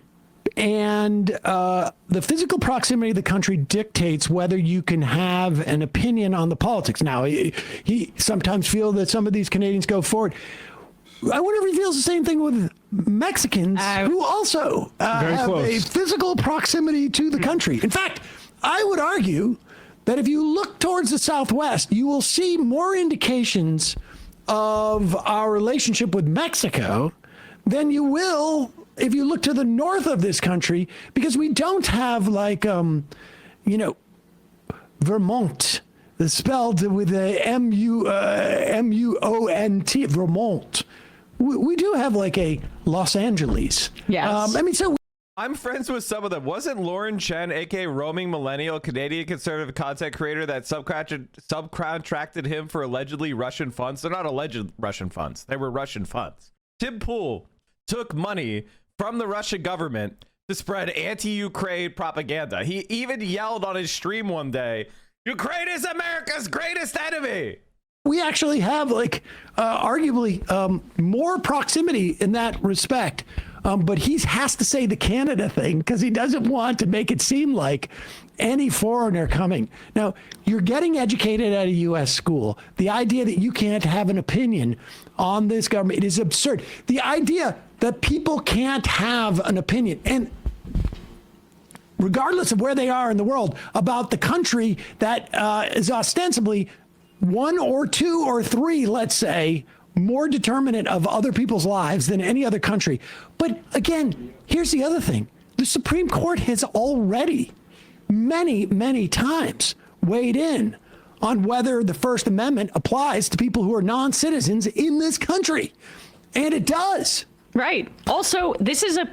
And the physical proximity of the country dictates whether you can have an opinion on the politics. Now, he sometimes feels that some of these Canadians go forward. I wonder if he feels the same thing with Mexicans who also have a physical proximity to the country. In fact, I would argue that if you look towards the Southwest, you will see more indications of our relationship with Mexico than you will if you look to the north of this country, because we don't have like, Vermont, spelled with a M-U-O-N-T, Vermont. We do have like a Los Angeles. Yes. I'm friends with some of them. Wasn't Lauren Chen, aka Roaming Millennial, Canadian conservative content creator, that subcontracted him for allegedly Russian funds? They're not alleged Russian funds. They were Russian funds. Tim Pool took money from the Russian government to spread anti-Ukraine propaganda. He even yelled on his stream one day, "Ukraine is America's greatest enemy." We actually have arguably more proximity in that respect. But he has to say the Canada thing because he doesn't want to make it seem like any foreigner coming. Now, you're getting educated at a U.S. school. The idea that you can't have an opinion on this government, it is absurd. The idea that people can't have an opinion, and regardless of where they are in the world, about the country that is ostensibly one or two or three, let's say, more determinant of other people's lives than any other country. But again, here's the other thing. The Supreme Court has already many, many times weighed in on whether the First Amendment applies to people who are non-citizens in this country. And it does. Right. Also, this is a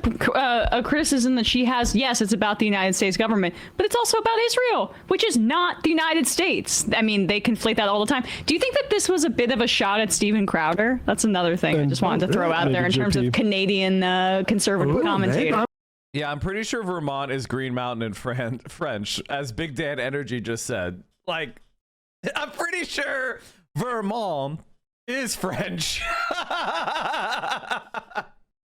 criticism that she has. Yes, it's about the United States government, but it's also about Israel, which is not the United States. I mean, they conflate that all the time. Do you think that this was a bit of a shot at Steven Crowder? That's another thing I just wanted to throw out there in terms of Canadian conservative commentators. Yeah, I'm pretty sure Vermont is Green Mountain in French, as Big Dan Energy just said. Like, I'm pretty sure Vermont is French.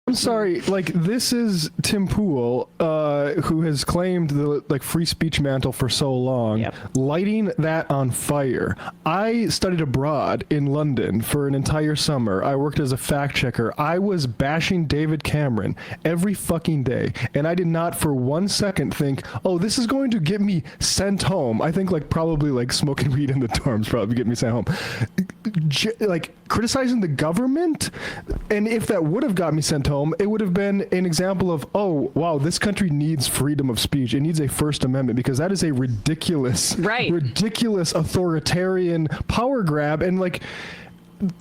I'm sorry, this is Tim Pool, who has claimed the free speech mantle for so long, lighting that on fire. I studied abroad in London for an entire summer. I worked as a fact checker. I was bashing David Cameron every fucking day, and I did not for 1 second think, oh, this is going to get me sent home. I think probably smoking weed in the dorms probably get me sent home. Criticizing the government, and if that would have got me sent home, it would have been an example of, oh, wow, this country needs freedom of speech. It needs a First Amendment, because that is a ridiculous authoritarian power grab. And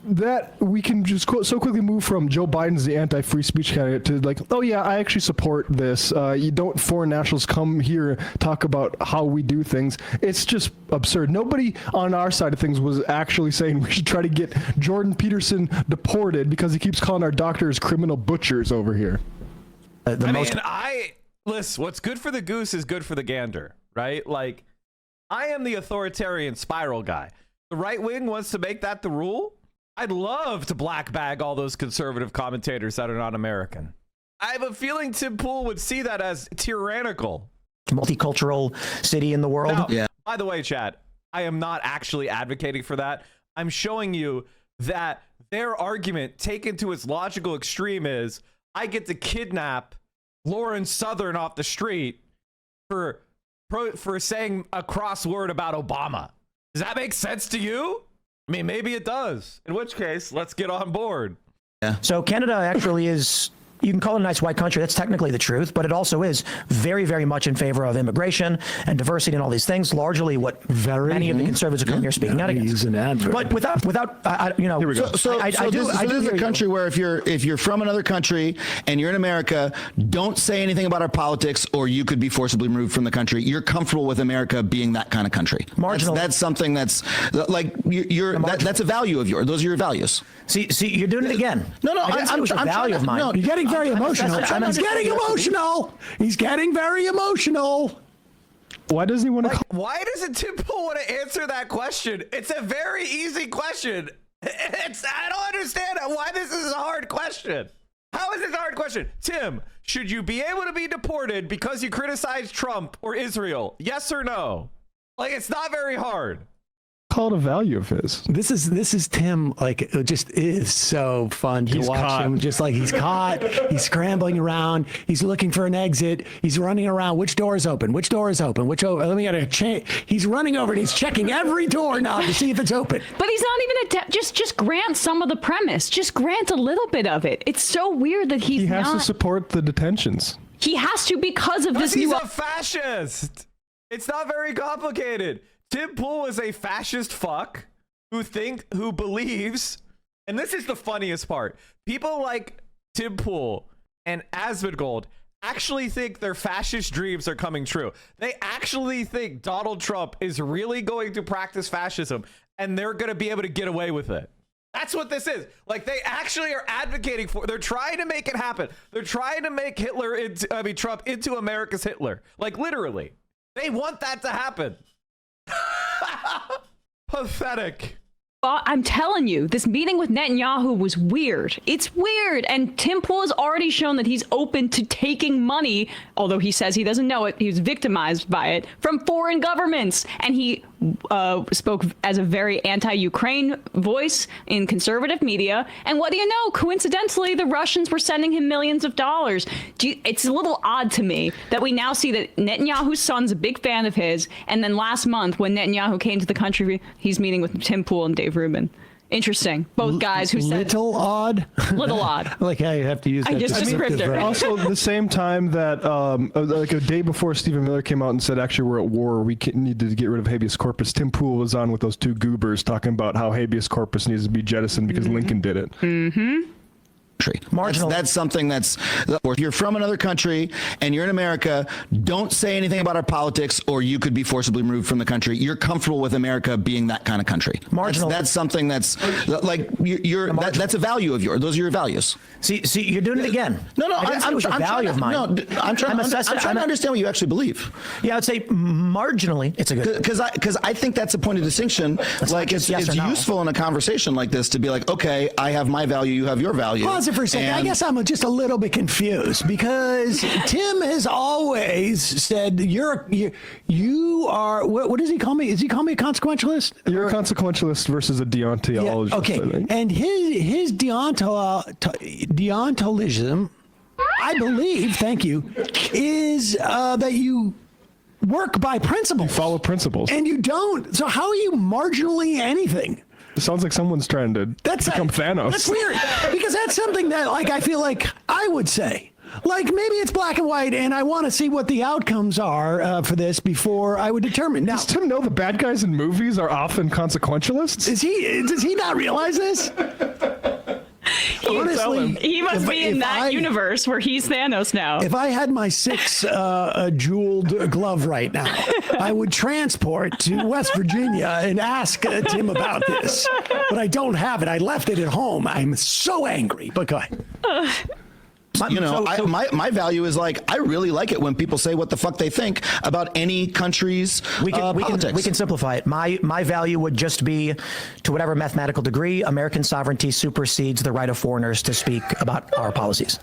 that we can just so quickly move from Joe Biden's the anti-free speech candidate to like, oh yeah, I actually support this. You don't foreign nationals come here talk about how we do things. It's just absurd. Nobody on our side of things was actually saying we should try to get Jordan Peterson deported because he keeps calling our doctors criminal butchers over here. Listen, what's good for the goose is good for the gander, right? Like, I am the authoritarian spiral guy. The right wing wants to make that the rule. I'd love to black bag all those conservative commentators that are not American. I have a feeling Tim Pool would see that as tyrannical. Multicultural city in the world. Now, yeah. By the way, Chad, I am not actually advocating for that. I'm showing you that their argument taken to its logical extreme is I get to kidnap Lauren Southern off the street for saying a cross word about Obama. Does that make sense to you? I mean, maybe it does. In which case, let's get on board. Yeah. So Canada actually is, you can call it a nice white country. That's technically the truth, but it also is very, very much in favor of immigration and diversity and all these things. Largely what many of the conservatives are coming here speaking out against. He's an advert. But without you know. Here we go. So this is a country where if you're from another country and you're in America, don't say anything about our politics, or you could be forcibly removed from the country. You're comfortable with America being that kind of country. Marginal. That's something that's like that's a value of yours. Those are your values. See, you're doing it again. No, I'm value of mine. No, you're getting very emotional. He's getting emotional. He's getting very emotional. Why does he want to? Why doesn't Tim Pool want to answer that question? It's a very easy question. I don't understand why this is a hard question. How is this a hard question? Tim, should you be able to be deported because you criticize Trump or Israel? Yes or no? Like, it's not very hard. Call it a value of his. This is Tim. Like, it just is so fun to watch him. Just like he's caught, he's scrambling around, he's looking for an exit, he's running around. Which door is open? Which door is open? Let me get a change. He's running over and he's checking every door now to see if it's open. But he's not even just grant some of the premise. Just grant a little bit of it. It's so weird that he has to support the detentions. He has to because of this. He's a fascist. It's not very complicated. Tim Pool is a fascist fuck who believes, and this is the funniest part, people like Tim Pool and Asmongold actually think their fascist dreams are coming true. They actually think Donald Trump is really going to practice fascism and they're going to be able to get away with it. That's what this is. Like, they actually are advocating for, they're trying to make it happen. They're trying to make Trump into America's Hitler. Like, literally. They want that to happen. Pathetic. I'm telling you, this meeting with Netanyahu was weird. It's weird. And Tim Pool has already shown that he's open to taking money, although he says he doesn't know it. He was victimized by it from foreign governments. And he spoke as a very anti-Ukraine voice in conservative media. And what do you know? Coincidentally, the Russians were sending him millions of dollars. It's a little odd to me that we now see that Netanyahu's son's a big fan of his. And then last month, when Netanyahu came to the country, he's meeting with Tim Pool and Dave Rubin. Interesting. Both guys who said little odd. Like I have to use that. Descriptor. Also, the same time that like a day before Stephen Miller came out and said, actually, we're at war, we need to get rid of habeas corpus, Tim Pool was on with those two goobers talking about how habeas corpus needs to be jettisoned because Lincoln did it. Mm-hmm. Marginal. That's something that's, if you're from another country and you're in America, don't say anything about our politics, or you could be forcibly removed from the country. You're comfortable with America being that kind of country. Marginal. That's something that's like that's a value of yours. Those are your values. See, you're doing it again. No, I'm trying to understand what you actually believe. Yeah, I'd say marginally, it's a good. Because I think that's a point of distinction. Like it's useful in a conversation like this to be like, okay, I have my value, you have your value. Pause it for a second. I guess I'm just a little bit confused because Tim has always said you are. What does he call me? Is he call me a consequentialist? You're a consequentialist versus a deontologist. Yeah, okay, I think. And his deontologism, I believe, thank you, is that you work by principles. You follow principles. And you don't. So how are you marginally anything? It sounds like someone's trying to become Thanos. That's weird because that's something that, like, I feel like I would say. Like, maybe it's black and white, and I want to see what the outcomes are for this before I would determine. Now, does Tim know the bad guys in movies are often consequentialists? Does he not realize this? Honestly, he must be in that universe where he's Thanos now. If I had my 6 jeweled glove right now, I would transport to West Virginia and ask Tim about this. But I don't have it. I left it at home. I'm so angry. But go ahead. My value is like, I really like it when people say what the fuck they think about any country's politics. We can simplify it. My value would just be, to whatever mathematical degree, American sovereignty supersedes the right of foreigners to speak about our policies.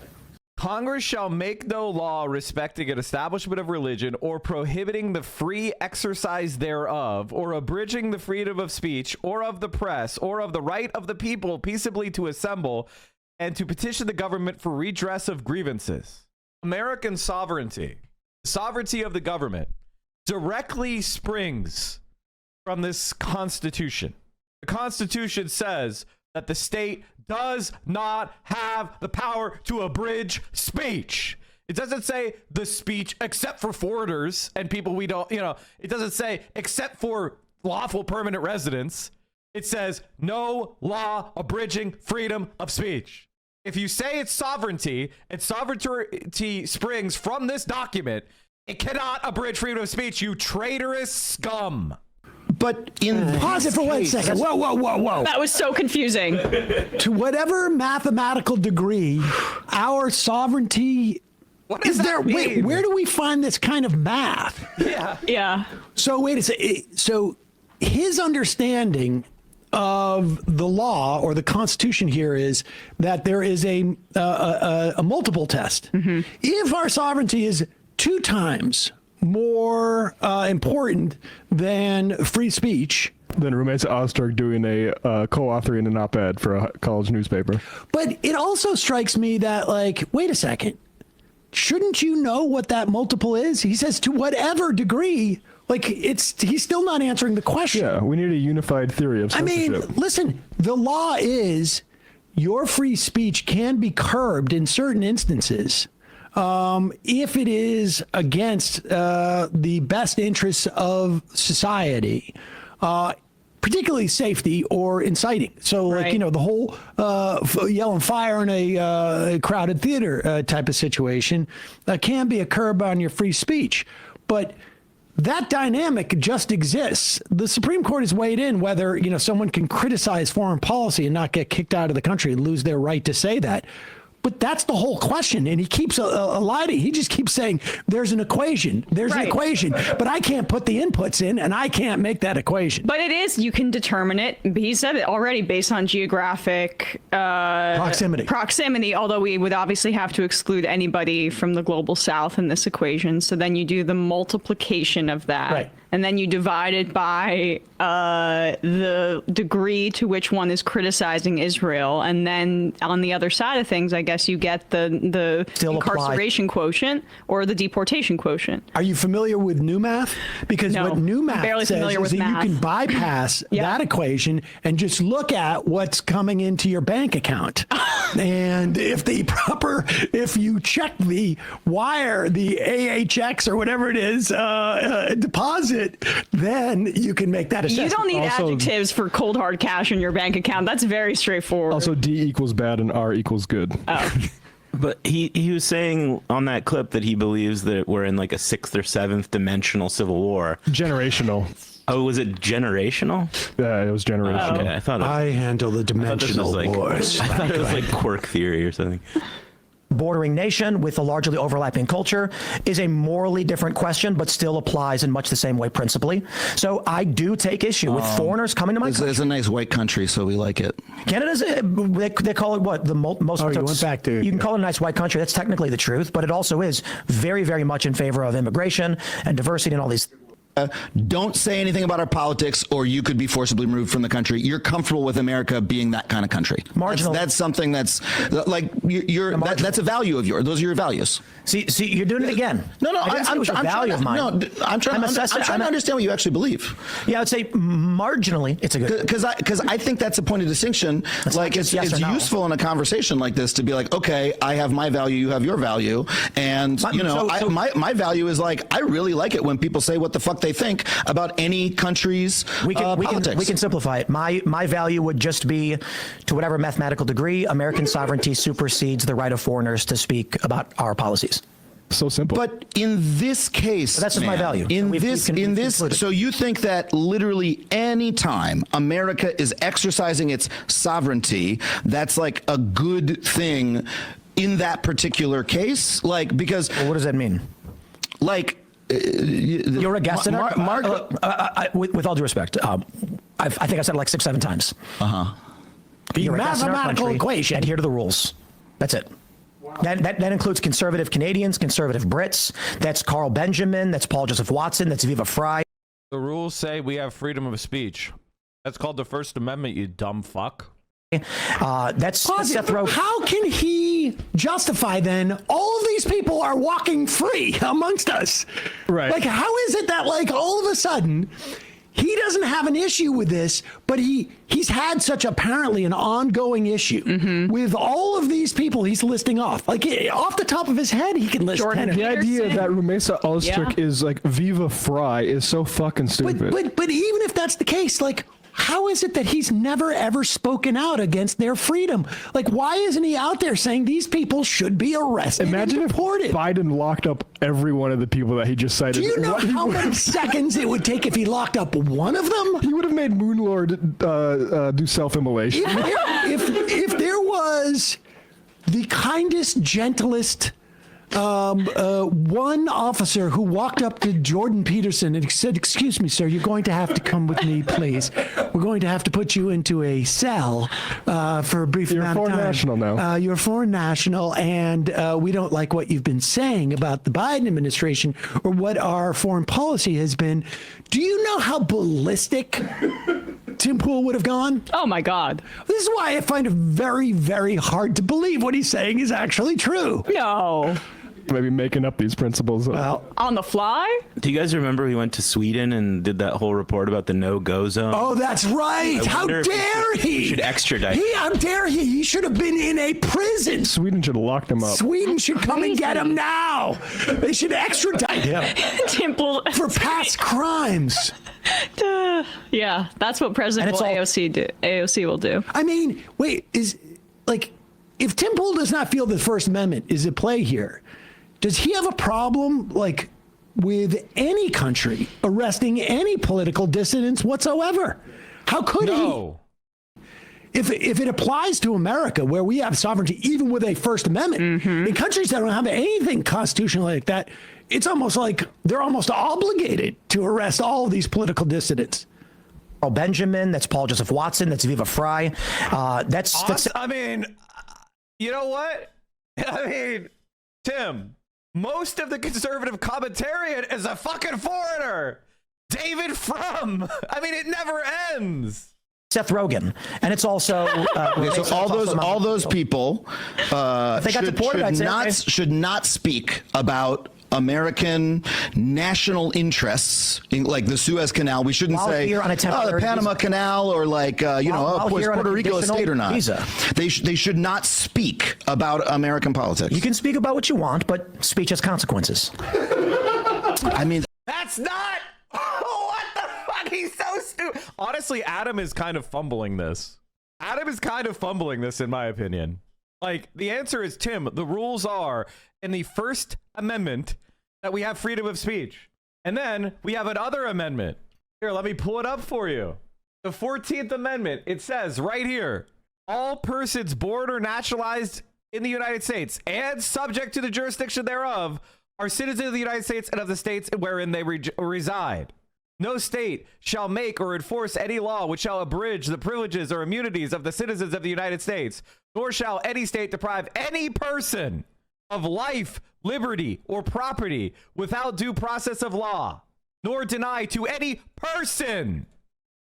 Congress shall make no law respecting an establishment of religion or prohibiting the free exercise thereof or abridging the freedom of speech or of the press or of the right of the people peaceably to assemble and to petition the government for redress of grievances. American sovereignty, the sovereignty of the government, directly springs from this Constitution. The Constitution says that the state does not have the power to abridge speech. It doesn't say the speech except for foreigners and people we don't, it doesn't say except for lawful permanent residents. It says no law abridging freedom of speech. If you say it's sovereignty and sovereignty springs from this document, it cannot abridge freedom of speech, you traitorous scum. But pause it for 1 second. Whoa. That was so confusing. To whatever mathematical degree our sovereignty what does that mean? Wait, where do we find this kind of math? Yeah. So wait a second. So his understanding of the law or the Constitution here is that there is a multiple test. Mm-hmm. If our sovereignty is 2 times more important than free speech, then roommates at Osterg doing a co-authoring an op-ed for a college newspaper. But it also strikes me that, like, wait a second, shouldn't you know what that multiple is? He says to whatever degree. Like, he's still not answering the question. Yeah, we need a unified theory of censorship. I mean, listen, the law is your free speech can be curbed in certain instances if it is against the best interests of society, particularly safety or inciting. So, like, the whole yelling fire in a crowded theater type of situation can be a curb on your free speech. But that dynamic just exists. The Supreme Court has weighed in whether, someone can criticize foreign policy and not get kicked out of the country and lose their right to say that. But that's the whole question. And he keeps eliding. He just keeps saying, there's an equation. There's an equation. But I can't put the inputs in, and I can't make that equation. But it is, you can determine it. He said it already based on geographic proximity, although we would obviously have to exclude anybody from the global south in this equation. So then you do the multiplication of that. Right. And then you divide it by the degree to which one is criticizing Israel. And then on the other side of things, I guess you get the incarceration quotient or the deportation quotient. Are you familiar with new math? Because what new math says is that you can bypass that equation and just look at what's coming into your bank account. And if you check the wire, the AHX or whatever it is, deposit, then you can make that assessment. You don't need adjectives for cold hard cash in your bank account. That's very straightforward. Also, D equals bad and R equals good. Oh. But he was saying on that clip that he believes that we're in like a 6th or 7th dimensional civil war. Generational. Oh, was it generational? Yeah, it was generational. Okay, I handle the dimensional wars. I thought it was like quirk theory or something. Bordering nation with a largely overlapping culture is a morally different question, but still applies in much the same way principally. So I do take issue with foreigners coming to my country. It's a nice white country, so we like it. Canada's, they call it what? The most. Oh, you went back to. You can call it a nice white country. That's technically the truth, but it also is very, very much in favor of immigration and diversity and all these. don't say anything about our politics or you could be forcibly removed from the country. You're comfortable with America being that kind of country. That's something that's like that's a value of yours. Those are your values. See, you're doing it again. No, I'm trying to understand what you actually believe. Yeah, I would say marginally it's a good, because I think that's a point of distinction. Like it's useful in a conversation like this to be like, okay, I have my value, you have your value, and my value is like, I really like it when people say what the fuck they think about any country's politics. We can simplify it. My value would just be, to whatever mathematical degree, American sovereignty supersedes the right of foreigners to speak about our policies. So simple. But in this case, that's just my value. So you think that literally any time America is exercising its sovereignty, that's like a good thing in that particular case? Like, because what does that mean? Like, you're a guest in with all due respect, I think I said it like 6-7 times. The mathematical equation. Adhere to the rules. That's it. That includes conservative Canadians, conservative Brits. That's Carl Benjamin. That's Paul Joseph Watson. That's Viva Fry. The rules say we have freedom of speech. That's called the First Amendment, you dumb fuck. That's Seth Rogen. How can he justify then all of these people are walking free amongst us? Right. Like, how is it that like all of a sudden he doesn't have an issue with this, but he's had such apparently an ongoing issue with all of these people he's listing off. Like off the top of his head, he can list 10 of them. The idea that Rumesa Ulstrich is like Viva Fry is so fucking stupid. But even if that's the case, like, how is it that he's never ever spoken out against their freedom? Like, why isn't he out there saying these people should be arrested? Imagine and deported? If Biden locked up every one of the people that he just cited. Do you know how many seconds it would take if he locked up one of them? He would have made Moonlord do self-immolation. If there was the kindest, gentlest one officer who walked up to Jordan Peterson and said, "Excuse me, sir, you're going to have to come with me, please. We're going to have to put you into a cell for a brief amount of time. You're a foreign national now. You're a foreign national, and we don't like what you've been saying about the Biden administration or what our foreign policy has been." Do you know how ballistic Tim Pool would have gone? Oh, my God. This is why I find it very, very hard to believe what he's saying is actually true. No. Maybe making up these principles. On the fly? Do you guys remember he went to Sweden and did that whole report about the no-go zone? Oh, that's right. How dare he? Should extradite. How dare he? He should have been in a prison. Sweden should have locked him up. Sweden should come and get him now. They should extradite him for past crimes. Yeah, that's what President AOC will do. I mean, wait, if Tim Pool does not feel the First Amendment is at play here, does he have a problem, like, with any country arresting any political dissidents whatsoever? How could he? If it applies to America, where we have sovereignty, even with a First Amendment, in countries that don't have anything constitutional like that, it's almost like they're almost obligated to arrest all of these political dissidents. Carl Benjamin, that's Paul Joseph Watson, that's Viva Fry. I mean, you know what? I mean, Tim, most of the conservative commentariat is a fucking foreigner. David Frum. I mean, it never ends. Seth Rogen, and it's also so all those people should not speak about American national interests, like the Suez Canal. We shouldn't say the Panama Canal or like Puerto Rico a state or not. They should not speak about American politics. You can speak about what you want, but speech has consequences. I mean, that's not. What the fuck? He's so stupid. Honestly, Adam is kind of fumbling this. In my opinion. Like, the answer is, Tim, the rules are in the First Amendment that we have freedom of speech. And then we have another amendment. Here, let me pull it up for you. The 14th Amendment, it says right here, all persons born or naturalized in the United States and subject to the jurisdiction thereof are citizens of the United States and of the states wherein they reside. No state shall make or enforce any law which shall abridge the privileges or immunities of the citizens of the United States, nor shall any state deprive any person of life, liberty, or property without due process of law. nor deny to any person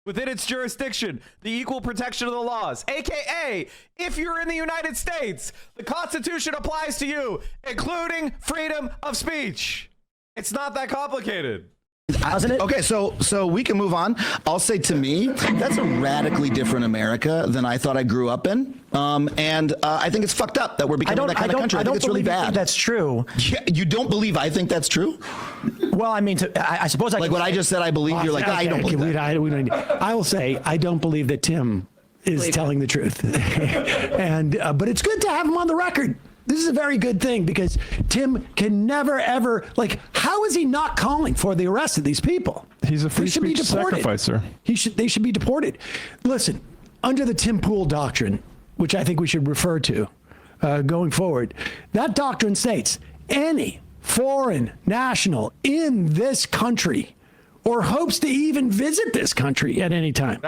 within its jurisdiction the equal protection of the laws, aka if you're in the United States, the Constitution applies to you, including freedom of speech. It's not that complicated. Okay, so we can move on. I'll say, to me, that's a radically different America than I thought I grew up in, and I think it's fucked up that we're becoming that kind of country. I think it's really bad. That's true. Yeah, you don't believe I think that's true? Well, I mean, I suppose I like what I just said. I believe you're like, I don't believe that. I will say I don't believe that Tim is telling the truth, and but it's good to have him on the record. This is a very good thing because Tim can never, ever, like, how is he not calling for the arrest of these people? He's a free speech sacrificer. They should be deported. Listen, under the Tim Pool doctrine, which I think we should refer to going forward, that doctrine states any foreign national in this country or hopes to even visit this country at any time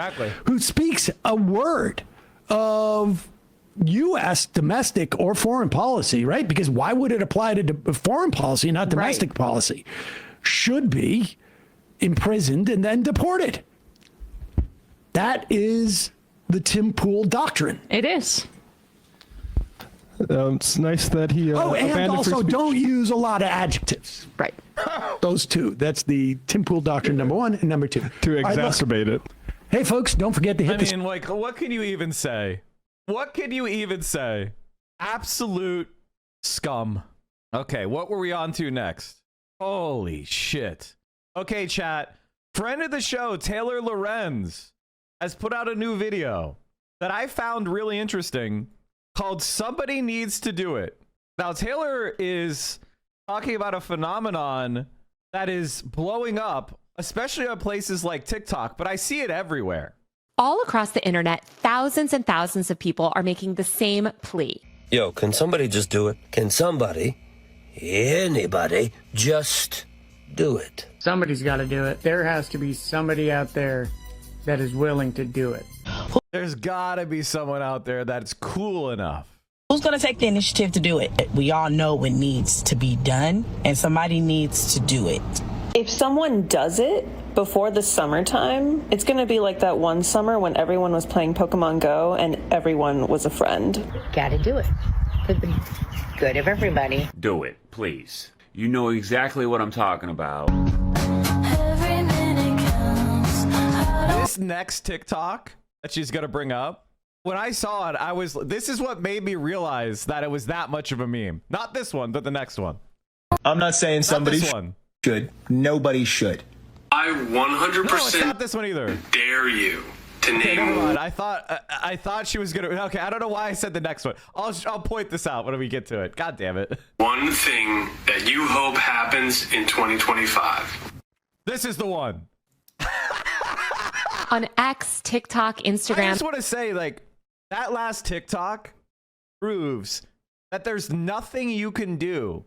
who speaks a word of U.S. domestic or foreign policy, right? Because why would it apply to foreign policy, not domestic policy? Should be imprisoned and then deported. That is the Tim Pool doctrine. It is. It's nice that he. And also don't use a lot of adjectives. Right. Those two. That's the Tim Pool doctrine, number one, and number two. To exacerbate it. Hey, folks, don't forget to hit like, what can you even say? What can you even say? Absolute scum. Okay, what were we on to next? Holy shit. Okay, chat. Friend of the show, Taylor Lorenz, has put out a new video that I found really interesting called Somebody Needs to Do It. Now, Taylor is talking about a phenomenon that is blowing up, especially on places like TikTok, but I see it everywhere. All across the internet, thousands and thousands of people are making the same plea. Yo, can somebody just do it? Can somebody, anybody, just do it? Somebody's got to do it. There has to be somebody out there that is willing to do it. There's got to be someone out there that's cool enough. Who's going to take the initiative to do it? We all know what needs to be done, and somebody needs to do it. If someone does it before the summertime, it's going to be like that one summer when everyone was playing Pokemon Go and everyone was a friend. Gotta do it for the good of everybody. Do it, please. You know exactly what I'm talking about. This next TikTok that she's going to bring up, when I saw it, this is what made me realize that it was that much of a meme. Not this one, but the next one. I'm not saying somebody should. Nobody should. I 100% No, it's not this one either. Dare you to name. Never mind. I thought she was gonna. Okay, I don't know why I said the next one. I'll point this out when we get to it. God damn it. One thing that you hope happens in 2025. This is the one. On X, TikTok, Instagram. I just want to say, like, that last TikTok proves that there's nothing you can do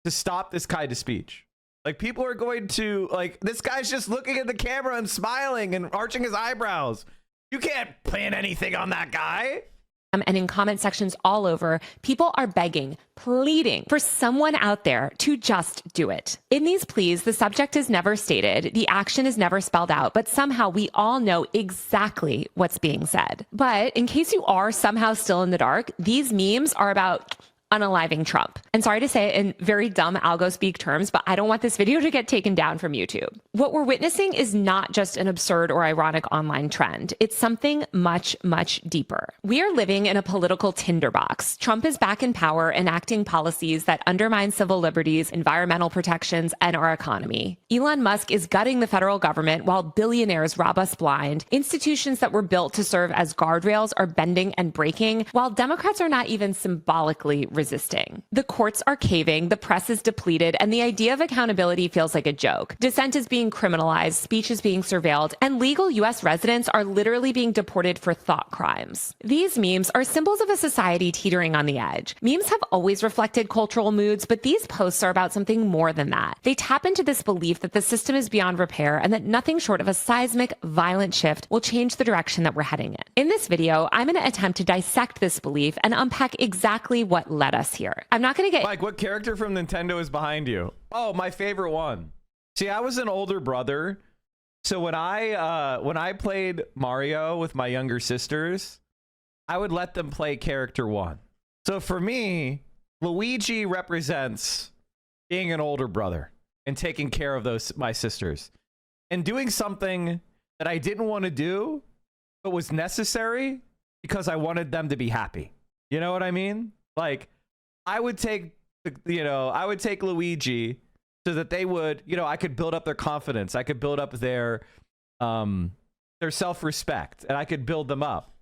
to stop this kind of speech. Like, people are going to, like, this guy's just looking at the camera and smiling and arching his eyebrows. You can't pin anything on that guy. And in comment sections all over, people are begging, pleading for someone out there to just do it. In these pleas, the subject is never stated, the action is never spelled out, but somehow we all know exactly what's being said. But in case you are somehow still in the dark, these memes are about unaliving Trump. And sorry to say it in very dumb algo speak terms, but I don't want this video to get taken down from YouTube. What we're witnessing is not just an absurd or ironic online trend. It's something much, much deeper. We are living in a political tinderbox. Trump is back in power, enacting policies that undermine civil liberties, environmental protections, and our economy. Elon Musk is gutting the federal government while billionaires rob us blind. Institutions that were built to serve as guardrails are bending and breaking, while Democrats are not even symbolically resisting. The courts are caving, the press is depleted, and the idea of accountability feels like a joke. Dissent is being criminalized, speech is being surveilled, and legal U.S. residents are literally being deported for thought crimes. These memes are symbols of a society teetering on the edge. Memes have always reflected cultural moods, but these posts are about something more than that. They tap into this belief that the system is beyond repair and that nothing short of a seismic, violent shift will change the direction that we're heading in. In this video, I'm going to attempt to dissect this belief and unpack exactly what led us here. I'm not going to get... Mike, what character from Nintendo is behind you? Oh, my favorite one. See, I was an older brother, so when I played Mario with my younger sisters, I would let them play character 1. So for me, Luigi represents being an older brother and taking care of my sisters and doing something that I didn't want to do, but was necessary because I wanted them to be happy. You know what I mean? Like, I would take Luigi so that they would, I could build up their confidence. I could build up their self-respect, and I could build them up,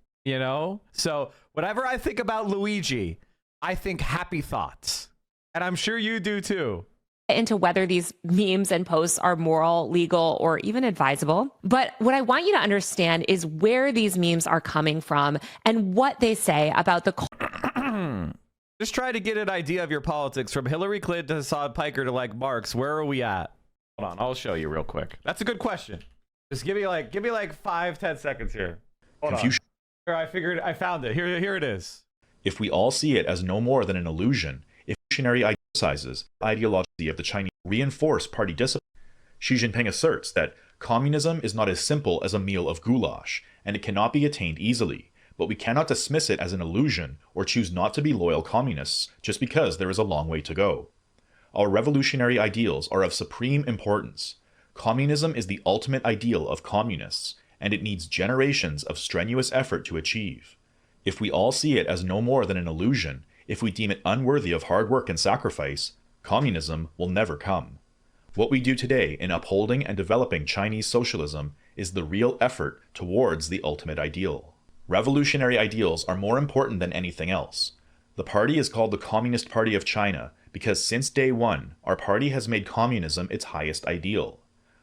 So whenever I think about Luigi, I think happy thoughts. And I'm sure you do too. Into whether these memes and posts are moral, legal, or even advisable. But what I want you to understand is where these memes are coming from and what they say about the Just try to get an idea of your politics from Hillary Clinton to Assad Piker to like Marx. Where are we at? Hold on, I'll show you real quick. That's a good question. Just give me like 5-10 seconds here. Hold on. Here, I found it. Here it is. If we all see it as no more than an illusion, if visionary exercises, ideology of the Chinese reinforce party discipline, Xi Jinping asserts that communism is not as simple as a meal of goulash, and it cannot be attained easily. But we cannot dismiss it as an illusion or choose not to be loyal communists just because there is a long way to go. Our revolutionary ideals are of supreme importance. Communism is the ultimate ideal of communists, and it needs generations of strenuous effort to achieve. If we all see it as no more than an illusion, if we deem it unworthy of hard work and sacrifice, communism will never come. What we do today in upholding and developing Chinese socialism is the real effort towards the ultimate ideal. Revolutionary ideals are more important than anything else. The party is called the Communist Party of China because since day one, our party has made communism its highest ideal.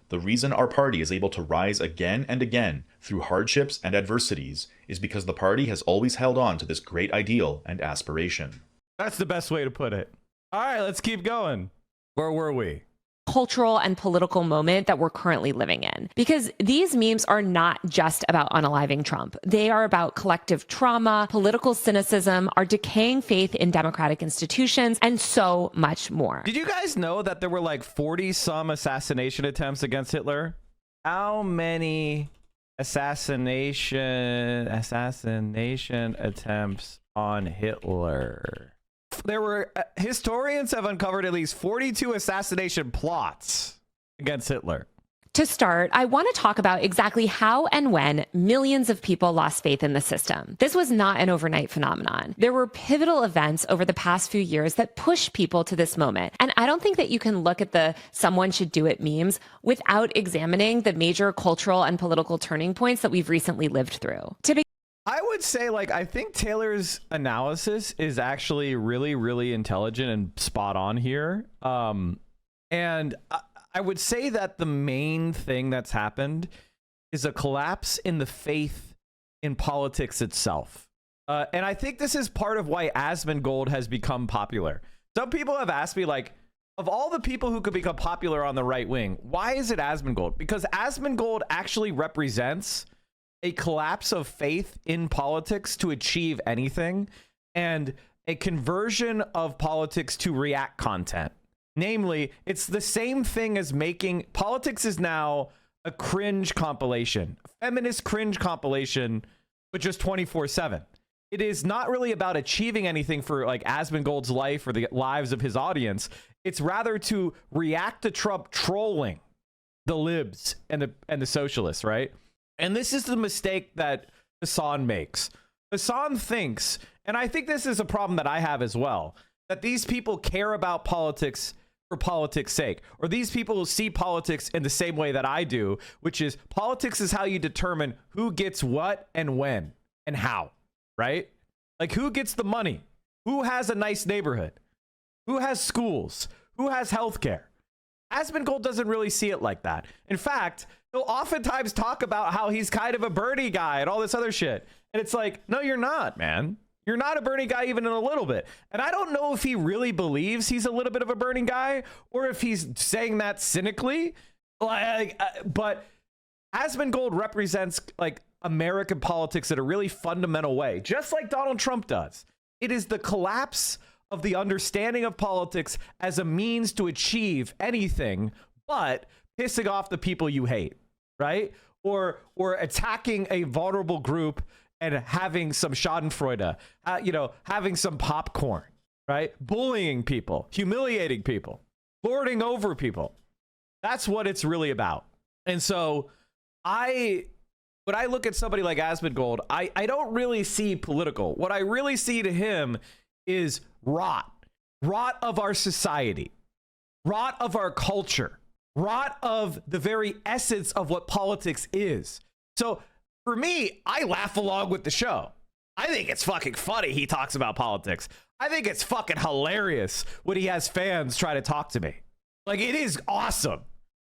The reason our party is able to rise again and again through hardships and adversities is because the party has always held on to this great ideal and aspiration. That's the best way to put it. All right, let's keep going. Where were we? Cultural and political moment that we're currently living in. Because these memes are not just about unaliving Trump. They are about collective trauma, political cynicism, our decaying faith in democratic institutions, and so much more. Did you guys know that there were like 40-some assassination attempts against Hitler? How many assassination attempts on Hitler? There were historians have uncovered at least 42 assassination plots against Hitler. To start, I want to talk about exactly how and when millions of people lost faith in the system. This was not an overnight phenomenon. There were pivotal events over the past few years that pushed people to this moment. And I don't think that you can look at the someone should do it memes without examining the major cultural and political turning points that we've recently lived through. I would say, I think Taylor's analysis is actually really, really intelligent and spot on here. And I would say that the main thing that's happened is a collapse in the faith in politics itself. And I think this is part of why Asmongold has become popular. Some people have asked me, of all the people who could become popular on the right wing, why is it Asmongold? Because Asmongold actually represents a collapse of faith in politics to achieve anything and a conversion of politics to react content. Namely, it's the same thing as making politics is now a cringe compilation, a feminist cringe compilation, but just 24/7. It is not really about achieving anything for Asmongold's life or the lives of his audience. It's rather to react to Trump trolling the libs and the socialists, right? And this is the mistake that Hassan makes. Hassan thinks, and I think this is a problem that I have as well, that these people care about politics for politics' sake, or these people will see politics in the same way that I do, which is politics is how you determine who gets what and when and how, right? Who gets the money, who has a nice neighborhood, who has schools, who has healthcare. Asmongold doesn't really see it like that. In fact, he'll oftentimes talk about how he's kind of a Bernie guy and all this other shit. And it's no, you're not, man. You're not a Bernie guy even in a little bit. And I don't know if he really believes he's a little bit of a Bernie guy or if he's saying that cynically. But Asmongold represents American politics in a really fundamental way, just like Donald Trump does. It is the collapse of the understanding of politics as a means to achieve anything but pissing off the people you hate, right? Or attacking a vulnerable group and having some schadenfreude, having some popcorn, right? Bullying people, humiliating people, lording over people. That's what it's really about. And so when I look at somebody like Asmongold, I don't really see political. What I really see to him is rot of our society, rot of our culture, rot of the very essence of what politics is. So for me, I laugh along with the show. I think it's fucking funny he talks about politics. I think it's fucking hilarious when he has fans try to talk to me. Like, it is awesome.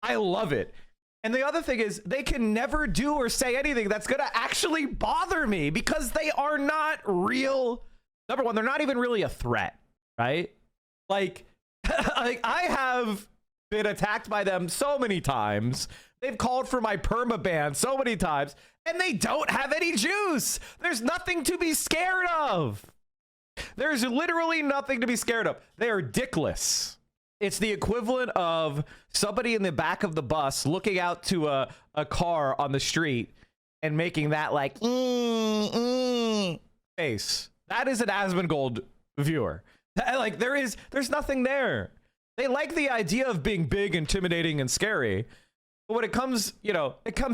I love it. And the other thing is, they can never do or say anything that's going to actually bother me because they are not real. Number one, they're not even really a threat, right? Like I have been attacked by them so many times. They've called for my permaban so many times, and they don't have any juice. There's nothing to be scared of. There's literally nothing to be scared of. They are dickless. It's the equivalent of somebody in the back of the bus looking out to a car on the street and making that like face. That is an Asmongold viewer. Like there's nothing there. They like the idea of being big, intimidating, and scary. But when it comes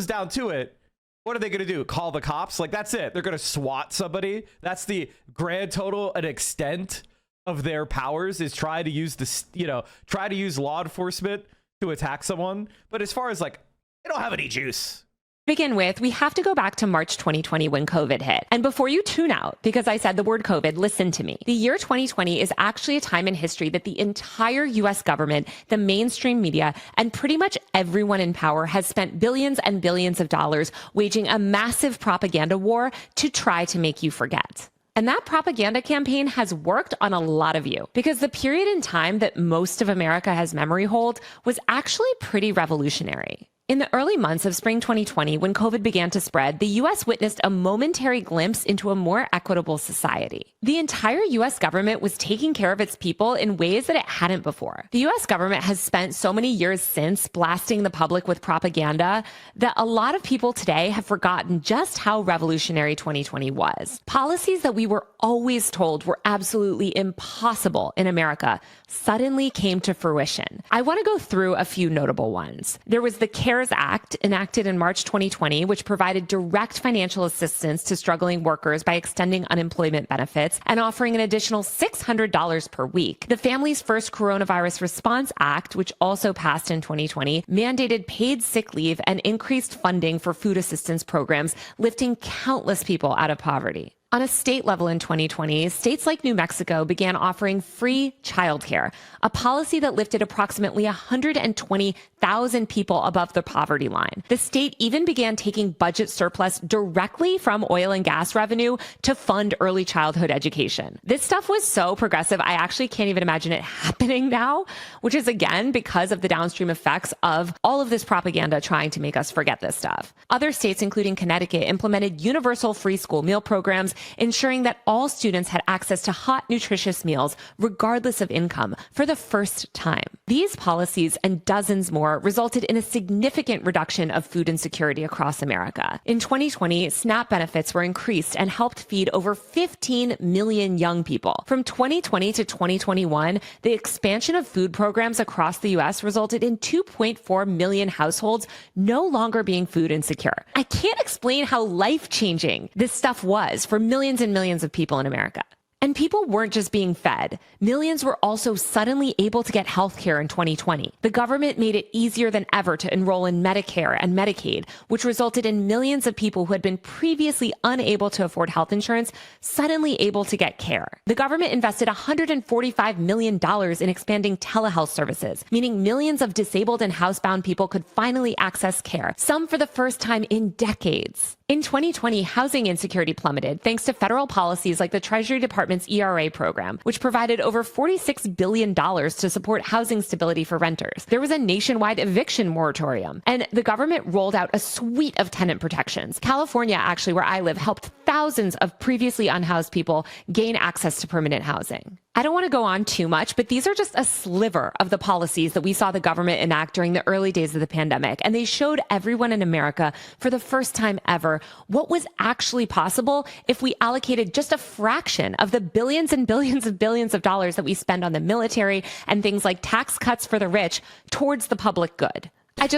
down to it, what are they going to do? Call the cops? Like, that's it. They're going to SWAT somebody. That's the grand total and extent of their powers, is try to use law enforcement to attack someone. But as far as like, they don't have any juice. Begin with, we have to go back to March 2020 when COVID hit. And before you tune out, because I said the word COVID, listen to me. The year 2020 is actually a time in history that the entire US government, the mainstream media, and pretty much everyone in power has spent billions and billions of dollars waging a massive propaganda war to try to make you forget. And that propaganda campaign has worked on a lot of you, because the period in time that most of America has memory hold was actually pretty revolutionary. In the early months of spring 2020, when COVID began to spread, the U.S. witnessed a momentary glimpse into a more equitable society. The entire U.S. government was taking care of its people in ways that it hadn't before. The U.S. government has spent so many years since blasting the public with propaganda that a lot of people today have forgotten just how revolutionary 2020 was. Policies that we were always told were absolutely impossible in America suddenly came to fruition. I want to go through a few notable ones. There was the CARES Act, enacted in March 2020, which provided direct financial assistance to struggling workers by extending unemployment benefits and offering an additional $600 per week. The Family's First Coronavirus Response Act, which also passed in 2020, mandated paid sick leave and increased funding for food assistance programs, lifting countless people out of poverty. On a state level in 2020, states like New Mexico began offering free childcare, a policy that lifted approximately 120,000 people above the poverty line. The state even began taking budget surplus directly from oil and gas revenue to fund early childhood education. This stuff was so progressive, I actually can't even imagine it happening now, which is again because of the downstream effects of all of this propaganda trying to make us forget this stuff. Other states, including Connecticut, implemented universal free school meal programs, ensuring that all students had access to hot, nutritious meals, regardless of income, for the first time. These policies and dozens more resulted in a significant reduction of food insecurity across America. In 2020, SNAP benefits were increased and helped feed over 15 million young people. From 2020 to 2021, the expansion of food programs across the U.S. resulted in 2.4 million households no longer being food insecure. I can't explain how life-changing this stuff was for millions and millions of people in America. And people weren't just being fed. Millions were also suddenly able to get health care in 2020. The government made it easier than ever to enroll in Medicare and Medicaid, which resulted in millions of people who had been previously unable to afford health insurance suddenly able to get care. The government invested $145 million in expanding telehealth services, meaning millions of disabled and housebound people could finally access care, some for the first time in decades. In 2020, housing insecurity plummeted thanks to federal policies like the Treasury Department's ERA program, which provided over $46 billion to support housing stability for renters. There was a nationwide eviction moratorium, and the government rolled out a suite of tenant protections. California, actually, where I live, helped thousands of previously unhoused people gain access to permanent housing. I don't want to go on too much, but these are just a sliver of the policies that we saw the government enact during the early days of the pandemic. And they showed everyone in America for the first time ever what was actually possible if we allocated just a fraction of the billions and billions of dollars that we spend on the military and things like tax cuts for the rich towards the public good.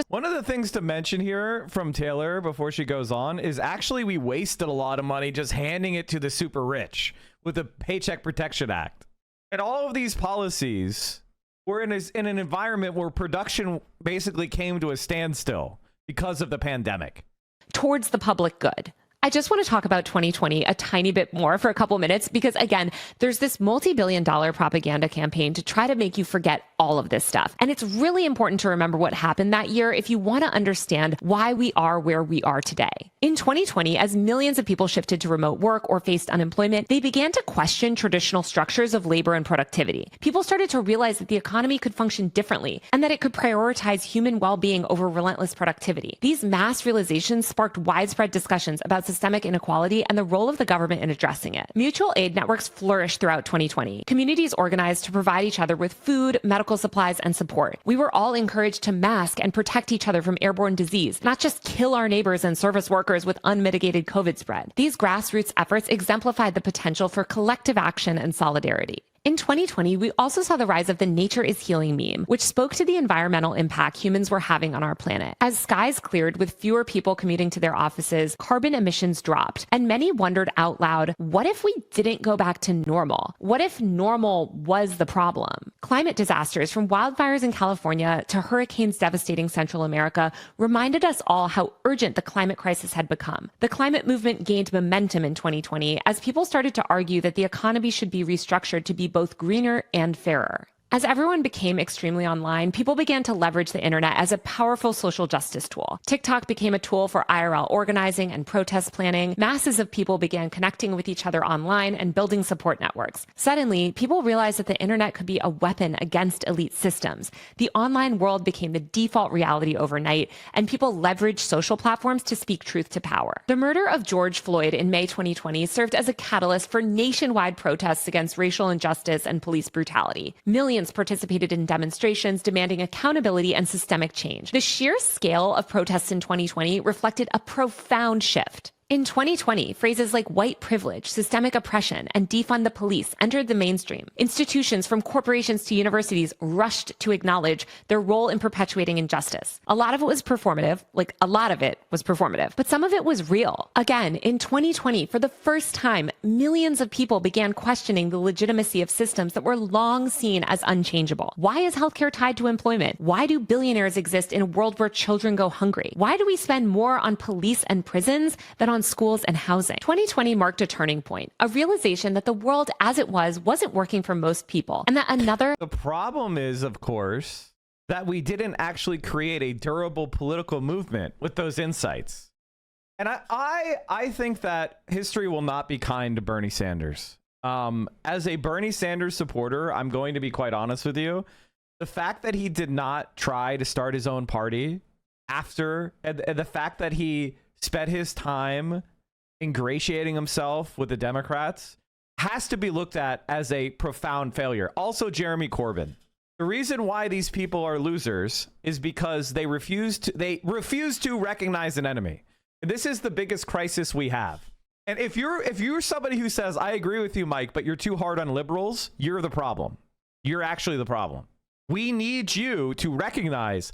One of the things to mention here from Taylor before she goes on is actually we wasted a lot of money just handing it to the super rich with the Paycheck Protection Act. And all of these policies were in an environment where production basically came to a standstill because of the pandemic. Towards the public good. I just want to talk about 2020 a tiny bit more for a couple minutes because, again, there's this multi-billion-dollar propaganda campaign to try to make you forget all of this stuff. And it's really important to remember what happened that year if you want to understand why we are where we are today. In 2020, as millions of people shifted to remote work or faced unemployment, they began to question traditional structures of labor and productivity. People started to realize that the economy could function differently and that it could prioritize human well-being over relentless productivity. These mass realizations sparked widespread discussions about systemic inequality and the role of the government in addressing it. Mutual aid networks flourished throughout 2020. Communities organized to provide each other with food, medical supplies, and support. We were all encouraged to mask and protect each other from airborne disease, not just kill our neighbors and service workers with unmitigated COVID spread. These grassroots efforts exemplified the potential for collective action and solidarity. In 2020, we also saw the rise of the nature is healing meme, which spoke to the environmental impact humans were having on our planet. As skies cleared with fewer people commuting to their offices, carbon emissions dropped, and many wondered out loud, what if we didn't go back to normal? What if normal was the problem? Climate disasters, from wildfires in California to hurricanes devastating Central America, reminded us all how urgent the climate crisis had become. The climate movement gained momentum in 2020 as people started to argue that the economy should be restructured to be both greener and fairer. As everyone became extremely online, people began to leverage the internet as a powerful social justice tool. TikTok became a tool for IRL organizing and protest planning. Masses of people began connecting with each other online and building support networks. Suddenly, people realized that the internet could be a weapon against elite systems. The online world became the default reality overnight, and people leveraged social platforms to speak truth to power. The murder of George Floyd in May 2020 served as a catalyst for nationwide protests against racial injustice and police brutality. Millions participated in demonstrations demanding accountability and systemic change. The sheer scale of protests in 2020 reflected a profound shift. In 2020, phrases like white privilege, systemic oppression, and defund the police entered the mainstream. Institutions from corporations to universities rushed to acknowledge their role in perpetuating injustice. A lot of it was performative, but some of it was real. Again, in 2020, for the first time, millions of people began questioning the legitimacy of systems that were long seen as unchangeable. Why is healthcare tied to employment? Why do billionaires exist in a world where children go hungry? Why do we spend more on police and prisons than on schools and housing? 2020 marked a turning point, a realization that the world as it was wasn't working for most people, and that the problem is, of course, that we didn't actually create a durable political movement with those insights. And I think that history will not be kind to Bernie Sanders. As a Bernie Sanders supporter, I'm going to be quite honest with you. The fact that he did not try to start his own party after, and the fact that he spent his time ingratiating himself with the Democrats has to be looked at as a profound failure. Also, Jeremy Corbyn. The reason why these people are losers is because they refuse to recognize an enemy. And this is the biggest crisis we have. And if you're somebody who says, I agree with you, Mike, but you're too hard on liberals, you're the problem. You're actually the problem. We need you to recognize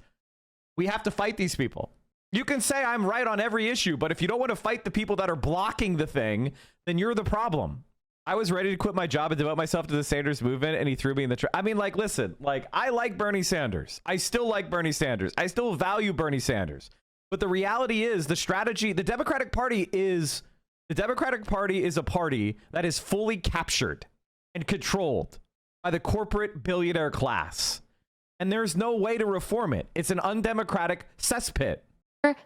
we have to fight these people. You can say I'm right on every issue, but if you don't want to fight the people that are blocking the thing, then you're the problem. I was ready to quit my job and devote myself to the Sanders movement, and he threw me in the trap. I mean, like, listen, like, I like Bernie Sanders. I still like Bernie Sanders. I still value Bernie Sanders. But the reality is, the strategy, the Democratic Party is a party that is fully captured and controlled by the corporate billionaire class. And there's no way to reform it. It's an undemocratic cesspit.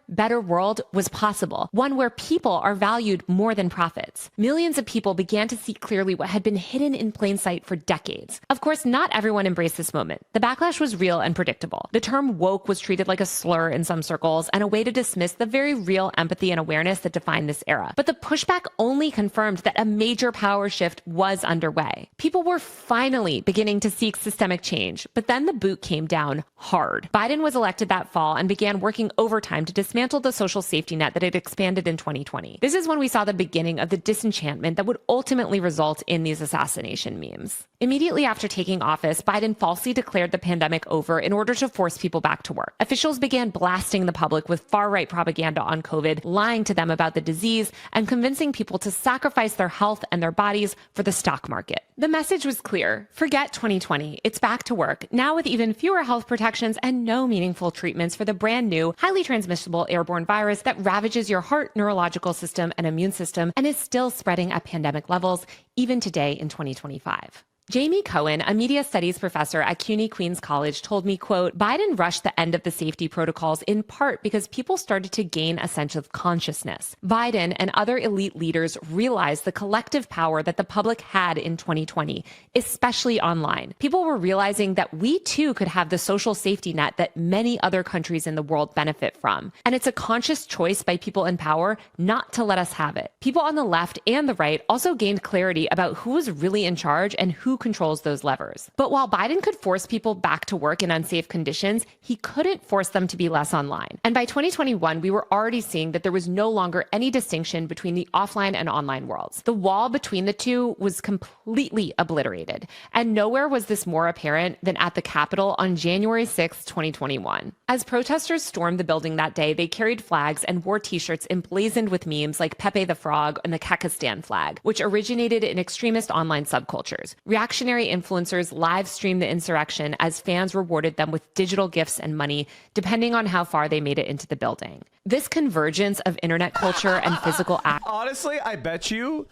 better world was possible, one where people are valued more than profits. Millions of people began to see clearly what had been hidden in plain sight for decades. Of course, not everyone embraced this moment. The backlash was real and predictable. The term woke was treated like a slur in some circles and a way to dismiss the very real empathy and awareness that defined this era. But the pushback only confirmed that a major power shift was underway. People were finally beginning to seek systemic change, but then the boot came down hard. Biden was elected that fall and began working overtime to dismantle the social safety net that had expanded in 2020. This is when we saw the beginning of the disenchantment that would ultimately result in these assassination memes. Immediately after taking office, Biden falsely declared the pandemic over in order to force people back to work. Officials began blasting the public with far-right propaganda on COVID, lying to them about the disease, and convincing people to sacrifice their health and their bodies for the stock market. The message was clear. Forget 2020. It's back to work, now with even fewer health protections and no meaningful treatments for the brand new, highly transmissible airborne virus that ravages your heart, neurological system, and immune system and is still spreading at pandemic levels, even today in 2025. Jamie Cohen, a media studies professor at CUNY Queens College, told me, quote, Biden rushed the end of the safety protocols in part because people started to gain a sense of consciousness. Biden and other elite leaders realized the collective power that the public had in 2020, especially online. People were realizing that we too could have the social safety net that many other countries in the world benefit from. And it's a conscious choice by people in power not to let us have it. People on the left and the right also gained clarity about who was really in charge and who controls those levers. But while Biden could force people back to work in unsafe conditions, he couldn't force them to be less online. And by 2021, we were already seeing that there was no longer any distinction between the offline and online worlds. The wall between the two was completely obliterated. And nowhere was this more apparent than at the Capitol on January 6, 2021. As protesters stormed the building that day, they carried flags and wore t-shirts emblazoned with memes like Pepe the Frog and the Kekistan flag, which originated in extremist online subcultures. Reactionary influencers live streamed the insurrection as fans rewarded them with digital gifts and money, depending on how far they made it into the building. This convergence of internet culture and physical act. Honestly, I bet you,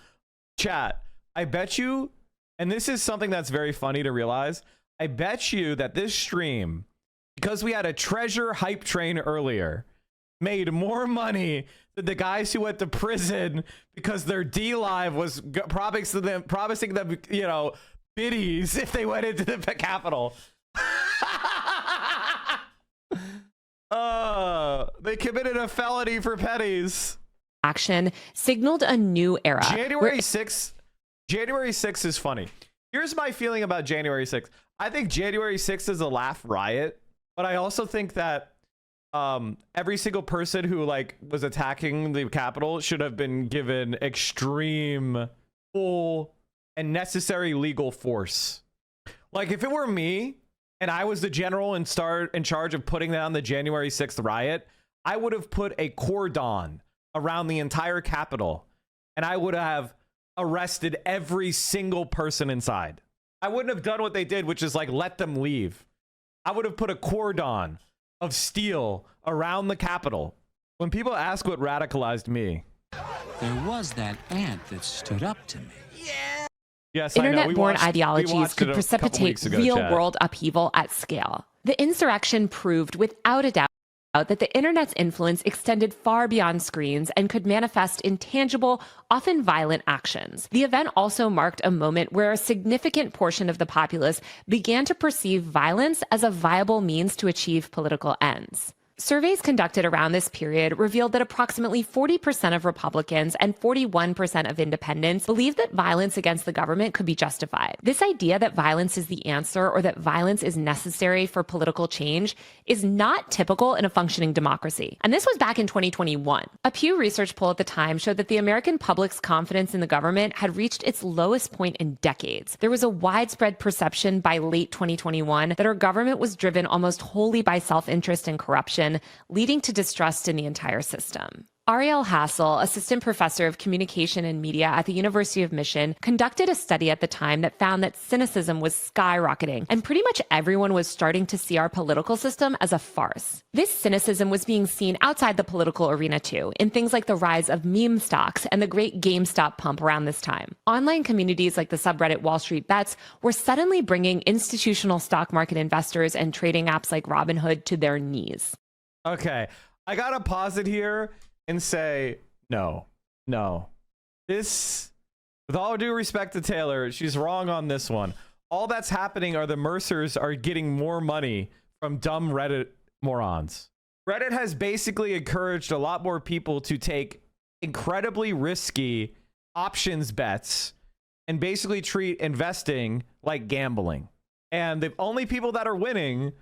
chat, I bet you, and this is something that's very funny to realize, I bet you that this stream, because we had a treasure hype train earlier, made more money than the guys who went to prison because their D-Live was promising them, you know, biddies if they went into the Capitol. They committed a felony for pennies. Action signaled a new era. January 6th is funny. Here's my feeling about January 6th. I think January 6th is a laugh riot, but I also think that every single person who was attacking the Capitol should have been given extreme, full, and necessary legal force. Like, if it were me and I was the general in charge of putting down the January 6th riot, I would have put a cordon around the entire Capitol and I would have arrested every single person inside. I wouldn't have done what they did, which is let them leave. I would have put a cordon of steel around the Capitol. When people ask what radicalized me, there was that ant that stood up to me. Yeah. Yes, Internet-born ideologies could precipitate real-world upheaval at scale. The insurrection proved without a doubt that the internet's influence extended far beyond screens and could manifest in tangible, often violent actions. The event also marked a moment where a significant portion of the populace began to perceive violence as a viable means to achieve political ends. Surveys conducted around this period revealed that approximately 40% of Republicans and 41% of independents believed that violence against the government could be justified. This idea that violence is the answer or that violence is necessary for political change is not typical in a functioning democracy. And this was back in 2021. A Pew Research poll at the time showed that the American public's confidence in the government had reached its lowest point in decades. There was a widespread perception by late 2021 that our government was driven almost wholly by self-interest and corruption, leading to distrust in the entire system. Ariel Hassel, assistant professor of communication and media at the University of Michigan, conducted a study at the time that found that cynicism was skyrocketing, and pretty much everyone was starting to see our political system as a farce. This cynicism was being seen outside the political arena too, in things like the rise of meme stocks and the great GameStop pump around this time. Online communities like the subreddit Wall Street Bets were suddenly bringing institutional stock market investors and trading apps like Robinhood to their knees. Okay. I gotta pause it here and say, no. This, with all due respect to Taylor, she's wrong on this one. All that's happening are the Mercers are getting more money from dumb Reddit morons. Reddit has basically encouraged a lot more people to take incredibly risky options bets and basically treat investing like gambling. And the only people that are winning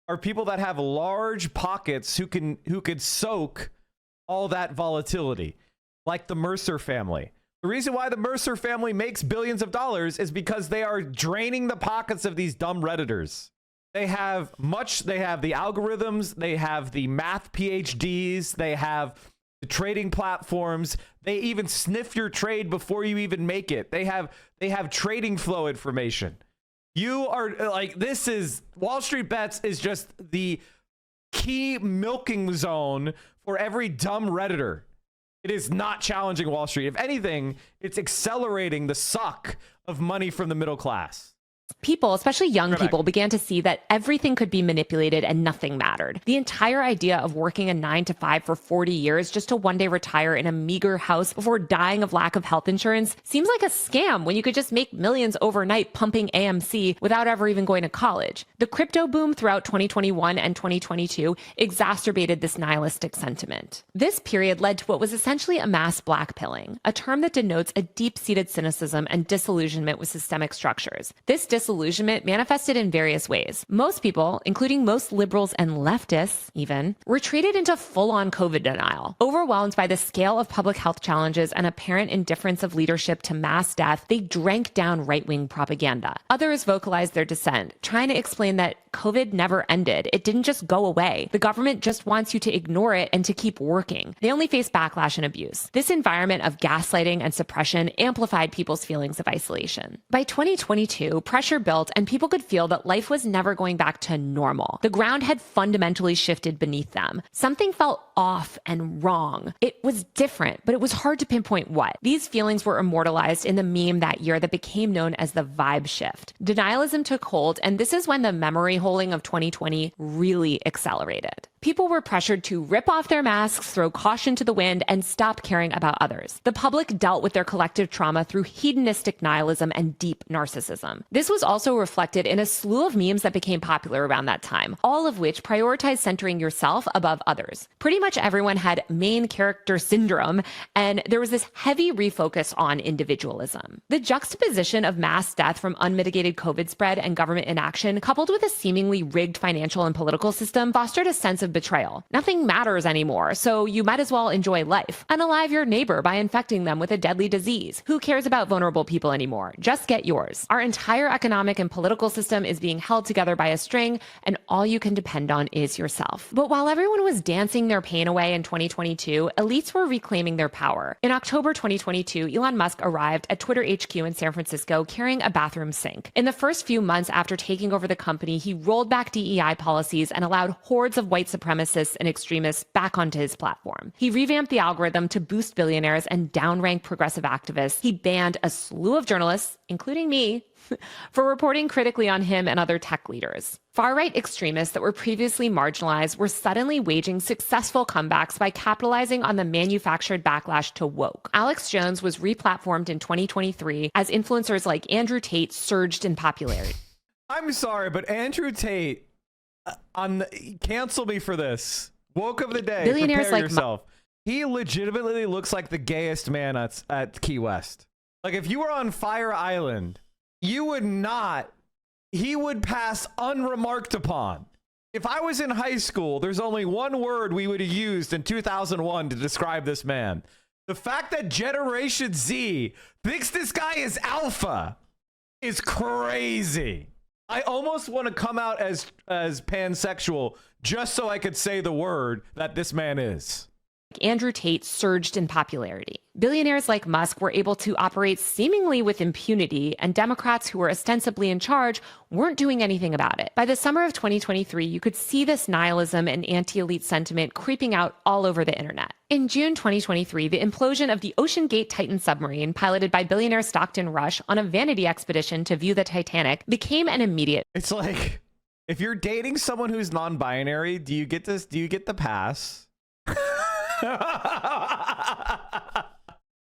are people that have large pockets who could soak all that volatility, like the Mercer family. The reason why the Mercer family makes billions of dollars is because they are draining the pockets of these dumb Redditors. They have the algorithms, they have the math PhDs, they have the trading platforms. They even sniff your trade before you even make it. They have trading flow information. You are like, this is Wall Street Bets is just the key milking zone for every dumb Redditor. It is not challenging Wall Street. If anything, it's accelerating the suck of money from the middle class. People, especially young people, began to see that everything could be manipulated and nothing mattered. The entire idea of working a 9-to-5 for 40 years just to one day retire in a meager house before dying of lack of health insurance seems like a scam when you could just make millions overnight pumping AMC without ever even going to college. The crypto boom throughout 2021 and 2022 exacerbated this nihilistic sentiment. This period led to what was essentially a mass blackpilling, a term that denotes a deep-seated cynicism and disillusionment with systemic structures. This disillusionment manifested in various ways. Most people, including most liberals and leftists even, retreated into full-on COVID denial. Overwhelmed by the scale of public health challenges and apparent indifference of leadership to mass death, they drank down right-wing propaganda. Others vocalized their dissent, trying to explain that COVID never ended. It didn't just go away. The government just wants you to ignore it and to keep working. They only face backlash and abuse. This environment of gaslighting and suppression amplified people's feelings of isolation. By 2022, pressure built and people could feel that life was never going back to normal. The ground had fundamentally shifted beneath them. Something felt off and wrong. It was different, but it was hard to pinpoint what. These feelings were immortalized in the meme that year that became known as the vibe shift. Denialism took hold, and this is when the memory holding of 2020 really accelerated. People were pressured to rip off their masks, throw caution to the wind, and stop caring about others. The public dealt with their collective trauma through hedonistic nihilism and deep narcissism. This was also reflected in a slew of memes that became popular around that time, all of which prioritized centering yourself above others. Pretty much everyone had main character syndrome, and there was this heavy refocus on individualism. The juxtaposition of mass death from unmitigated COVID spread and government inaction, coupled with a seemingly rigged financial and political system, fostered a sense of betrayal. Nothing matters anymore, so you might as well enjoy life. Unalive your neighbor by infecting them with a deadly disease. Who cares about vulnerable people anymore? Just get yours. Our entire economic and political system is being held together by a string, and all you can depend on is yourself. But while everyone was dancing their pain away in 2022, elites were reclaiming their power. In October 2022, Elon Musk arrived at Twitter HQ in San Francisco carrying a bathroom sink. In the first few months after taking over the company, he rolled back DEI policies and allowed hordes of white supremacists and extremists back onto his platform. He revamped the algorithm to boost billionaires and downrank progressive activists. He banned a slew of journalists, including me, for reporting critically on him and other tech leaders. Far-right extremists that were previously marginalized were suddenly waging successful comebacks by capitalizing on the manufactured backlash to woke. Alex Jones was replatformed in 2023 as influencers like Andrew Tate surged in popularity. I'm sorry, but Andrew Tate, cancel me for this. Woke of the day. Billionaires prepare like yourself. He legitimately looks like the gayest man at Key West. Like if you were on Fire Island, he would pass unremarked upon. If I was in high school, there's only one word we would have used in 2001 to describe this man. The fact that Generation Z thinks this guy is alpha is crazy. I almost want to come out as pansexual just so I could say the word that this man is. Andrew Tate surged in popularity. Billionaires like Musk were able to operate seemingly with impunity, and Democrats who were ostensibly in charge weren't doing anything about it. By the summer of 2023, you could see this nihilism and anti-elite sentiment creeping out all over the internet. In June 2023, the implosion of the Ocean Gate Titan submarine, piloted by billionaire Stockton Rush on a vanity expedition to view the Titanic, became an immediate... It's like, if you're dating someone who's non-binary, do you get the pass?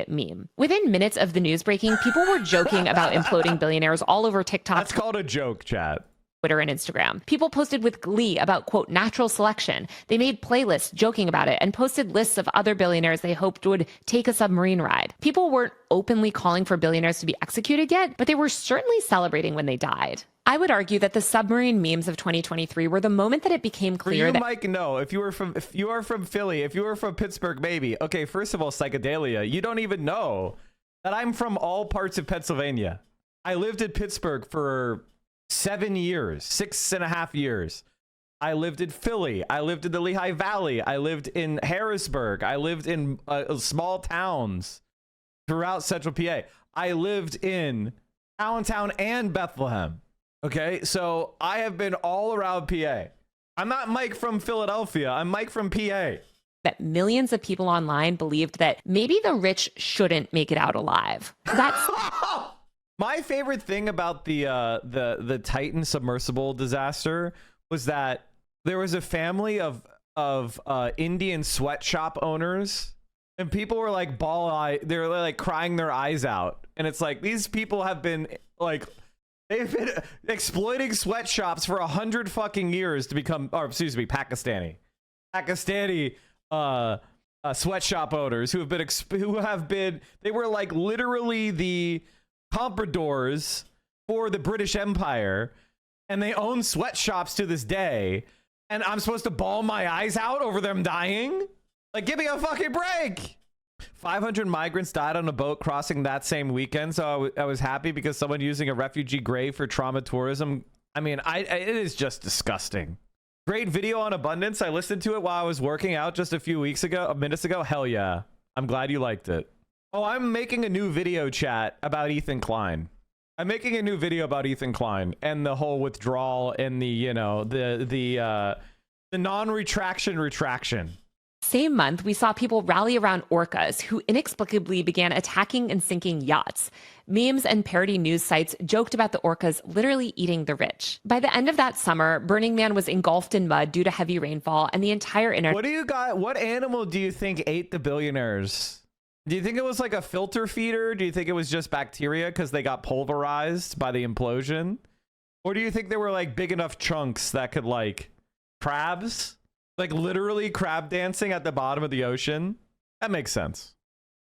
Meme. Within minutes of the news breaking, people were joking about imploding billionaires all over TikTok. That's called a joke, chat. Twitter and Instagram. People posted with glee about, quote, natural selection. They made playlists joking about it and posted lists of other billionaires they hoped would take a submarine ride. People weren't openly calling for billionaires to be executed yet, but they were certainly celebrating when they died. I would argue that the submarine memes of 2023 were the moment that it became clear you, that Mike, no. If you are from Philly, if you were from Pittsburgh, maybe. Okay, first of all, psychedelia. You don't even know that I'm from all parts of Pennsylvania. I lived in Pittsburgh for 7 years, 6.5 years. I lived in Philly. I lived in the Lehigh Valley. I lived in Harrisburg. I lived in small towns throughout central PA. I lived in Allentown and Bethlehem. Okay, so I have been all around PA. I'm not Mike from Philadelphia. I'm Mike from PA. That millions of people online believed that maybe the rich shouldn't make it out alive. That's my favorite thing about the Titan submersible disaster was that there was a family of Indian sweatshop owners, and people were like they're like crying their eyes out, and it's like these people have been like. They've been exploiting sweatshops for 100 fucking years to become, or excuse me, Pakistani sweatshop owners who have been, they were like literally the compradors for the British Empire, and they own sweatshops to this day. And I'm supposed to bawl my eyes out over them dying? Like, give me a fucking break. 500 migrants died on a boat crossing that same weekend, so I was happy because someone using a refugee grave for trauma tourism. I mean, it is just disgusting. Great video on abundance. I listened to it while I was working out just a few minutes ago. Hell yeah. I'm glad you liked it. Oh, I'm making a new video, chat, about Ethan Klein. I'm making a new video about Ethan Klein and the whole withdrawal and the, you know, the retraction. Same month, we saw people rally around orcas who inexplicably began attacking and sinking yachts. Memes and parody news sites joked about the orcas literally eating the rich. By the end of that summer, Burning Man was engulfed in mud due to heavy rainfall, and the entire internet. What animal do you think ate the billionaires? Do you think it was like a filter feeder? Do you think it was just bacteria because they got pulverized by the implosion? Or do you think they were like big enough chunks that could, like, crabs? Like literally crab dancing at the bottom of the ocean? That makes sense.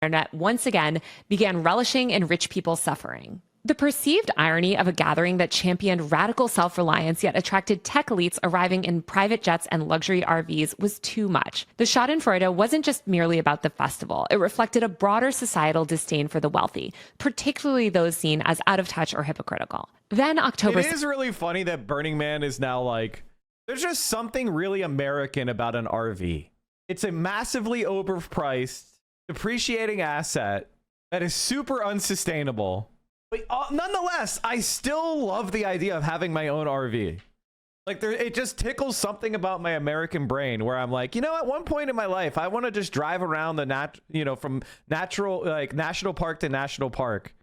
Internet once again began relishing in rich people's suffering. The perceived irony of a gathering that championed radical self-reliance yet attracted tech elites arriving in private jets and luxury RVs was too much. The Schadenfreude wasn't just merely about the festival. It reflected a broader societal disdain for the wealthy, particularly those seen as out of touch or hypocritical. Then October... It is really funny that Burning Man is now like... There's just something really American about an RV. It's a massively overpriced, depreciating asset that is super unsustainable. But nonetheless, I still love the idea of having my own RV. Like, it just tickles something about my American brain where I'm like, you know, at one point in my life, I want to just drive around from national park to national park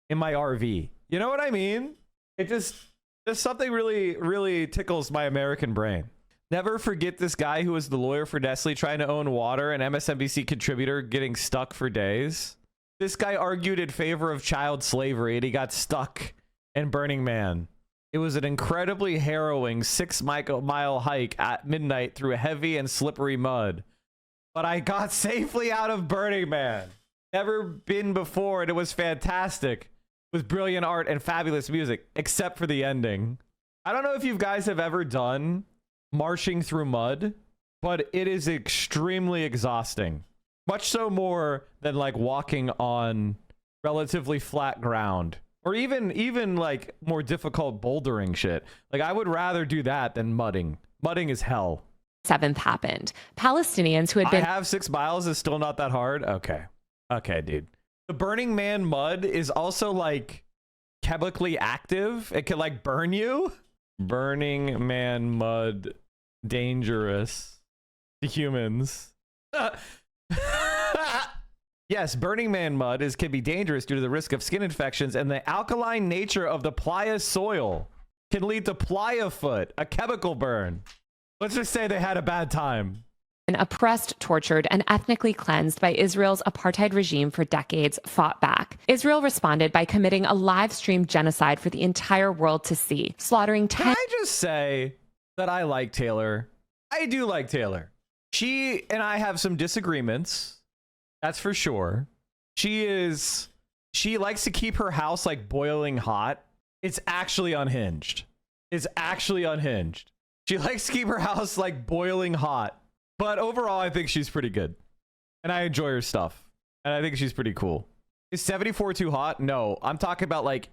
in my RV. You know what I mean? It just... There's something really, really tickles my American brain. Never forget this guy who was the lawyer for Nestle trying to own water, an MSNBC contributor getting stuck for days. This guy argued in favor of child slavery and he got stuck in Burning Man. It was an incredibly harrowing 6-mile hike at midnight through heavy and slippery mud. But I got safely out of Burning Man. Never been before, and it was fantastic. With brilliant art and fabulous music, except for the ending. I don't know if you guys have ever done marching through mud, but it is extremely exhausting. Much so more than like walking on relatively flat ground. Or even like more difficult bouldering shit. Like I would rather do that than mudding. Mudding is hell. 7th happened. Palestinians who had been... I have 6 miles is still not that hard? Okay. Okay, dude. The Burning Man mud is also like chemically active. It can like burn you. Burning Man mud dangerous to humans. Yes, Burning Man mud can be dangerous due to the risk of skin infections, and the alkaline nature of the playa soil can lead to playa foot, a chemical burn. Let's just say they had a bad time. oppressed, tortured, and ethnically cleansed by Israel's apartheid regime for decades, fought back. Israel responded by committing a live-streamed genocide for the entire world to see, slaughtering Can I just say that I like Taylor? I do like Taylor. She and I have some disagreements. That's for sure. She likes to keep her house like boiling hot. It's actually unhinged. She likes to keep her house like boiling hot. But overall, I think she's pretty good. And I enjoy her stuff. And I think she's pretty cool. Is 74 too hot? No. I'm talking about like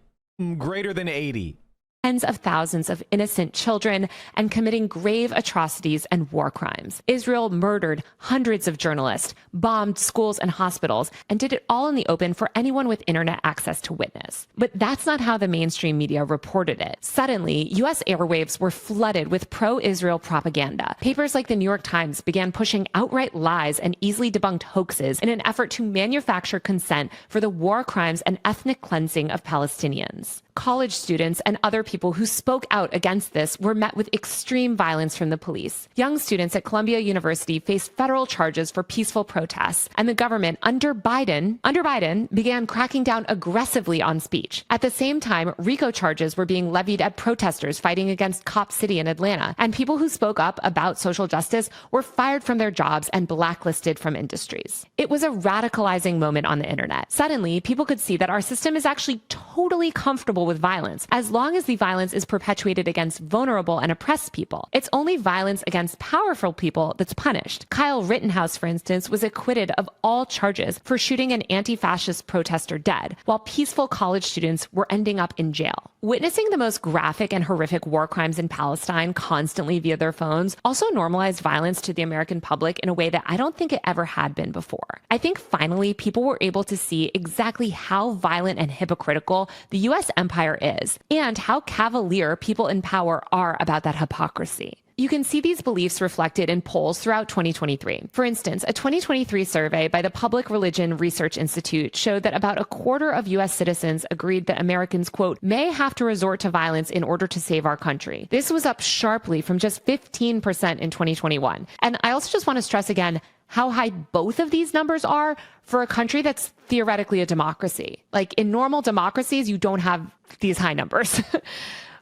greater than 80. Tens of thousands of innocent children and committing grave atrocities and war crimes. Israel murdered hundreds of journalists, bombed schools and hospitals, and did it all in the open for anyone with internet access to witness. But that's not how the mainstream media reported it. Suddenly, U.S. airwaves were flooded with pro-Israel propaganda. Papers like the New York Times began pushing outright lies and easily debunked hoaxes in an effort to manufacture consent for the war crimes and ethnic cleansing of Palestinians. College students and other people who spoke out against this were met with extreme violence from the police. Young students at Columbia University faced federal charges for peaceful protests, and the government under Biden began cracking down aggressively on speech. At the same time, RICO charges were being levied at protesters fighting against Cop City in Atlanta, and people who spoke up about social justice were fired from their jobs and blacklisted from industries. It was a radicalizing moment on the internet. Suddenly, people could see that our system is actually totally comfortable with violence, as long as the violence is perpetuated against vulnerable and oppressed people. It's only violence against powerful people that's punished. Kyle Rittenhouse, for instance, was acquitted of all charges for shooting an anti-fascist protester dead, while peaceful college students were ending up in jail. Witnessing the most graphic and horrific war crimes in Palestine constantly via their phones also normalized violence to the American public in a way that I don't think it ever had been before. I think finally people were able to see exactly how violent and hypocritical the U.S. empire is, and how cavalier people in power are about that hypocrisy. You can see these beliefs reflected in polls throughout 2023. For instance, a 2023 survey by the Public Religion Research Institute showed that about a quarter of U.S. citizens agreed that Americans, quote, may have to resort to violence in order to save our country. This was up sharply from just 15% in 2021. And I also just want to stress again how high both of these numbers are for a country that's theoretically a democracy. Like in normal democracies, you don't have these high numbers.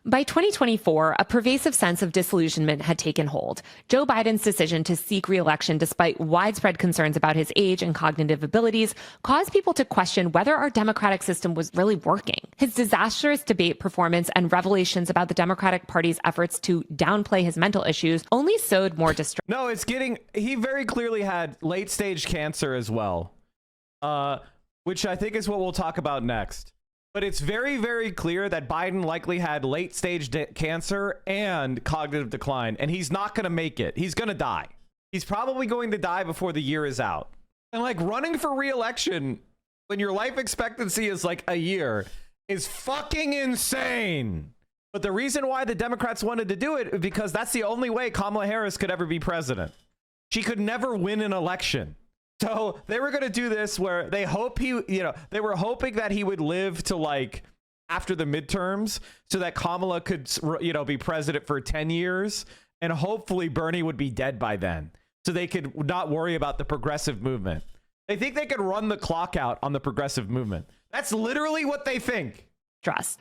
By 2024, a pervasive sense of disillusionment had taken hold. Joe Biden's decision to seek re-election despite widespread concerns about his age and cognitive abilities caused people to question whether our democratic system was really working. His disastrous debate performance and revelations about the Democratic Party's efforts to downplay his mental issues only sowed more distrust. No, he very clearly had late-stage cancer as well, which I think is what we'll talk about next. But it's very, very clear that Biden likely had late-stage cancer and cognitive decline, and he's not going to make it. He's going to die. He's probably going to die before the year is out. And like running for re-election when your life expectancy is like a year is fucking insane. But the reason why the Democrats wanted to do it is because that's the only way Kamala Harris could ever be president. She could never win an election. So they were going to do this where they were hoping that he would live to like after the midterms so that Kamala could, be president for 10 years. And hopefully Bernie would be dead by then. So they could not worry about the progressive movement. They think they could run the clock out on the progressive movement. That's literally what they think.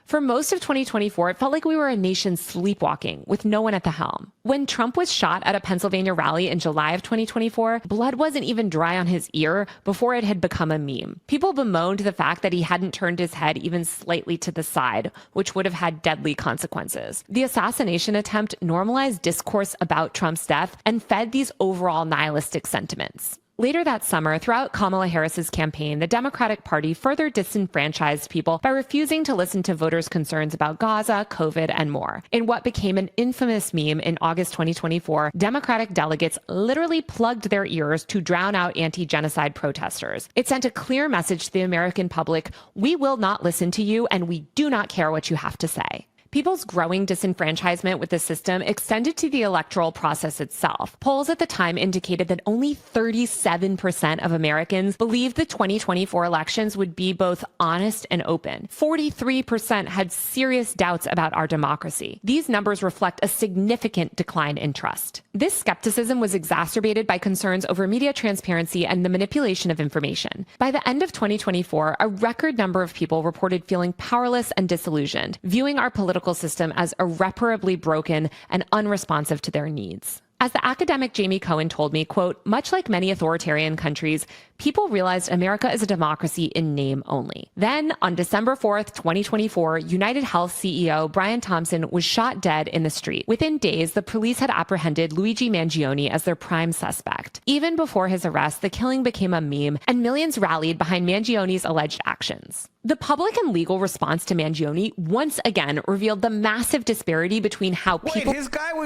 For most of 2024, it felt like we were a nation sleepwalking with no one at the helm. When Trump was shot at a Pennsylvania rally in July of 2024, blood wasn't even dry on his ear before it had become a meme. People bemoaned the fact that he hadn't turned his head even slightly to the side, which would have had deadly consequences. The assassination attempt normalized discourse about Trump's death and fed these overall nihilistic sentiments. Later that summer, throughout Kamala Harris's campaign, the Democratic Party further disenfranchised people by refusing to listen to voters' concerns about Gaza, COVID, and more. In what became an infamous meme in August 2024, Democratic delegates literally plugged their ears to drown out anti-genocide protesters. It sent a clear message to the American public: we will not listen to you, and we do not care what you have to say. People's growing disenfranchisement with the system extended to the electoral process itself. Polls at the time indicated that only 37% of Americans believed the 2024 elections would be both honest and open. 43% had serious doubts about our democracy. These numbers reflect a significant decline in trust. This skepticism was exacerbated by concerns over media transparency and the manipulation of information. By the end of 2024, a record number of people reported feeling powerless and disillusioned, viewing our political system as irreparably broken and unresponsive to their needs. As the academic Jamie Cohen told me, quote, much like many authoritarian countries, people realized America is a democracy in name only. Then, on December 4th, 2024, United Health CEO Brian Thompson was shot dead in the street. Within days, the police had apprehended Luigi Mangione as their prime suspect. Even before his arrest, the killing became a meme, and millions rallied behind Mangione's alleged actions. The public and legal response to Mangione once again revealed the massive disparity between how people— Wait,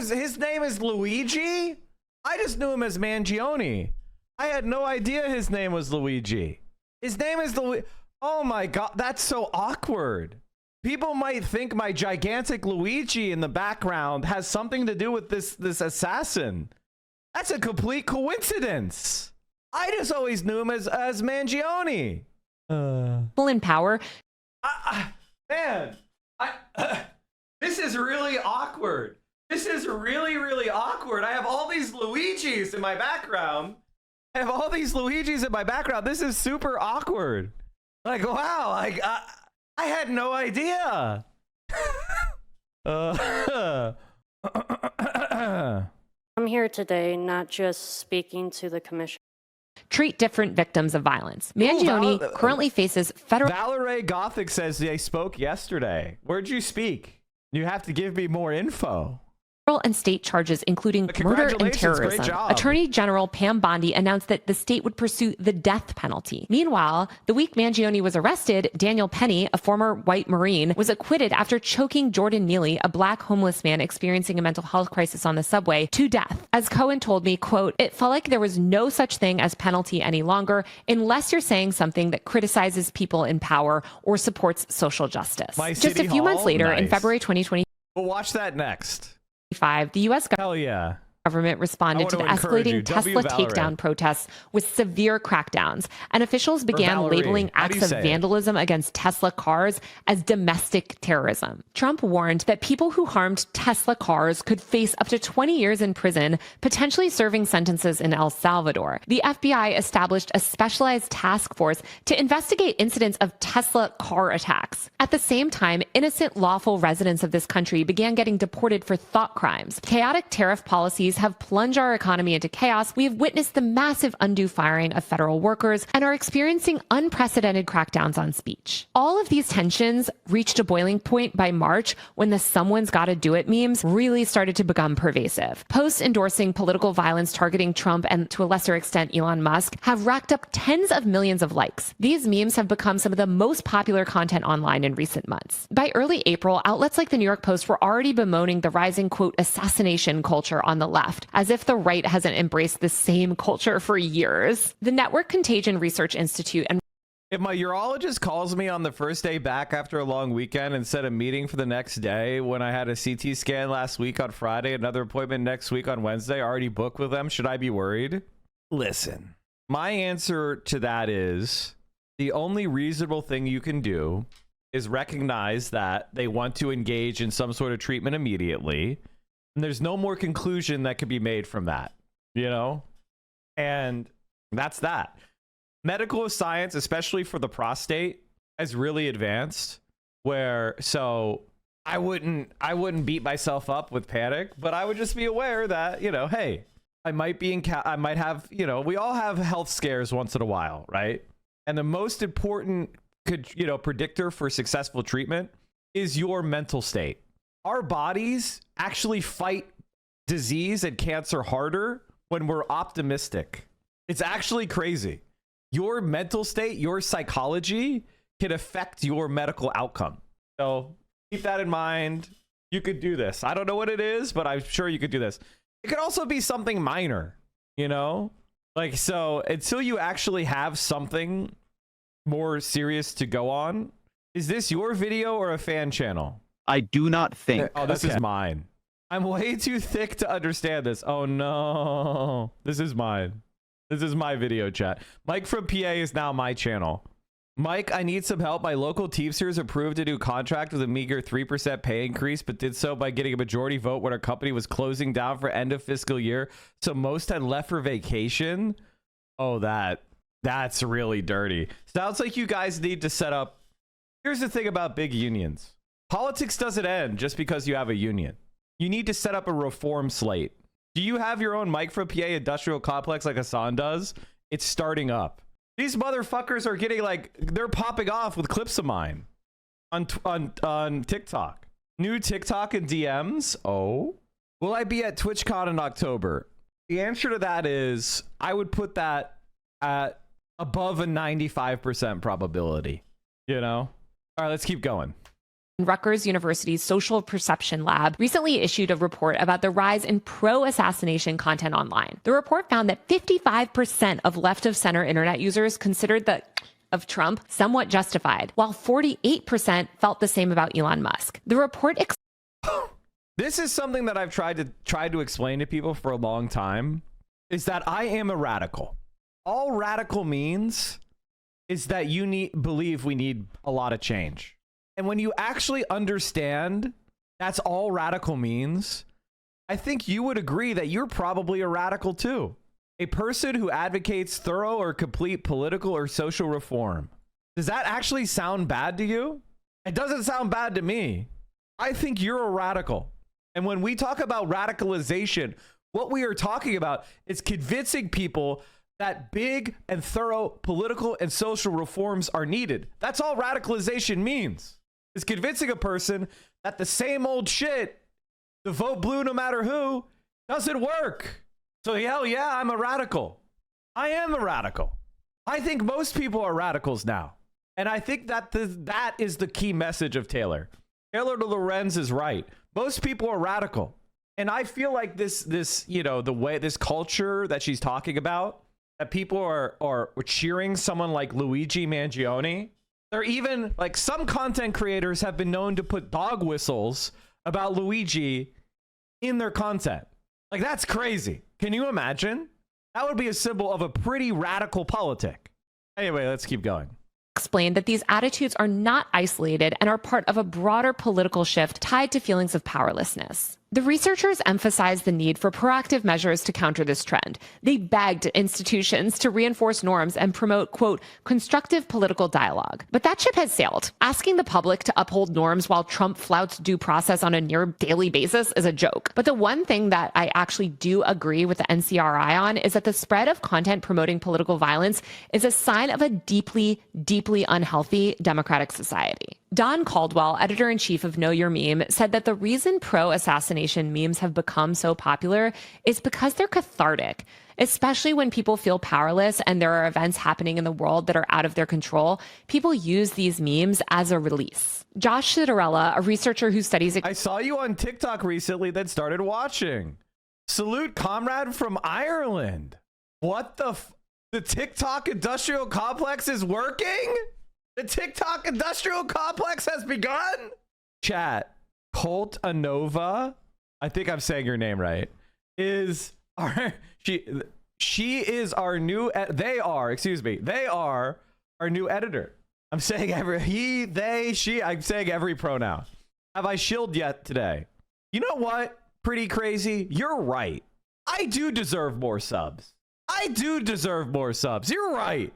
his name is Luigi? I just knew him as Mangione. I had no idea his name was Luigi. His name is Luigi. Oh my God, that's so awkward. People might think my gigantic Luigi in the background has something to do with this assassin. That's a complete coincidence. I just always knew him as Mangione. People in power. Man, this is really awkward. This is really, really awkward. I have all these Luigis in my background. This is super awkward. Like, wow, I had no idea. I'm here today not just speaking to the commission. Treat different victims of violence. Mangione currently faces federal— Valerie Gothic says they spoke yesterday. Where'd you speak? You have to give me more info. And state charges, including murder and terrorism. Attorney General Pam Bondi announced that the state would pursue the death penalty. Meanwhile, the week Mangione was arrested, Daniel Penny, a former white Marine, was acquitted after choking Jordan Neely, a black homeless man experiencing a mental health crisis on the subway, to death. As Cohen told me, quote, it felt like there was no such thing as penalty any longer unless you're saying something that criticizes people in power or supports social justice. Just a few months later, in February 2020, we'll watch that next. The U.S. government responded to the escalating Tesla takedown protests with severe crackdowns, and officials began labeling acts of vandalism against Tesla cars as domestic terrorism. Trump warned that people who harmed Tesla cars could face up to 20 years in prison, potentially serving sentences in El Salvador. The FBI established a specialized task force to investigate incidents of Tesla car attacks. At the same time, innocent lawful residents of this country began getting deported for thought crimes. Chaotic tariff policies have plunged our economy into chaos. We have witnessed the massive undue firing of federal workers and are experiencing unprecedented crackdowns on speech. All of these tensions reached a boiling point by March when the "someone's gotta do it" memes really started to become pervasive. Posts endorsing political violence targeting Trump and, to a lesser extent, Elon Musk have racked up tens of millions of likes. These memes have become some of the most popular content online in recent months. By early April, outlets like the New York Post were already bemoaning the rising, quote, assassination culture on the left, as if the right hasn't embraced the same culture for years. The Network Contagion Research Institute and— If my urologist calls me on the first day back after a long weekend and set a meeting for the next day when I had a CT scan last week on Friday, another appointment next week on Wednesday, already booked with them, should I be worried? Listen, my answer to that is the only reasonable thing you can do is recognize that they want to engage in some sort of treatment immediately. And there's no more conclusion that could be made from that, you know? And that's that. Medical science, especially for the prostate, has really advanced so I wouldn't beat myself up with panic, but I would just be aware that, you know, hey, I might have, you know, we all have health scares once in a while, right? And the most important predictor for successful treatment is your mental state. Our bodies actually fight disease and cancer harder when we're optimistic. It's actually crazy. Your mental state, your psychology can affect your medical outcome. So keep that in mind. You could do this. I don't know what it is, but I'm sure you could do this. It could also be something minor, you know? Like, so until you actually have something more serious to go on, is this your video or a fan channel? I do not think. Oh, this is mine. I'm way too thick to understand this. Oh no, this is mine. This is my video chat. Mike from PA is now my channel. Mike, I need some help. My local Teamsters approved a new contract with a meager 3% pay increase, but did so by getting a majority vote when our company was closing down for end of fiscal year. So most had left for vacation. Oh, that's really dirty. Sounds like you guys need to set up. Here's the thing about big unions. Politics doesn't end just because you have a union. You need to set up a reform slate. Do you have your own Micro PA industrial complex like Hassan does? It's starting up. These motherfuckers are getting like, they're popping off with clips of mine on TikTok. New TikTok and DMs. Oh, will I be at TwitchCon in October? The answer to that is I would put that at above a 95% probability, you know? All right, let's keep going. Rutgers University's Social Perception Lab recently issued a report about the rise in pro-assassination content online. The report found that 55% of left-of-center internet users considered the of Trump somewhat justified, while 48% felt the same about Elon Musk. The report This is something that I've tried to explain to people for a long time, is that I am a radical. All radical means is that you believe we need a lot of change. And when you actually understand that's all radical means, I think you would agree that you're probably a radical too. A person who advocates thorough or complete political or social reform. Does that actually sound bad to you? It doesn't sound bad to me. I think you're a radical. And when we talk about radicalization, what we are talking about is convincing people that big and thorough political and social reforms are needed. That's all radicalization means. Is convincing a person that the same old shit, the vote blue no matter who, doesn't work. So hell yeah, I'm a radical. I am a radical. I think most people are radicals now. And I think that that is the key message of Taylor. Taylor to Lorenz is right. Most people are radical. And I feel like this, you know, the way this culture that she's talking about, that people are cheering someone like Luigi Mangione. They're even like some content creators have been known to put dog whistles about Luigi in their content. Like, that's crazy. Can you imagine? That would be a symbol of a pretty radical politic. Anyway, let's keep going. Explained that these attitudes are not isolated and are part of a broader political shift tied to feelings of powerlessness. The researchers emphasized the need for proactive measures to counter this trend. They begged institutions to reinforce norms and promote, quote, constructive political dialogue. But that ship has sailed. Asking the public to uphold norms while Trump flouts due process on a near daily basis is a joke. But the one thing that I actually do agree with the NCRI on is that the spread of content promoting political violence is a sign of a deeply, deeply unhealthy democratic society. Don Caldwell, editor-in-chief of Know Your Meme, said that the reason pro-assassination memes have become so popular is because they're cathartic, especially when people feel powerless and there are events happening in the world that are out of their control. People use these memes as a release. Josh Citarella, a researcher who studies it. I saw you on TikTok recently that started watching. Salute comrade from Ireland. What the TikTok industrial complex is working? The TikTok industrial complex has begun? Chat, Colt Anova, I think I'm saying your name right, is our, she is our new, they are our new editor. I'm saying he, they, she, I'm saying every pronoun. Have I shilled yet today? You know what? Pretty crazy. You're right. I do deserve more subs. You're right.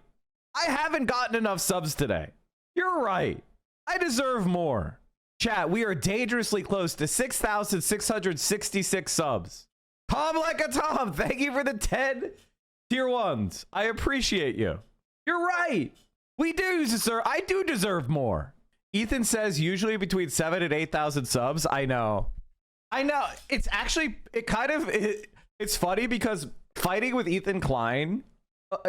I haven't gotten enough subs today. You're right. I deserve more. Chat, we are dangerously close to 6,666 subs. Calm like a Tom, thank you for the 10 tier 1s. I appreciate you. You're right. I do deserve more. Ethan says usually between 7,000 and 8,000 subs. I know. It's actually, it's funny because fighting with Ethan Klein,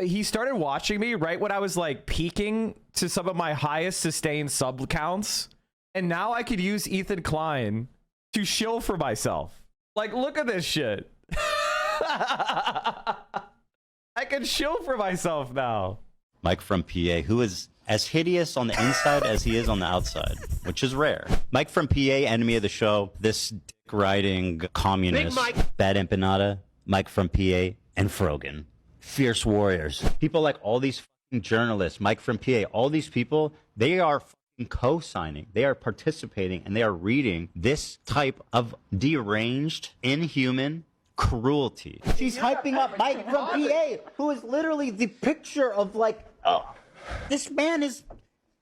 he started watching me right when I was like peaking to some of my highest sustained sub counts. And now I could use Ethan Klein to shill for myself. Like, look at this shit. I can shill for myself now. Mike from PA, who is as hideous on the inside as he is on the outside, which is rare. Mike from PA, enemy of the show, this dick-riding communist, Bad Empanada, Mike from PA, and Frogan. Fierce warriors. People like all these fucking journalists, Mike from PA, all these people, they are fucking co-signing, they are participating, and they are reading this type of deranged, inhuman cruelty. She's hyping up Mike from PA, who is literally the picture of like, oh, this man is,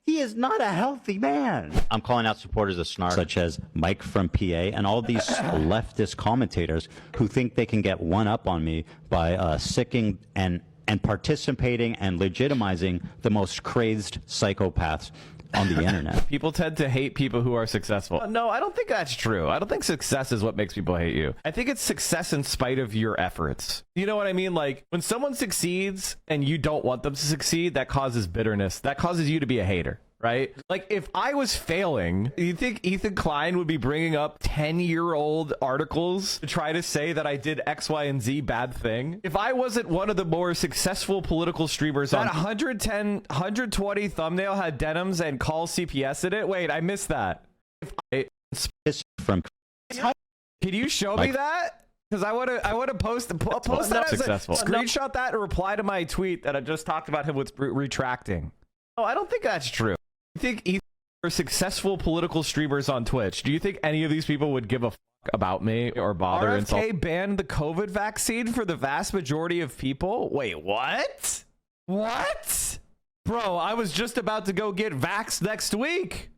he is not a healthy man. I'm calling out supporters of Snark, such as Mike from PA and all these leftist commentators who think they can get one up on me by sicking and participating and legitimizing the most crazed psychopaths on the internet. People tend to hate people who are successful. No, I don't think that's true. I don't think success is what makes people hate you. I think it's success in spite of your efforts. You know what I mean? Like when someone succeeds and you don't want them to succeed, that causes bitterness. That causes you to be a hater. Right? Like if I was failing, you think Ethan Klein would be bringing up 10-year-old articles to try to say that I did X, Y, and Z bad thing? If I wasn't one of the more successful political streamers, that 120 thumbnail had denims and call CPS in it. Wait, I missed that. Can you show me that? Because I want to post that successful. Screenshot that and reply to my tweet that I just talked about him with retracting. Oh, I don't think that's true. You think Ethan are successful political streamers on Twitch? Do you think any of these people would give a fuck about me or bother? RFK banned the COVID vaccine for the vast majority of people? Wait, what? What? Bro, I was just about to go get vaxxed next week.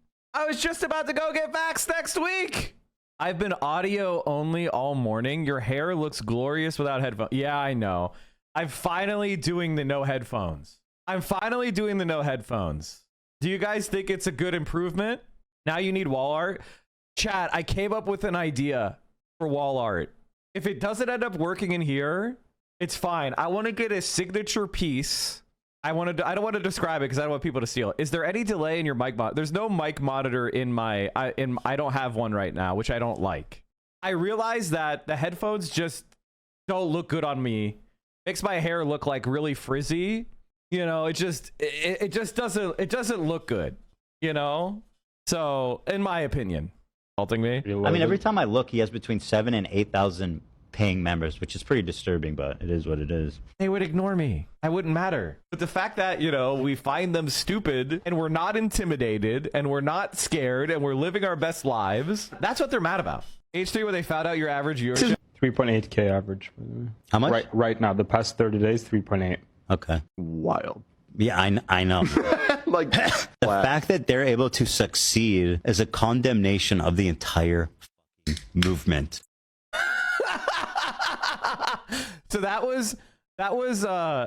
I've been audio only all morning. Your hair looks glorious without headphones. Yeah, I know. I'm finally doing the no headphones. Do you guys think it's a good improvement? Now you need wall art? Chat, I came up with an idea for wall art. If it doesn't end up working in here, it's fine. I want to get a signature piece. I don't want to describe it because I don't want people to steal it. Is there any delay in your mic monitor? There's no mic monitor in my... I don't have one right now, which I don't like. I realize that the headphones just don't look good on me. Makes my hair look like really frizzy. You know, it just doesn't look good, you know? So, in my opinion, faulting me. I mean, every time I look, he has between 7,000 and 8,000 paying members, which is pretty disturbing, but it is what it is. They would ignore me. I wouldn't matter. But the fact that, you know, we find them stupid and we're not intimidated and we're not scared and we're living our best lives, that's what they're mad about. H3, where they found out your average viewership. 3.8K average. How much? Right now, the past 30 days, 3.8. Okay. Wild. Yeah, I know. Like the fact that they're able to succeed is a condemnation of the entire movement. So that was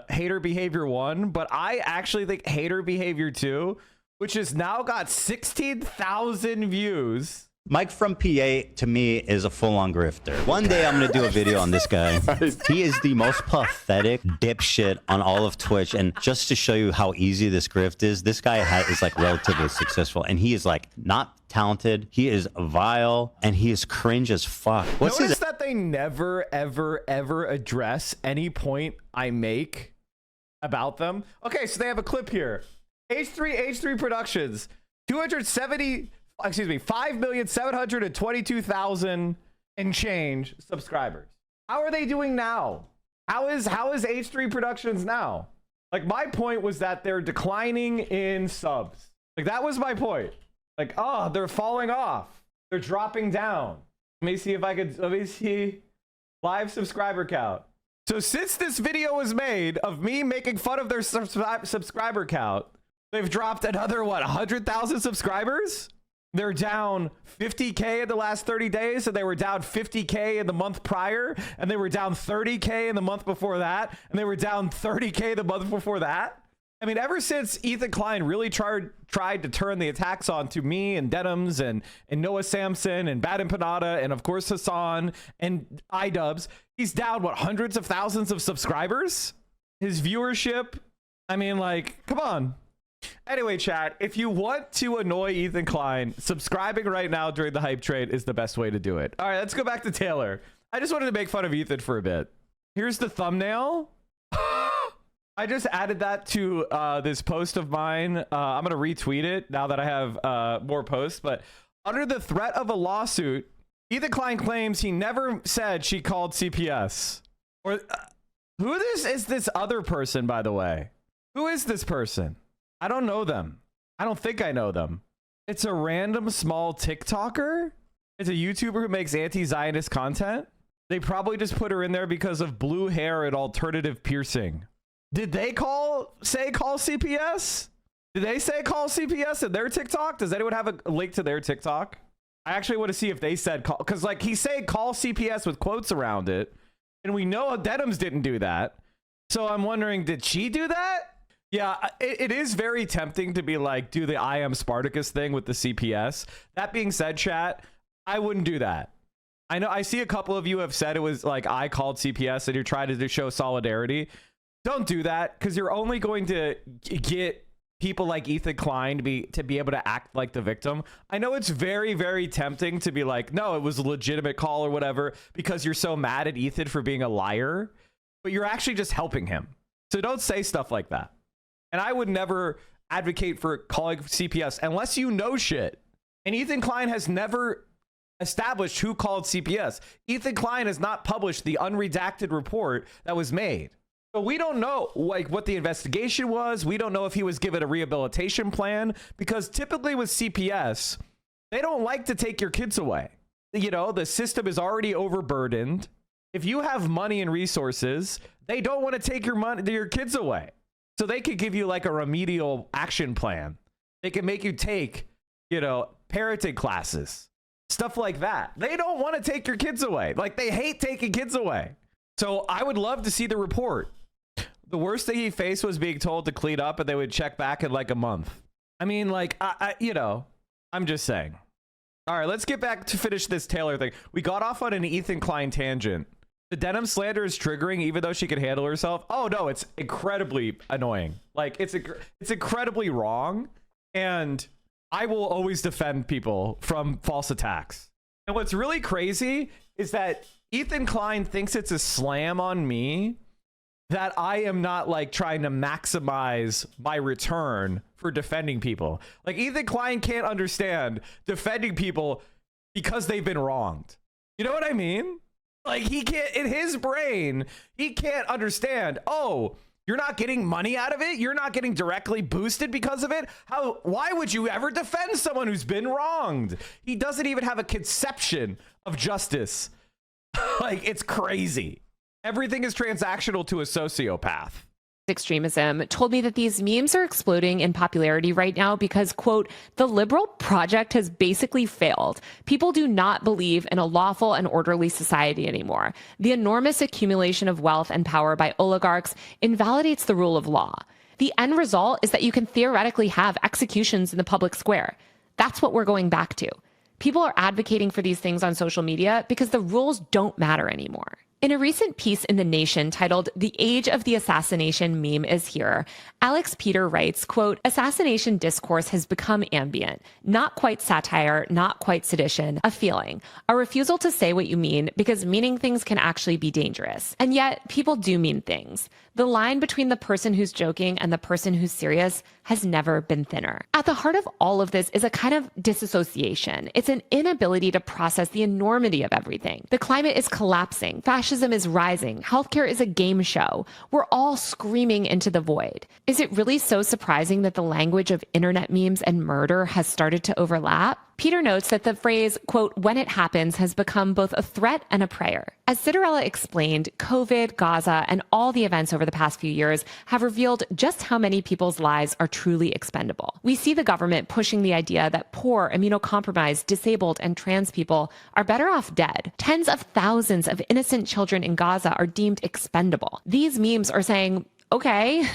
hater behavior 1, but I actually think hater behavior 2, which has now got 16,000 views. Mike from PA, to me, is a full-on grifter. One day I'm going to do a video on this guy. He is the most pathetic dipshit on all of Twitch. And just to show you how easy this grift is, this guy is like relatively successful. And he is like not talented. He is vile. And he is cringe as fuck. Notice that they never, ever, ever address any point I make about them. Okay, so they have a clip here. H3 Productions, 5,722,000 and change subscribers. How are they doing now? How is H3 Productions now? Like, my point was that they're declining in subs. Like, that was my point. Like, oh, they're falling off. They're dropping down. Let me see live subscriber count. So since this video was made of me making fun of their subscriber count, they've dropped another, what, 100,000 subscribers? They're down 50K in the last 30 days, and they were down 50K in the month prior, and they were down 30K in the month before that, and they were down 30K the month before that. I mean, ever since Ethan Klein really tried to turn the attacks on to me and Denims and Noah Samson and Bad Empanada and of course Hassan and iDubbbz, he's down, what, hundreds of thousands of subscribers? His viewership, I mean, like, come on. Anyway, chat, if you want to annoy Ethan Klein, subscribing right now during the hype trade is the best way to do it. All right, let's go back to Taylor. I just wanted to make fun of Ethan for a bit. Here's the thumbnail. I just added that to this post of mine. I'm going to retweet it now that I have more posts. But under the threat of a lawsuit, Ethan Klein claims he never said she called CPS. Or who is this other person, by the way? Who is this person? I don't know them. I don't think I know them. It's a random small TikToker. It's a YouTuber who makes anti-Zionist content. They probably just put her in there because of blue hair and alternative piercing. Did they say call CPS? Did they say call CPS in their TikTok? Does anyone have a link to their TikTok? I actually want to see if they said call, because like he said call CPS with quotes around it, and we know Denims didn't do that. So I'm wondering, did she do that? Yeah, it is very tempting to be like, do the I am Spartacus thing with the CPS. That being said, chat, I wouldn't do that. I know I see a couple of you have said it was like I called CPS and you're trying to show solidarity. Don't do that, because you're only going to get people like Ethan Klein to be able to act like the victim. I know it's very, very tempting to be like, no, it was a legitimate call or whatever, because you're so mad at Ethan for being a liar, but you're actually just helping him. So don't say stuff like that. And I would never advocate for calling CPS unless you know shit. And Ethan Klein has never established who called CPS. Ethan Klein has not published the unredacted report that was made. So we don't know like what the investigation was. We don't know if he was given a rehabilitation plan, because typically with CPS, they don't like to take your kids away. You know, the system is already overburdened. If you have money and resources, they don't want to take your kids away. So they could give you like a remedial action plan. They can make you take, you know, parenting classes, stuff like that. They don't want to take your kids away. Like, they hate taking kids away. So I would love to see the report. The worst thing he faced was being told to clean up and they would check back in like a month. I mean, like, you know, I'm just saying. All right, let's get back to finish this Taylor thing. We got off on an Ethan Klein tangent. The denim slander is triggering even though she could handle herself. Oh no, it's incredibly annoying. Like, it's incredibly wrong. And I will always defend people from false attacks. And what's really crazy is that Ethan Klein thinks it's a slam on me that I am not like trying to maximize my return for defending people. Like, Ethan Klein can't understand defending people because they've been wronged. You know what I mean? Like, he can't, in his brain, he can't understand, oh, you're not getting money out of it? You're not getting directly boosted because of it? Why would you ever defend someone who's been wronged? He doesn't even have a conception of justice. Like, it's crazy. Everything is transactional to a sociopath. Extremism told me that these memes are exploding in popularity right now because, quote, the liberal project has basically failed. People do not believe in a lawful and orderly society anymore. The enormous accumulation of wealth and power by oligarchs invalidates the rule of law. The end result is that you can theoretically have executions in the public square. That's what we're going back to. People are advocating for these things on social media because the rules don't matter anymore. In a recent piece in The Nation titled "The Age of the Assassination Meme is Here," Alex Peter writes, quote, assassination discourse has become ambient, not quite satire, not quite sedition, a feeling, a refusal to say what you mean because meaning things can actually be dangerous. And yet people do mean things. The line between the person who's joking and the person who's serious has never been thinner. At the heart of all of this is a kind of disassociation. It's an inability to process the enormity of everything. The climate is collapsing. Fascism is rising. Healthcare is a game show. We're all screaming into the void. Is it really so surprising that the language of internet memes and murder has started to overlap? Peter notes that the phrase, quote, when it happens has become both a threat and a prayer. As Cinderella explained, COVID, Gaza, and all the events over the past few years have revealed just how many people's lives are truly expendable. We see the government pushing the idea that poor, immunocompromised, disabled, and trans people are better off dead. Tens of thousands of innocent children in Gaza are deemed expendable. These memes are saying, okay,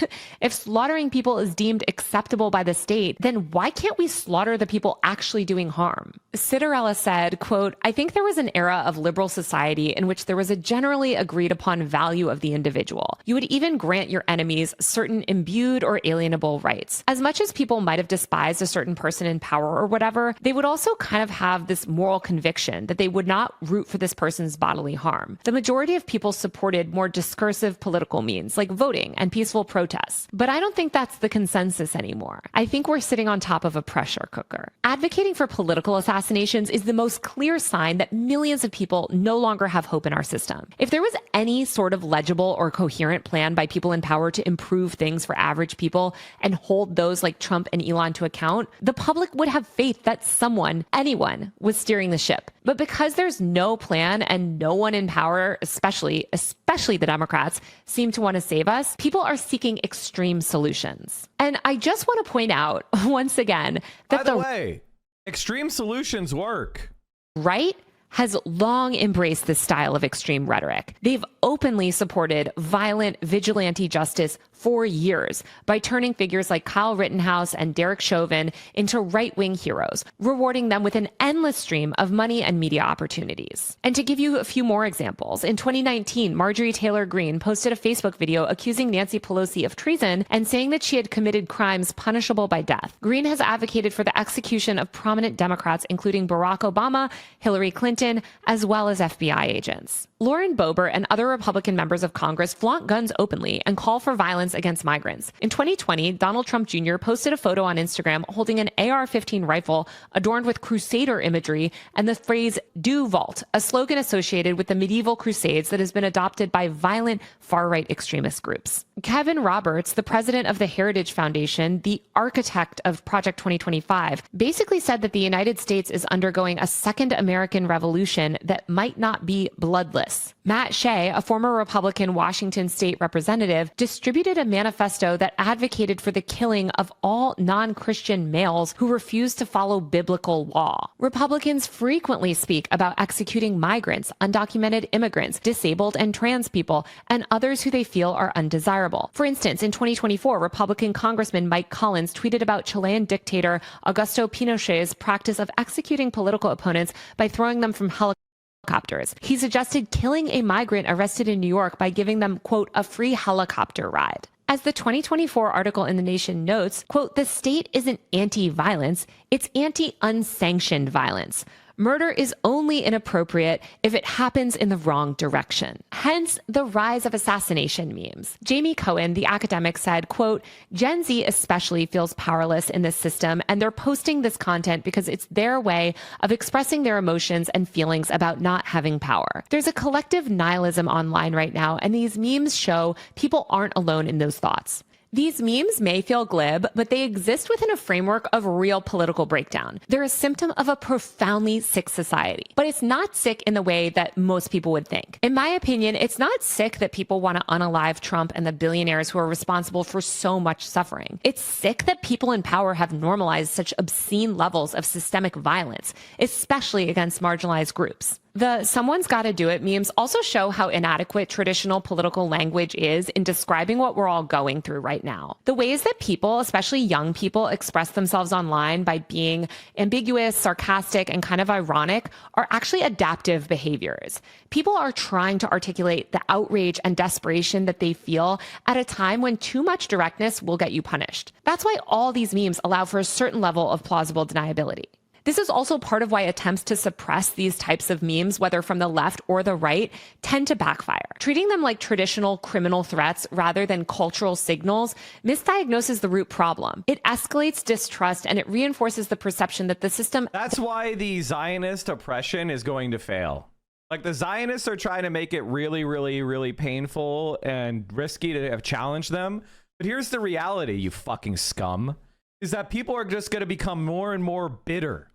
if slaughtering people is deemed acceptable by the state, then why can't we slaughter the people actually doing harm? Cinderella said, quote, I think there was an era of liberal society in which there was a generally agreed upon value of the individual. You would even grant your enemies certain imbued or alienable rights. As much as people might have despised a certain person in power or whatever, they would also kind of have this moral conviction that they would not root for this person's bodily harm. The majority of people supported more discursive political means like voting and peaceful protests. But I don't think that's the consensus anymore. I think we're sitting on top of a pressure cooker. Advocating for political assassinations is the most clear sign that millions of people no longer have hope in our system. If there was any sort of legible or coherent plan by people in power to improve things for average people and hold those like Trump and Elon to account, the public would have faith that someone, anyone, was steering the ship. But because there's no plan and no one in power, especially the Democrats, seem to want to save us, people are seeking extreme solutions. And I just want to point out once again that by the way, extreme solutions work. Right? Has long embraced this style of extreme rhetoric. They've openly supported violent vigilante justice for years by turning figures like Kyle Rittenhouse and Derek Chauvin into right-wing heroes, rewarding them with an endless stream of money and media opportunities. And to give you a few more examples, in 2019, Marjorie Taylor Greene posted a Facebook video accusing Nancy Pelosi of treason and saying that she had committed crimes punishable by death. Greene has advocated for the execution of prominent Democrats, including Barack Obama, Hillary Clinton, as well as FBI agents. Lauren Boebert and other Republican members of Congress flaunt guns openly and call for violence against migrants. In 2020, Donald Trump Jr. posted a photo on Instagram holding an AR-15 rifle adorned with Crusader imagery and the phrase "Do Vault," a slogan associated with the medieval Crusades that has been adopted by violent far-right extremist groups. Kevin Roberts, the president of the Heritage Foundation, the architect of Project 2025, basically said that the United States is undergoing a second American Revolution that might not be bloodless. Matt Shea, a former Republican Washington state representative, distributed a manifesto that advocated for the killing of all non-Christian males who refuse to follow biblical law. Republicans frequently speak about executing migrants, undocumented immigrants, disabled and trans people, and others who they feel are undesirable. For instance, in 2024, Republican Congressman Mike Collins tweeted about Chilean dictator Augusto Pinochet's practice of executing political opponents by throwing them from helicopters. He suggested killing a migrant arrested in New York by giving them, quote, a free helicopter ride. As the 2024 article in The Nation notes, quote, the state isn't anti-violence, it's anti-unsanctioned violence. Murder is only inappropriate if it happens in the wrong direction. Hence, the rise of assassination memes. Jamie Cohen, the academic, said, quote, Gen Z especially feels powerless in this system, and they're posting this content because it's their way of expressing their emotions and feelings about not having power. There's a collective nihilism online right now, and these memes show people aren't alone in those thoughts. These memes may feel glib, but they exist within a framework of real political breakdown. They're a symptom of a profoundly sick society. But it's not sick in the way that most people would think. In my opinion, it's not sick that people want to unalive Trump and the billionaires who are responsible for so much suffering. It's sick that people in power have normalized such obscene levels of systemic violence, especially against marginalized groups. The "someone's gotta do it" memes also show how inadequate traditional political language is in describing what we're all going through right now. The ways that people, especially young people, express themselves online by being ambiguous, sarcastic, and kind of ironic are actually adaptive behaviors. People are trying to articulate the outrage and desperation that they feel at a time when too much directness will get you punished. That's why all these memes allow for a certain level of plausible deniability. This is also part of why attempts to suppress these types of memes, whether from the left or the right, tend to backfire. Treating them like traditional criminal threats rather than cultural signals misdiagnoses the root problem. It escalates distrust and it reinforces the perception that the system... That's why the Zionist oppression is going to fail. Like, the Zionists are trying to make it really, really, really painful and risky to have challenged them. But here's the reality, you fucking scum, is that people are just going to become more and more bitter.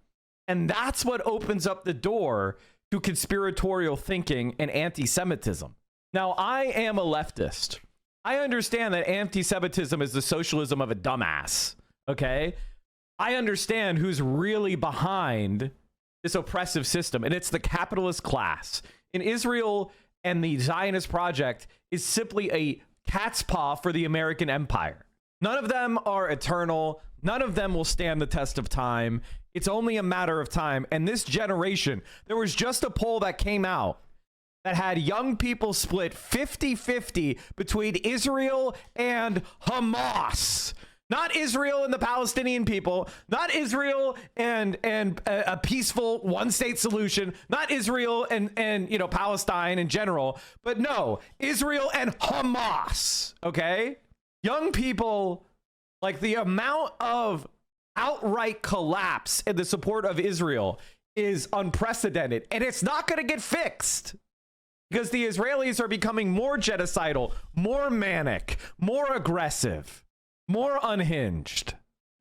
And that's what opens up the door to conspiratorial thinking and anti-Semitism. Now, I am a leftist. I understand that anti-Semitism is the socialism of a dumbass, okay? I understand who's really behind this oppressive system, and it's the capitalist class. In Israel, and the Zionist project is simply a cat's paw for the American empire. None of them are eternal. None of them will stand the test of time. It's only a matter of time. And this generation, there was just a poll that came out that had young people split 50-50 between Israel and Hamas. Not Israel and the Palestinian people, not Israel and a peaceful one-state solution, not Israel and you know, Palestine in general, but no, Israel and Hamas, okay? Young people, like, the amount of outright collapse in the support of Israel is unprecedented, and it's not going to get fixed because the Israelis are becoming more genocidal, more manic, more aggressive, more unhinged.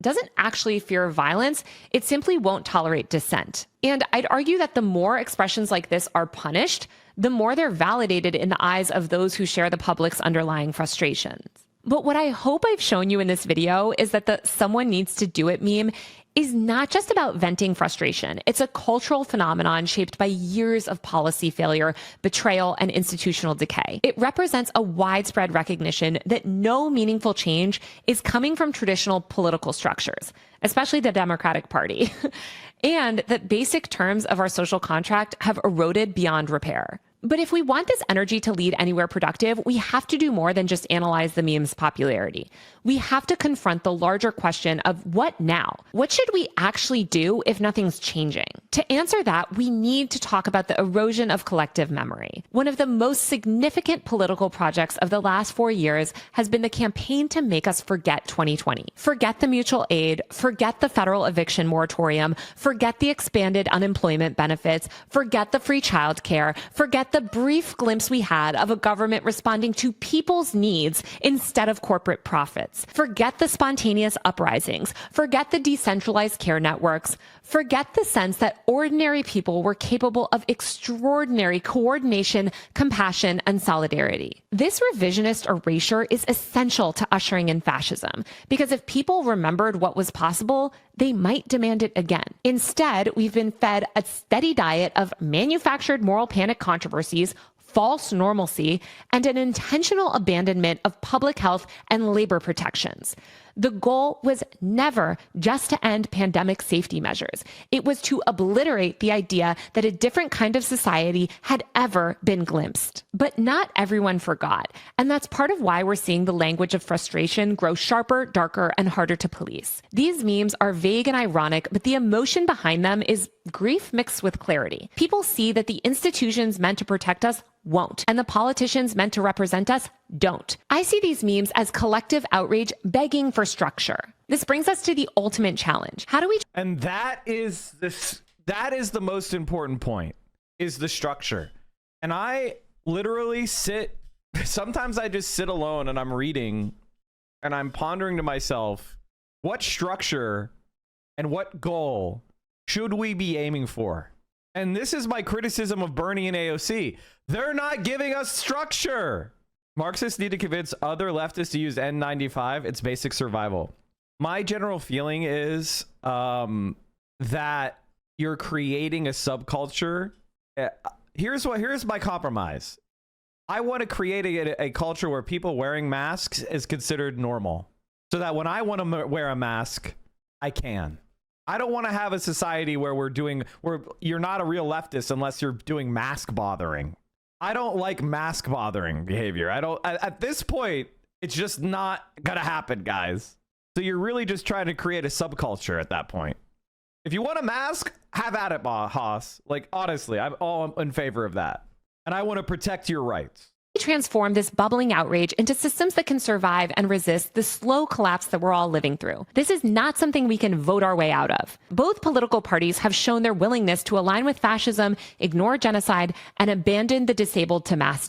Doesn't actually fear violence, it simply won't tolerate dissent. And I'd argue that the more expressions like this are punished, the more they're validated in the eyes of those who share the public's underlying frustrations. But what I hope I've shown you in this video is that the "someone needs to do it" meme is not just about venting frustration. It's a cultural phenomenon shaped by years of policy failure, betrayal, and institutional decay. It represents a widespread recognition that no meaningful change is coming from traditional political structures, especially the Democratic Party, and that basic terms of our social contract have eroded beyond repair. But if we want this energy to lead anywhere productive, we have to do more than just analyze the meme's popularity. We have to confront the larger question of what now? What should we actually do if nothing's changing? To answer that, we need to talk about the erosion of collective memory. One of the most significant political projects of the last 4 years has been the campaign to make us forget 2020. Forget the mutual aid, forget the federal eviction moratorium, forget the expanded unemployment benefits, forget the free childcare, forget the brief glimpse we had of a government responding to people's needs instead of corporate profits. Forget the spontaneous uprisings. Forget the decentralized care networks. Forget the sense that ordinary people were capable of extraordinary coordination, compassion, and solidarity. This revisionist erasure is essential to ushering in fascism, because if people remembered what was possible, they might demand it again. Instead, we've been fed a steady diet of manufactured moral panic controversies, false normalcy, and an intentional abandonment of public health and labor protections. The goal was never just to end pandemic safety measures. It was to obliterate the idea that a different kind of society had ever been glimpsed. But not everyone forgot, and that's part of why we're seeing the language of frustration grow sharper, darker, and harder to police. These memes are vague and ironic, but the emotion behind them is grief mixed with clarity. People see that the institutions meant to protect us won't, and the politicians meant to represent us don't. I see these memes as collective outrage begging for structure. This brings us to the ultimate challenge. How do we... And that is the most important point, is the structure. And I literally sometimes I just sit alone and I'm reading and I'm pondering to myself, what structure and what goal should we be aiming for? And this is my criticism of Bernie and AOC. They're not giving us structure. Marxists need to convince other leftists to use N95. It's basic survival. My general feeling is that you're creating a subculture. Here's my compromise. I want to create a culture where people wearing masks is considered normal, so that when I want to wear a mask, I can. I don't want to have a society where you're not a real leftist unless you're doing mask bothering. I don't like mask bothering behavior. At this point, it's just not gonna happen, guys. So you're really just trying to create a subculture at that point. If you want a mask, have at it, Haas. Like, honestly, I'm all in favor of that. And I want to protect your rights. Transform this bubbling outrage into systems that can survive and resist the slow collapse that we're all living through. This is not something we can vote our way out of. Both political parties have shown their willingness to align with fascism, ignore genocide, and abandon the disabled to mass death.